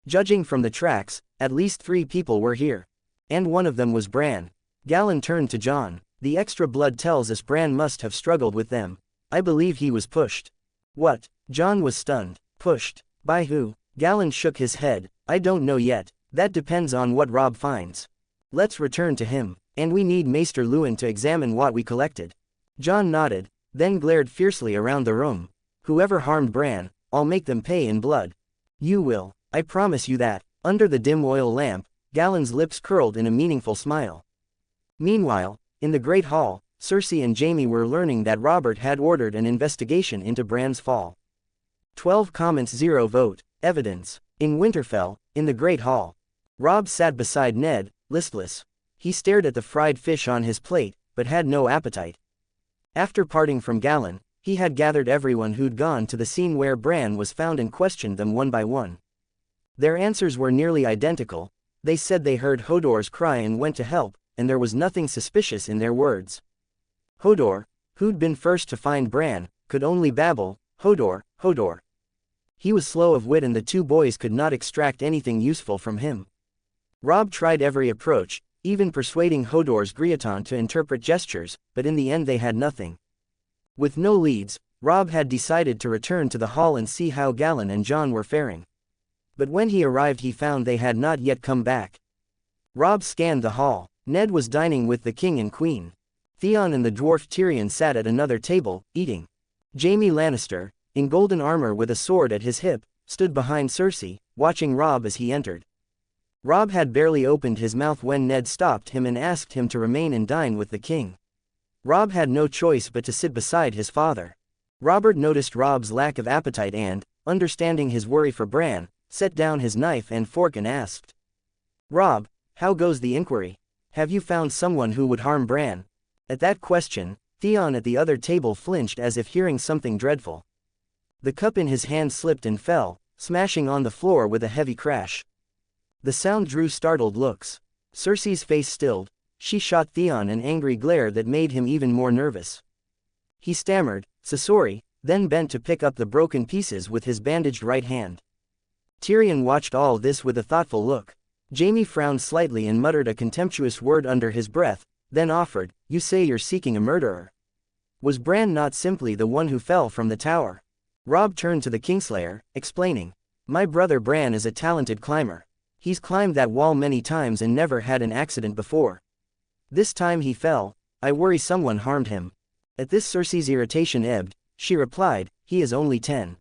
Speaker 1: Judging from the tracks, at least 3 people were here. And one of them was Bran. Galon turned to Jon. The extra blood tells us Bran must have struggled with them. I believe he was pushed. What? Jon was stunned. Pushed? By who? Galon shook his head. I don't know yet. That depends on what Robb finds. Let's return to him. And we need Maester Luwin to examine what we collected. Jon nodded, then glared fiercely around the room. Whoever harmed Bran, I'll make them pay in blood. You will, I promise you that. Under the dim oil lamp, Galon's lips curled in a meaningful smile. Meanwhile, in the Great Hall, Cersei and Jaime were learning that Robert had ordered an investigation into Bran's fall. 12 comments 0 vote, evidence. In Winterfell, in the Great Hall. Robb sat beside Ned, listless. He stared at the fried fish on his plate, but had no appetite. After parting from Galon, he had gathered everyone who'd gone to the scene where Bran was found and questioned them one by one. Their answers were nearly identical. They said they heard Hodor's cry and went to help, and there was nothing suspicious in their words. Hodor, who'd been first to find Bran, could only babble, "Hodor, Hodor." He was slow of wit and the two boys could not extract anything useful from him. Robb tried every approach, even persuading Hodor's Griaton to interpret gestures, but in the end they had nothing. With no leads, Robb had decided to return to the hall and see how Galon and Jon were faring. But when he arrived he found they had not yet come back. Robb scanned the hall. Ned was dining with the king and queen. Theon and the dwarf Tyrion sat at another table, eating. Jaime Lannister, in golden armor with a sword at his hip, stood behind Cersei, watching Robb as he entered. Robb had barely opened his mouth when Ned stopped him and asked him to remain and dine with the king. Robb had no choice but to sit beside his father. Robert noticed Robb's lack of appetite and, understanding his worry for Bran, set down his knife and fork and asked, "Robb, how goes the inquiry? Have you found someone who would harm Bran?" At that question, Theon at the other table flinched as if hearing something dreadful. The cup in his hand slipped and fell, smashing on the floor with a heavy crash. The sound drew startled looks. Cersei's face stilled. She shot Theon an angry glare that made him even more nervous. He stammered, "Sorry," then bent to pick up the broken pieces with his bandaged right hand. Tyrion watched all this with a thoughtful look. Jaime frowned slightly and muttered a contemptuous word under his breath, then offered, "You say you're seeking a murderer. Was Bran not simply the one who fell from the tower?" Robb turned to the Kingslayer, explaining, "My brother Bran is a talented climber. He's climbed that wall many times and never had an accident before. This time he fell. I worry someone harmed him." At this Cersei's irritation ebbed. She replied, "He is only 10.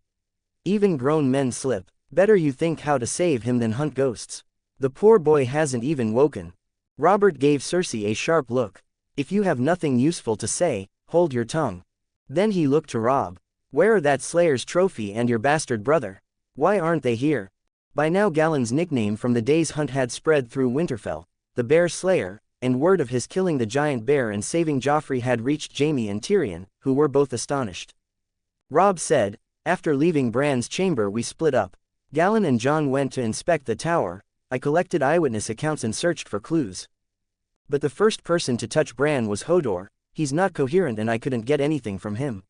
Speaker 1: Even grown men slip. Better you think how to save him than hunt ghosts. The poor boy hasn't even woken." Robert gave Cersei a sharp look. "If you have nothing useful to say, hold your tongue." Then he looked to Robb. "Where are that Slayer's trophy and your bastard brother? Why aren't they here?" By now Galon's nickname from the day's hunt had spread through Winterfell, the Bear Slayer, and word of his killing the giant bear and saving Joffrey had reached Jaime and Tyrion, who were both astonished. Robb said, "After leaving Bran's chamber we split up. Galon and Jon went to inspect the tower. I collected eyewitness accounts and searched for clues. But the first person to touch Bran was Hodor. He's not coherent and I couldn't get anything from him."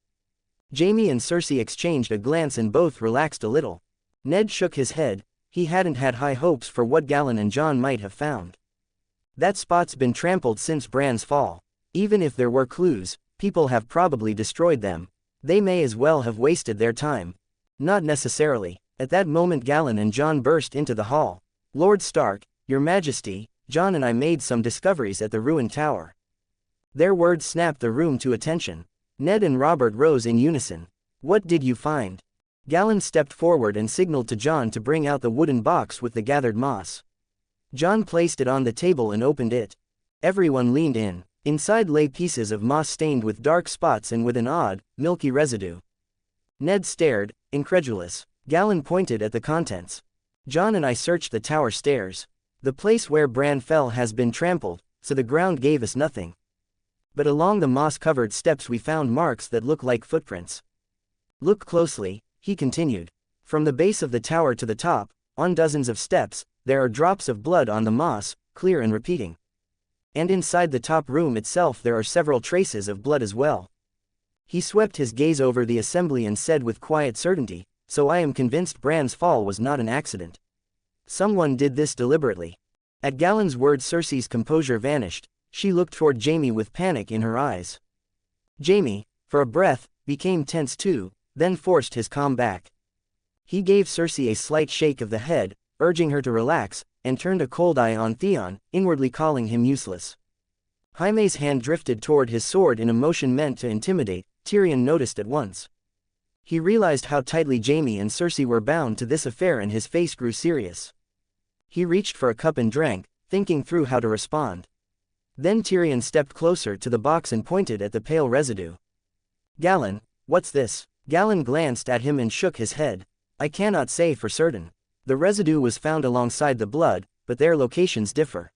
Speaker 1: Jaime and Cersei exchanged a glance and both relaxed a little. Ned shook his head. He hadn't had high hopes for what Galon and Jon might have found. That spot's been trampled since Bran's fall. Even if there were clues, people have probably destroyed them. They may as well have wasted their time. Not necessarily. At that moment Galon and Jon burst into the hall. "Lord Stark, Your Majesty, Jon and I made some discoveries at the ruined tower." Their words snapped the room to attention. Ned and Robert rose in unison. "What did you find?" Galon stepped forward and signaled to Jon to bring out the wooden box with the gathered moss. Jon placed it on the table and opened it. Everyone leaned in. Inside lay pieces of moss stained with dark spots and with an odd, milky residue. Ned stared, incredulous. Galon pointed at the contents. "Jon and I searched the tower stairs. The place where Bran fell has been trampled, so the ground gave us nothing. But along the moss-covered steps we found marks that look like footprints. Look closely," he continued. "From the base of the tower to the top, on dozens of steps, there are drops of blood on the moss, clear and repeating. And inside the top room itself there are several traces of blood as well." He swept his gaze over the assembly and said with quiet certainty, "So I am convinced Bran's fall was not an accident. Someone did this deliberately." At Galon's words Cersei's composure vanished. She looked toward Jaime with panic in her eyes. Jaime, for a breath, became tense too, then forced his calm back. He gave Cersei a slight shake of the head, urging her to relax, and turned a cold eye on Theon, inwardly calling him useless. Jaime's hand drifted toward his sword in a motion meant to intimidate. Tyrion noticed at once. He realized how tightly Jaime and Cersei were bound to this affair and his face grew serious. He reached for a cup and drank, thinking through how to respond. Then Tyrion stepped closer to the box and pointed at the pale residue. Galon, what's this? Galon glanced at him and shook his head. I cannot say for certain. The residue was found alongside the blood, but their locations differ.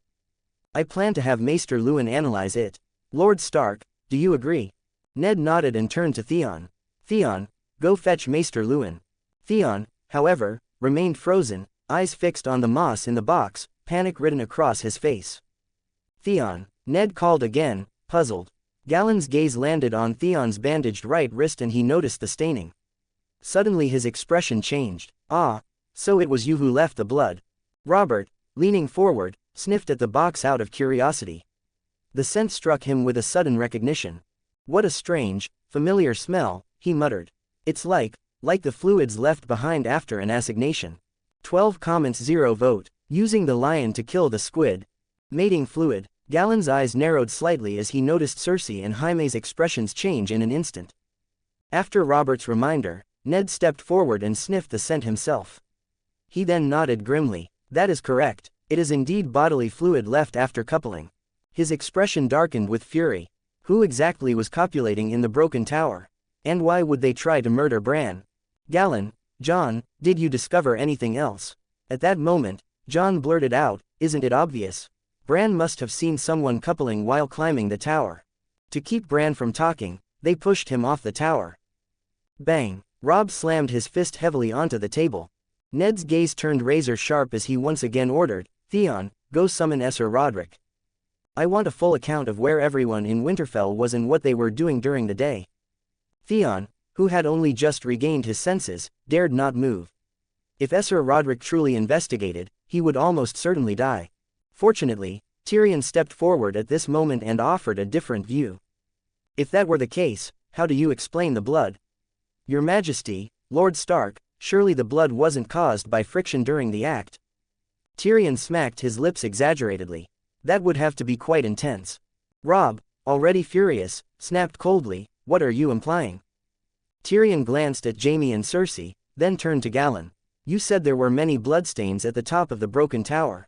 Speaker 1: I plan to have Maester Luwin analyze it. Lord Stark, do you agree? Ned nodded and turned to Theon. Theon, go fetch Maester Luwin. Theon, however, remained frozen, eyes fixed on the moss in the box, panic written across his face. Theon, Ned called again, puzzled. Galon's gaze landed on Theon's bandaged right wrist and he noticed the staining. Suddenly his expression changed. Ah, so it was you who left the blood. Robert, leaning forward, sniffed at the box out of curiosity. The scent struck him with a sudden recognition. What a strange, familiar smell, he muttered. It's like the fluids left behind after an assignation. 12 comments 0 vote. Using the lion to kill the squid. Mating fluid. Galon's eyes narrowed slightly as he noticed Cersei and Jaime's expressions change in an instant. After Robert's reminder, Ned stepped forward and sniffed the scent himself. He then nodded grimly. That is correct, it is indeed bodily fluid left after coupling. His expression darkened with fury. Who exactly was copulating in the broken tower? And why would they try to murder Bran? Galon, Jon, did you discover anything else? At that moment, Jon blurted out, isn't it obvious? Bran must have seen someone coupling while climbing the tower. To keep Bran from talking, they pushed him off the tower. Bang! Robb slammed his fist heavily onto the table. Ned's gaze turned razor sharp as he once again ordered, Theon, go summon Ser Rodrik. I want a full account of where everyone in Winterfell was and what they were doing during the day. Theon, who had only just regained his senses, dared not move. If Ser Rodrik truly investigated, he would almost certainly die. Fortunately, Tyrion stepped forward at this moment and offered a different view. If that were the case, how do you explain the blood? Your Majesty, Lord Stark, surely the blood wasn't caused by friction during the act. Tyrion smacked his lips exaggeratedly. That would have to be quite intense. Robb, already furious, snapped coldly, what are you implying? Tyrion glanced at Jaime and Cersei, then turned to Galon. You said there were many bloodstains at the top of the broken tower.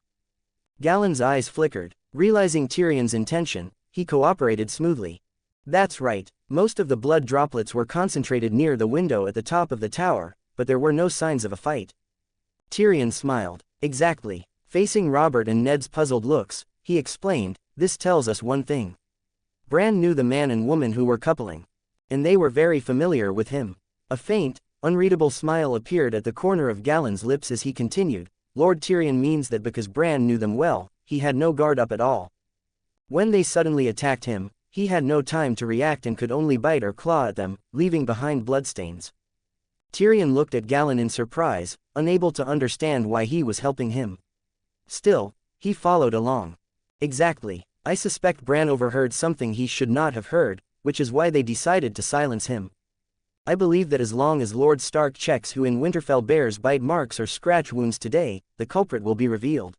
Speaker 1: Galon's eyes flickered. Realizing Tyrion's intention, he cooperated smoothly. That's right, most of the blood droplets were concentrated near the window at the top of the tower, but there were no signs of a fight. Tyrion smiled. Exactly. Facing Robert and Ned's puzzled looks, he explained, this tells us one thing. Bran knew the man and woman who were coupling. And they were very familiar with him. A faint, unreadable smile appeared at the corner of Galon's lips as he continued, Lord Tyrion means that because Bran knew them well, he had no guard up at all. When they suddenly attacked him, he had no time to react and could only bite or claw at them, leaving behind bloodstains. Tyrion looked at Galon in surprise, unable to understand why he was helping him. Still, he followed along. Exactly. I suspect Bran overheard something he should not have heard, which is why they decided to silence him. I believe that as long as Lord Stark checks who in Winterfell bears bite marks or scratch wounds today, the culprit will be revealed.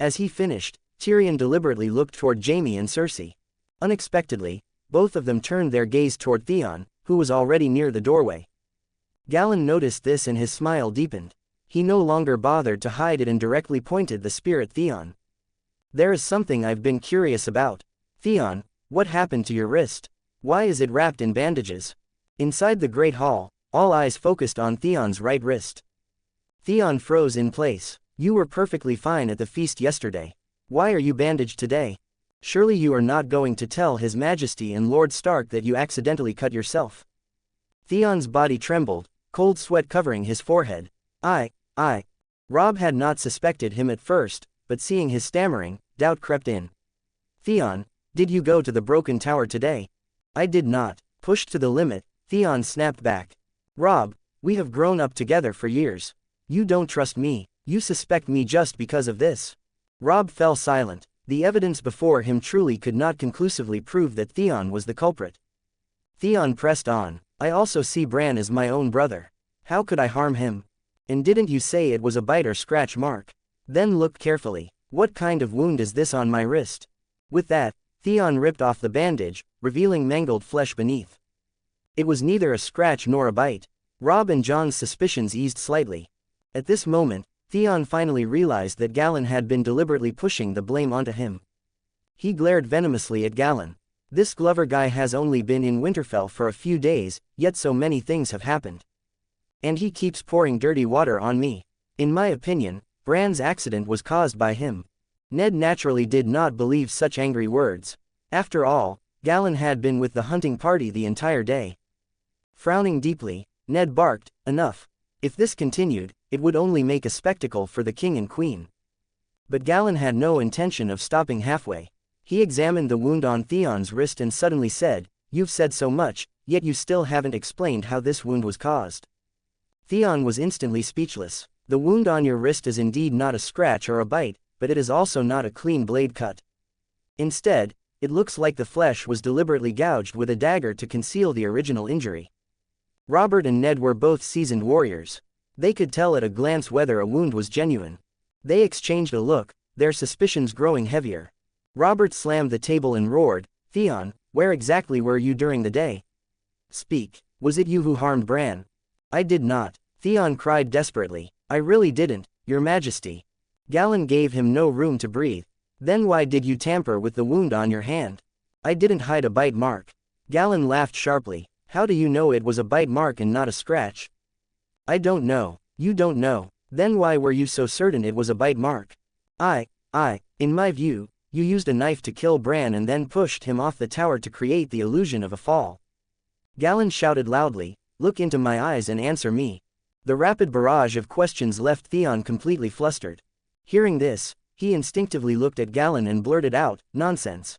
Speaker 1: As he finished, Tyrion deliberately looked toward Jaime and Cersei. Unexpectedly, both of them turned their gaze toward Theon, who was already near the doorway. Galon noticed this and his smile deepened. He no longer bothered to hide it and directly pointed the spear at Theon. There is something I've been curious about. Theon, what happened to your wrist? Why is it wrapped in bandages? Inside the Great Hall, all eyes focused on Theon's right wrist. Theon froze in place. You were perfectly fine at the feast yesterday. Why are you bandaged today? Surely you are not going to tell His Majesty and Lord Stark that you accidentally cut yourself. Theon's body trembled, cold sweat covering his forehead. I. Robb had not suspected him at first, but seeing his stammering, doubt crept in. Theon, did you go to the broken tower today? I did not. Pushed to the limit, Theon snapped back. Robb, we have grown up together for years. You don't trust me, you suspect me just because of this. Robb fell silent. The evidence before him truly could not conclusively prove that Theon was the culprit. Theon pressed on. I also see Bran as my own brother. How could I harm him? And didn't you say it was a bite or scratch mark? Then look carefully. What kind of wound is this on my wrist? With that, Theon ripped off the bandage, revealing mangled flesh beneath. It was neither a scratch nor a bite. Robb and Jon's suspicions eased slightly. At this moment, Theon finally realized that Galon had been deliberately pushing the blame onto him. He glared venomously at Galon. This Glover guy has only been in Winterfell for a few days, yet so many things have happened. And he keeps pouring dirty water on me. In my opinion, Bran's accident was caused by him. Ned naturally did not believe such angry words. After all, Galon had been with the hunting party the entire day. Frowning deeply, Ned barked, "Enough. If this continued, it would only make a spectacle for the king and queen." But Galon had no intention of stopping halfway. He examined the wound on Theon's wrist and suddenly said, "You've said so much, yet you still haven't explained how this wound was caused." Theon was instantly speechless. "The wound on your wrist is indeed not a scratch or a bite, but it is also not a clean blade cut. Instead, it looks like the flesh was deliberately gouged with a dagger to conceal the original injury." Robert and Ned were both seasoned warriors. They could tell at a glance whether a wound was genuine. They exchanged a look, their suspicions growing heavier. Robert slammed the table and roared, "Theon, where exactly were you during the day? Speak, was it you who harmed Bran?" "I did not," Theon cried desperately. "I really didn't, Your Majesty." Galon gave him no room to breathe. "Then why did you tamper with the wound on your hand?" "I didn't hide a bite mark." Galon laughed sharply. "How do you know it was a bite mark and not a scratch?" "I don't know." "You don't know? Then why were you so certain it was a bite mark?" In my view, you used a knife to kill Bran and then pushed him off the tower to create the illusion of a fall." Galon shouted loudly, "Look into my eyes and answer me." The rapid barrage of questions left Theon completely flustered. Hearing this, he instinctively looked at Galon and blurted out, "Nonsense.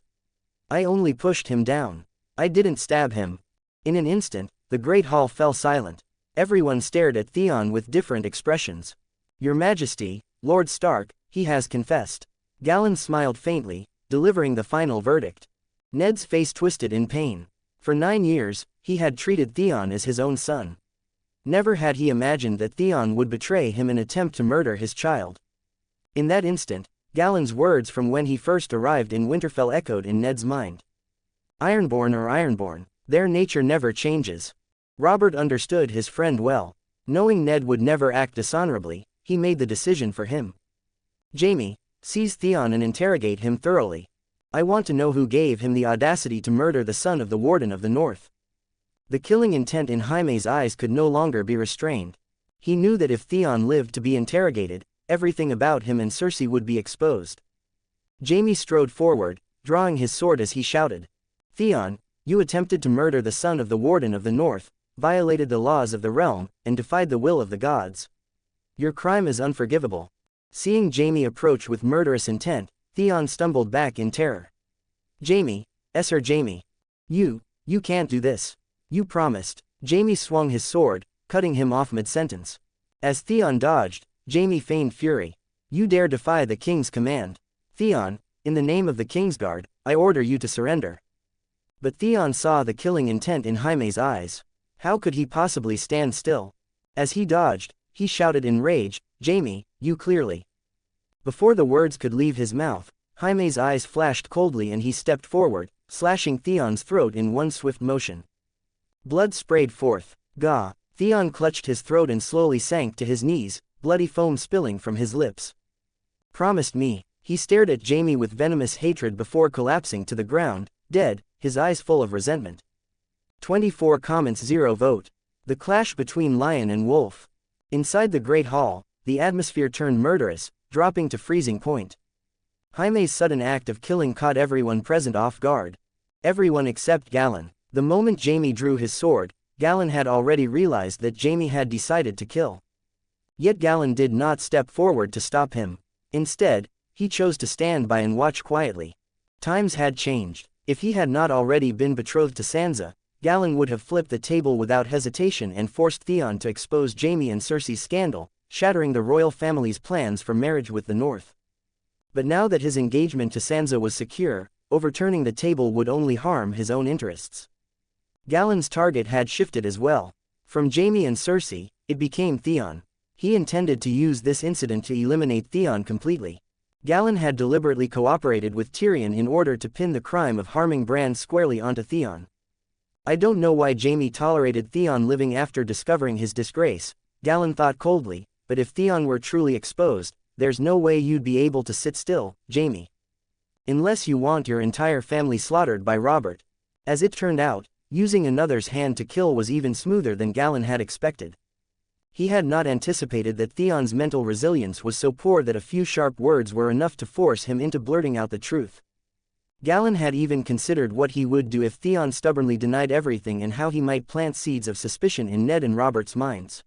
Speaker 1: I only pushed him down. I didn't stab him." In an instant, the great hall fell silent. Everyone stared at Theon with different expressions. "Your Majesty, Lord Stark, he has confessed." Galon smiled faintly, delivering the final verdict. Ned's face twisted in pain. For 9 years, he had treated Theon as his own son. Never had he imagined that Theon would betray him in an attempt to murder his child. In that instant, Galon's words from when he first arrived in Winterfell echoed in Ned's mind. Ironborn or Ironborn, their nature never changes. Robert understood his friend well. Knowing Ned would never act dishonorably, he made the decision for him. "Jaime, seize Theon and interrogate him thoroughly. I want to know who gave him the audacity to murder the son of the Warden of the North." The killing intent in Jaime's eyes could no longer be restrained. He knew that if Theon lived to be interrogated, everything about him and Cersei would be exposed. Jaime strode forward, drawing his sword as he shouted, "Theon, you attempted to murder the son of the Warden of the North, violated the laws of the realm, and defied the will of the gods. Your crime is unforgivable." Seeing Jaime approach with murderous intent, Theon stumbled back in terror. "Jaime, Sir Jaime. You can't do this. You promised." Jaime swung his sword, cutting him off mid-sentence. As Theon dodged, Jaime feigned fury. "You dare defy the king's command. Theon, in the name of the Kingsguard, I order you to surrender." But Theon saw the killing intent in Jaime's eyes. How could he possibly stand still? As he dodged, he shouted in rage, "Jaime, you clearly." Before the words could leave his mouth, Jaime's eyes flashed coldly and he stepped forward, slashing Theon's throat in one swift motion. Blood sprayed forth. "Gah!" Theon clutched his throat and slowly sank to his knees, bloody foam spilling from his lips. "Promised me." He stared at Jaime with venomous hatred before collapsing to the ground, dead, his eyes full of resentment. 24 comments 0 vote. The clash between lion and wolf. Inside the Great Hall, the atmosphere turned murderous, dropping to freezing point. Jaime's sudden act of killing caught everyone present off guard. Everyone except Galon. The moment Jaime drew his sword, Galon had already realized that Jaime had decided to kill. Yet Galon did not step forward to stop him. Instead, he chose to stand by and watch quietly. Times had changed. If he had not already been betrothed to Sansa, Galon would have flipped the table without hesitation and forced Theon to expose Jaime and Cersei's scandal, shattering the royal family's plans for marriage with the North. But now that his engagement to Sansa was secure, overturning the table would only harm his own interests. Galon's target had shifted as well. From Jaime and Cersei, it became Theon. He intended to use this incident to eliminate Theon completely. Galon had deliberately cooperated with Tyrion in order to pin the crime of harming Bran squarely onto Theon. I don't know why Jaime tolerated Theon living after discovering his disgrace, Galon thought coldly, but if Theon were truly exposed, there's no way you'd be able to sit still, Jaime. Unless you want your entire family slaughtered by Robert. As it turned out, using another's hand to kill was even smoother than Galon had expected. He had not anticipated that Theon's mental resilience was so poor that a few sharp words were enough to force him into blurting out the truth. Galon had even considered what he would do if Theon stubbornly denied everything and how he might plant seeds of suspicion in Ned and Robert's minds.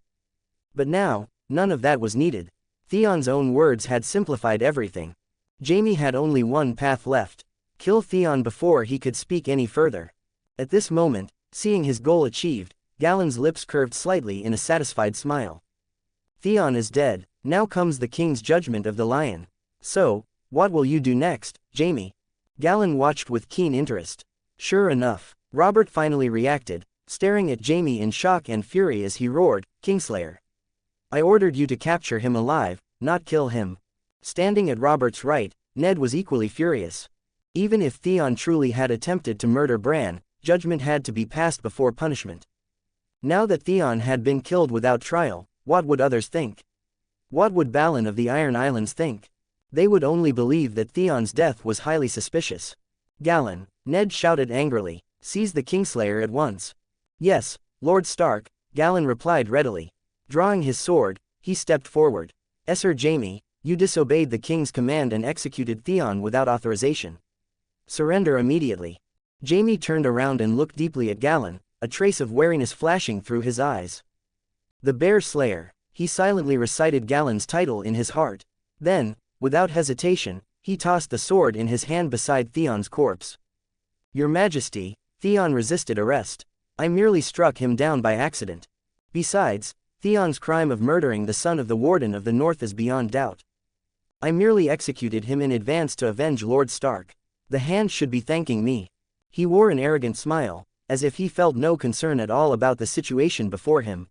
Speaker 1: But now, none of that was needed. Theon's own words had simplified everything. Jaime had only one path left: kill Theon before he could speak any further. At this moment, seeing his goal achieved, Galon's lips curved slightly in a satisfied smile. Theon is dead, now comes the king's judgment of the lion. So, what will you do next, Jaime? Galon watched with keen interest. Sure enough, Robert finally reacted, staring at Jaime in shock and fury as he roared, "Kingslayer! I ordered you to capture him alive, not kill him." Standing at Robert's right, Ned was equally furious. Even if Theon truly had attempted to murder Bran, judgment had to be passed before punishment. Now that Theon had been killed without trial, what would others think? What would Balon of the Iron Islands think? They would only believe that Theon's death was highly suspicious. "Galon," Ned shouted angrily, "seize the Kingslayer at once." "Yes, Lord Stark," Galon replied readily. Drawing his sword, he stepped forward. "Sir Jaime, you disobeyed the king's command and executed Theon without authorization. Surrender immediately." Jaime turned around and looked deeply at Galon, a trace of wariness flashing through his eyes. "The Bear Slayer," he silently recited Galon's title in his heart. Then, without hesitation, he tossed the sword in his hand beside Theon's corpse. "Your Majesty," Theon resisted arrest. "I merely struck him down by accident. Besides, Theon's crime of murdering the son of the Warden of the North is beyond doubt. I merely executed him in advance to avenge Lord Stark. The hand should be thanking me." He wore an arrogant smile, as if he felt no concern at all about the situation before him.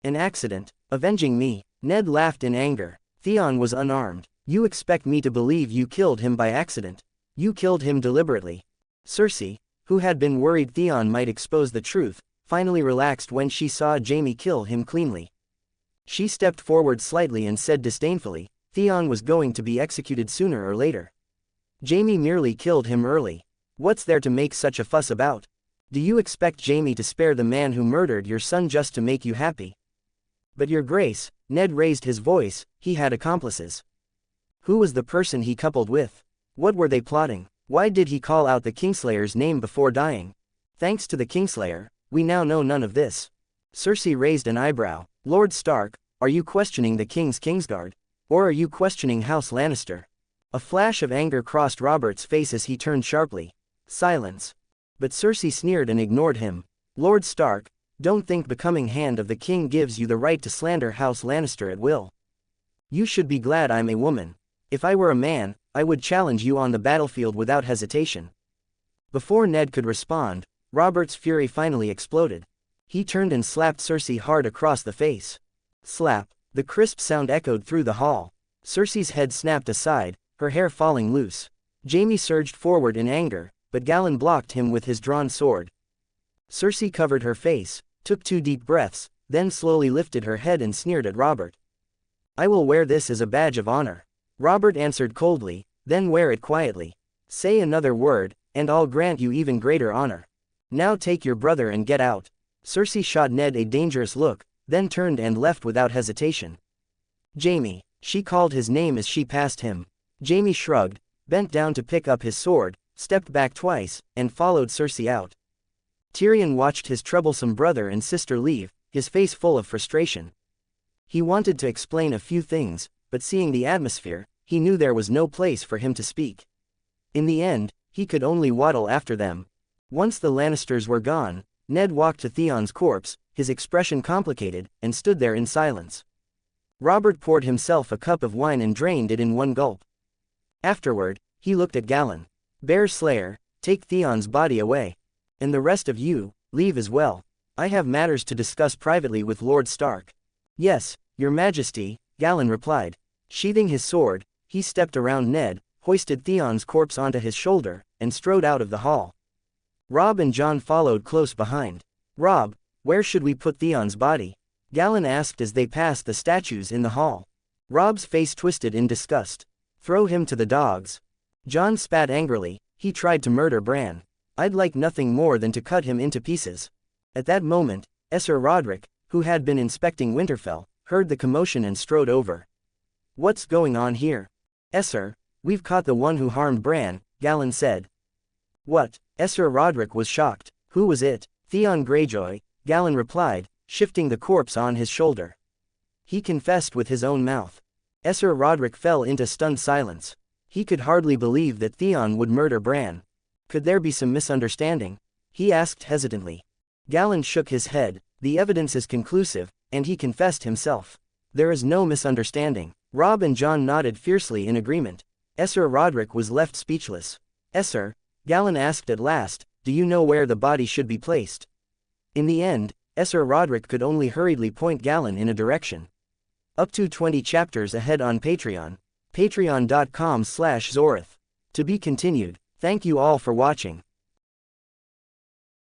Speaker 1: "An accident? Avenging me?" Ned laughed in anger. "Theon was unarmed. You expect me to believe you killed him by accident? You killed him deliberately." Cersei, who had been worried Theon might expose the truth, finally relaxed when she saw Jaime kill him cleanly. She stepped forward slightly and said disdainfully, "Theon was going to be executed sooner or later. Jaime merely killed him early. What's there to make such a fuss about? Do you expect Jaime to spare the man who murdered your son just to make you happy?" "But your grace," Ned raised his voice, "he had accomplices. Who was the person he coupled with? What were they plotting? Why did he call out the Kingslayer's name before dying? Thanks to the Kingslayer, we now know none of this." Cersei raised an eyebrow. "Lord Stark, are you questioning the King's Kingsguard? Or are you questioning House Lannister?" A flash of anger crossed Robert's face as he turned sharply. "Silence." But Cersei sneered and ignored him. "Lord Stark, don't think becoming Hand of the King gives you the right to slander House Lannister at will. You should be glad I'm a woman. If I were a man, I would challenge you on the battlefield without hesitation." Before Ned could respond, Robert's fury finally exploded. He turned and slapped Cersei hard across the face. Slap. The crisp sound echoed through the hall. Cersei's head snapped aside, her hair falling loose. Jaime surged forward in anger, but Galon blocked him with his drawn sword. Cersei covered her face, took 2 deep breaths, then slowly lifted her head and sneered at Robert. "I will wear this as a badge of honor." Robert answered coldly, "Then wear it quietly. Say another word, and I'll grant you even greater honor. Now take your brother and get out." Cersei shot Ned a dangerous look, then turned and left without hesitation. "Jaime," she called his name as she passed him. Jaime shrugged, bent down to pick up his sword, stepped back twice, and followed Cersei out. Tyrion watched his troublesome brother and sister leave, his face full of frustration. He wanted to explain a few things, but seeing the atmosphere, he knew there was no place for him to speak. In the end, he could only waddle after them. Once the Lannisters were gone, Ned walked to Theon's corpse, his expression complicated, and stood there in silence. Robert poured himself a cup of wine and drained it in one gulp. Afterward, he looked at Galon. "Bear Slayer, take Theon's body away. And the rest of you, leave as well. I have matters to discuss privately with Lord Stark." "Yes, your Majesty," Galon replied. Sheathing his sword, He stepped around Ned, hoisted Theon's corpse onto his shoulder, and strode out of the hall. Robb and Jon followed close behind. "Robb, where should we put Theon's body?" Galon asked as they passed the statues in the hall. Robb's face twisted in disgust. "Throw him to the dogs." Jon spat angrily. "He tried to murder Bran. I'd like nothing more than to cut him into pieces." At that moment, Ser Rodrik, who had been inspecting Winterfell, heard the commotion and strode over. "What's going on here?" "Esser, we've caught the one who harmed Bran," Galon said. "What?" Ser Rodrik was shocked. "Who was it?" "Theon Greyjoy," Galon replied, shifting the corpse on his shoulder. "He confessed with his own mouth." Ser Rodrik fell into stunned silence. He could hardly believe that Theon would murder Bran. Could there be some misunderstanding? He asked hesitantly. Galon shook his head. "The evidence is conclusive, and he confessed himself. There is no misunderstanding." Robb and Jon nodded fiercely in agreement. Ser Rodrik was left speechless. "Esser," Galon asked at last, "do you know where the body should be placed?" In the end, Ser Rodrik could only hurriedly point Galon in a direction. Up to 20 chapters ahead on Patreon. Patreon.com/Xorath. To be continued. Thank you all for watching.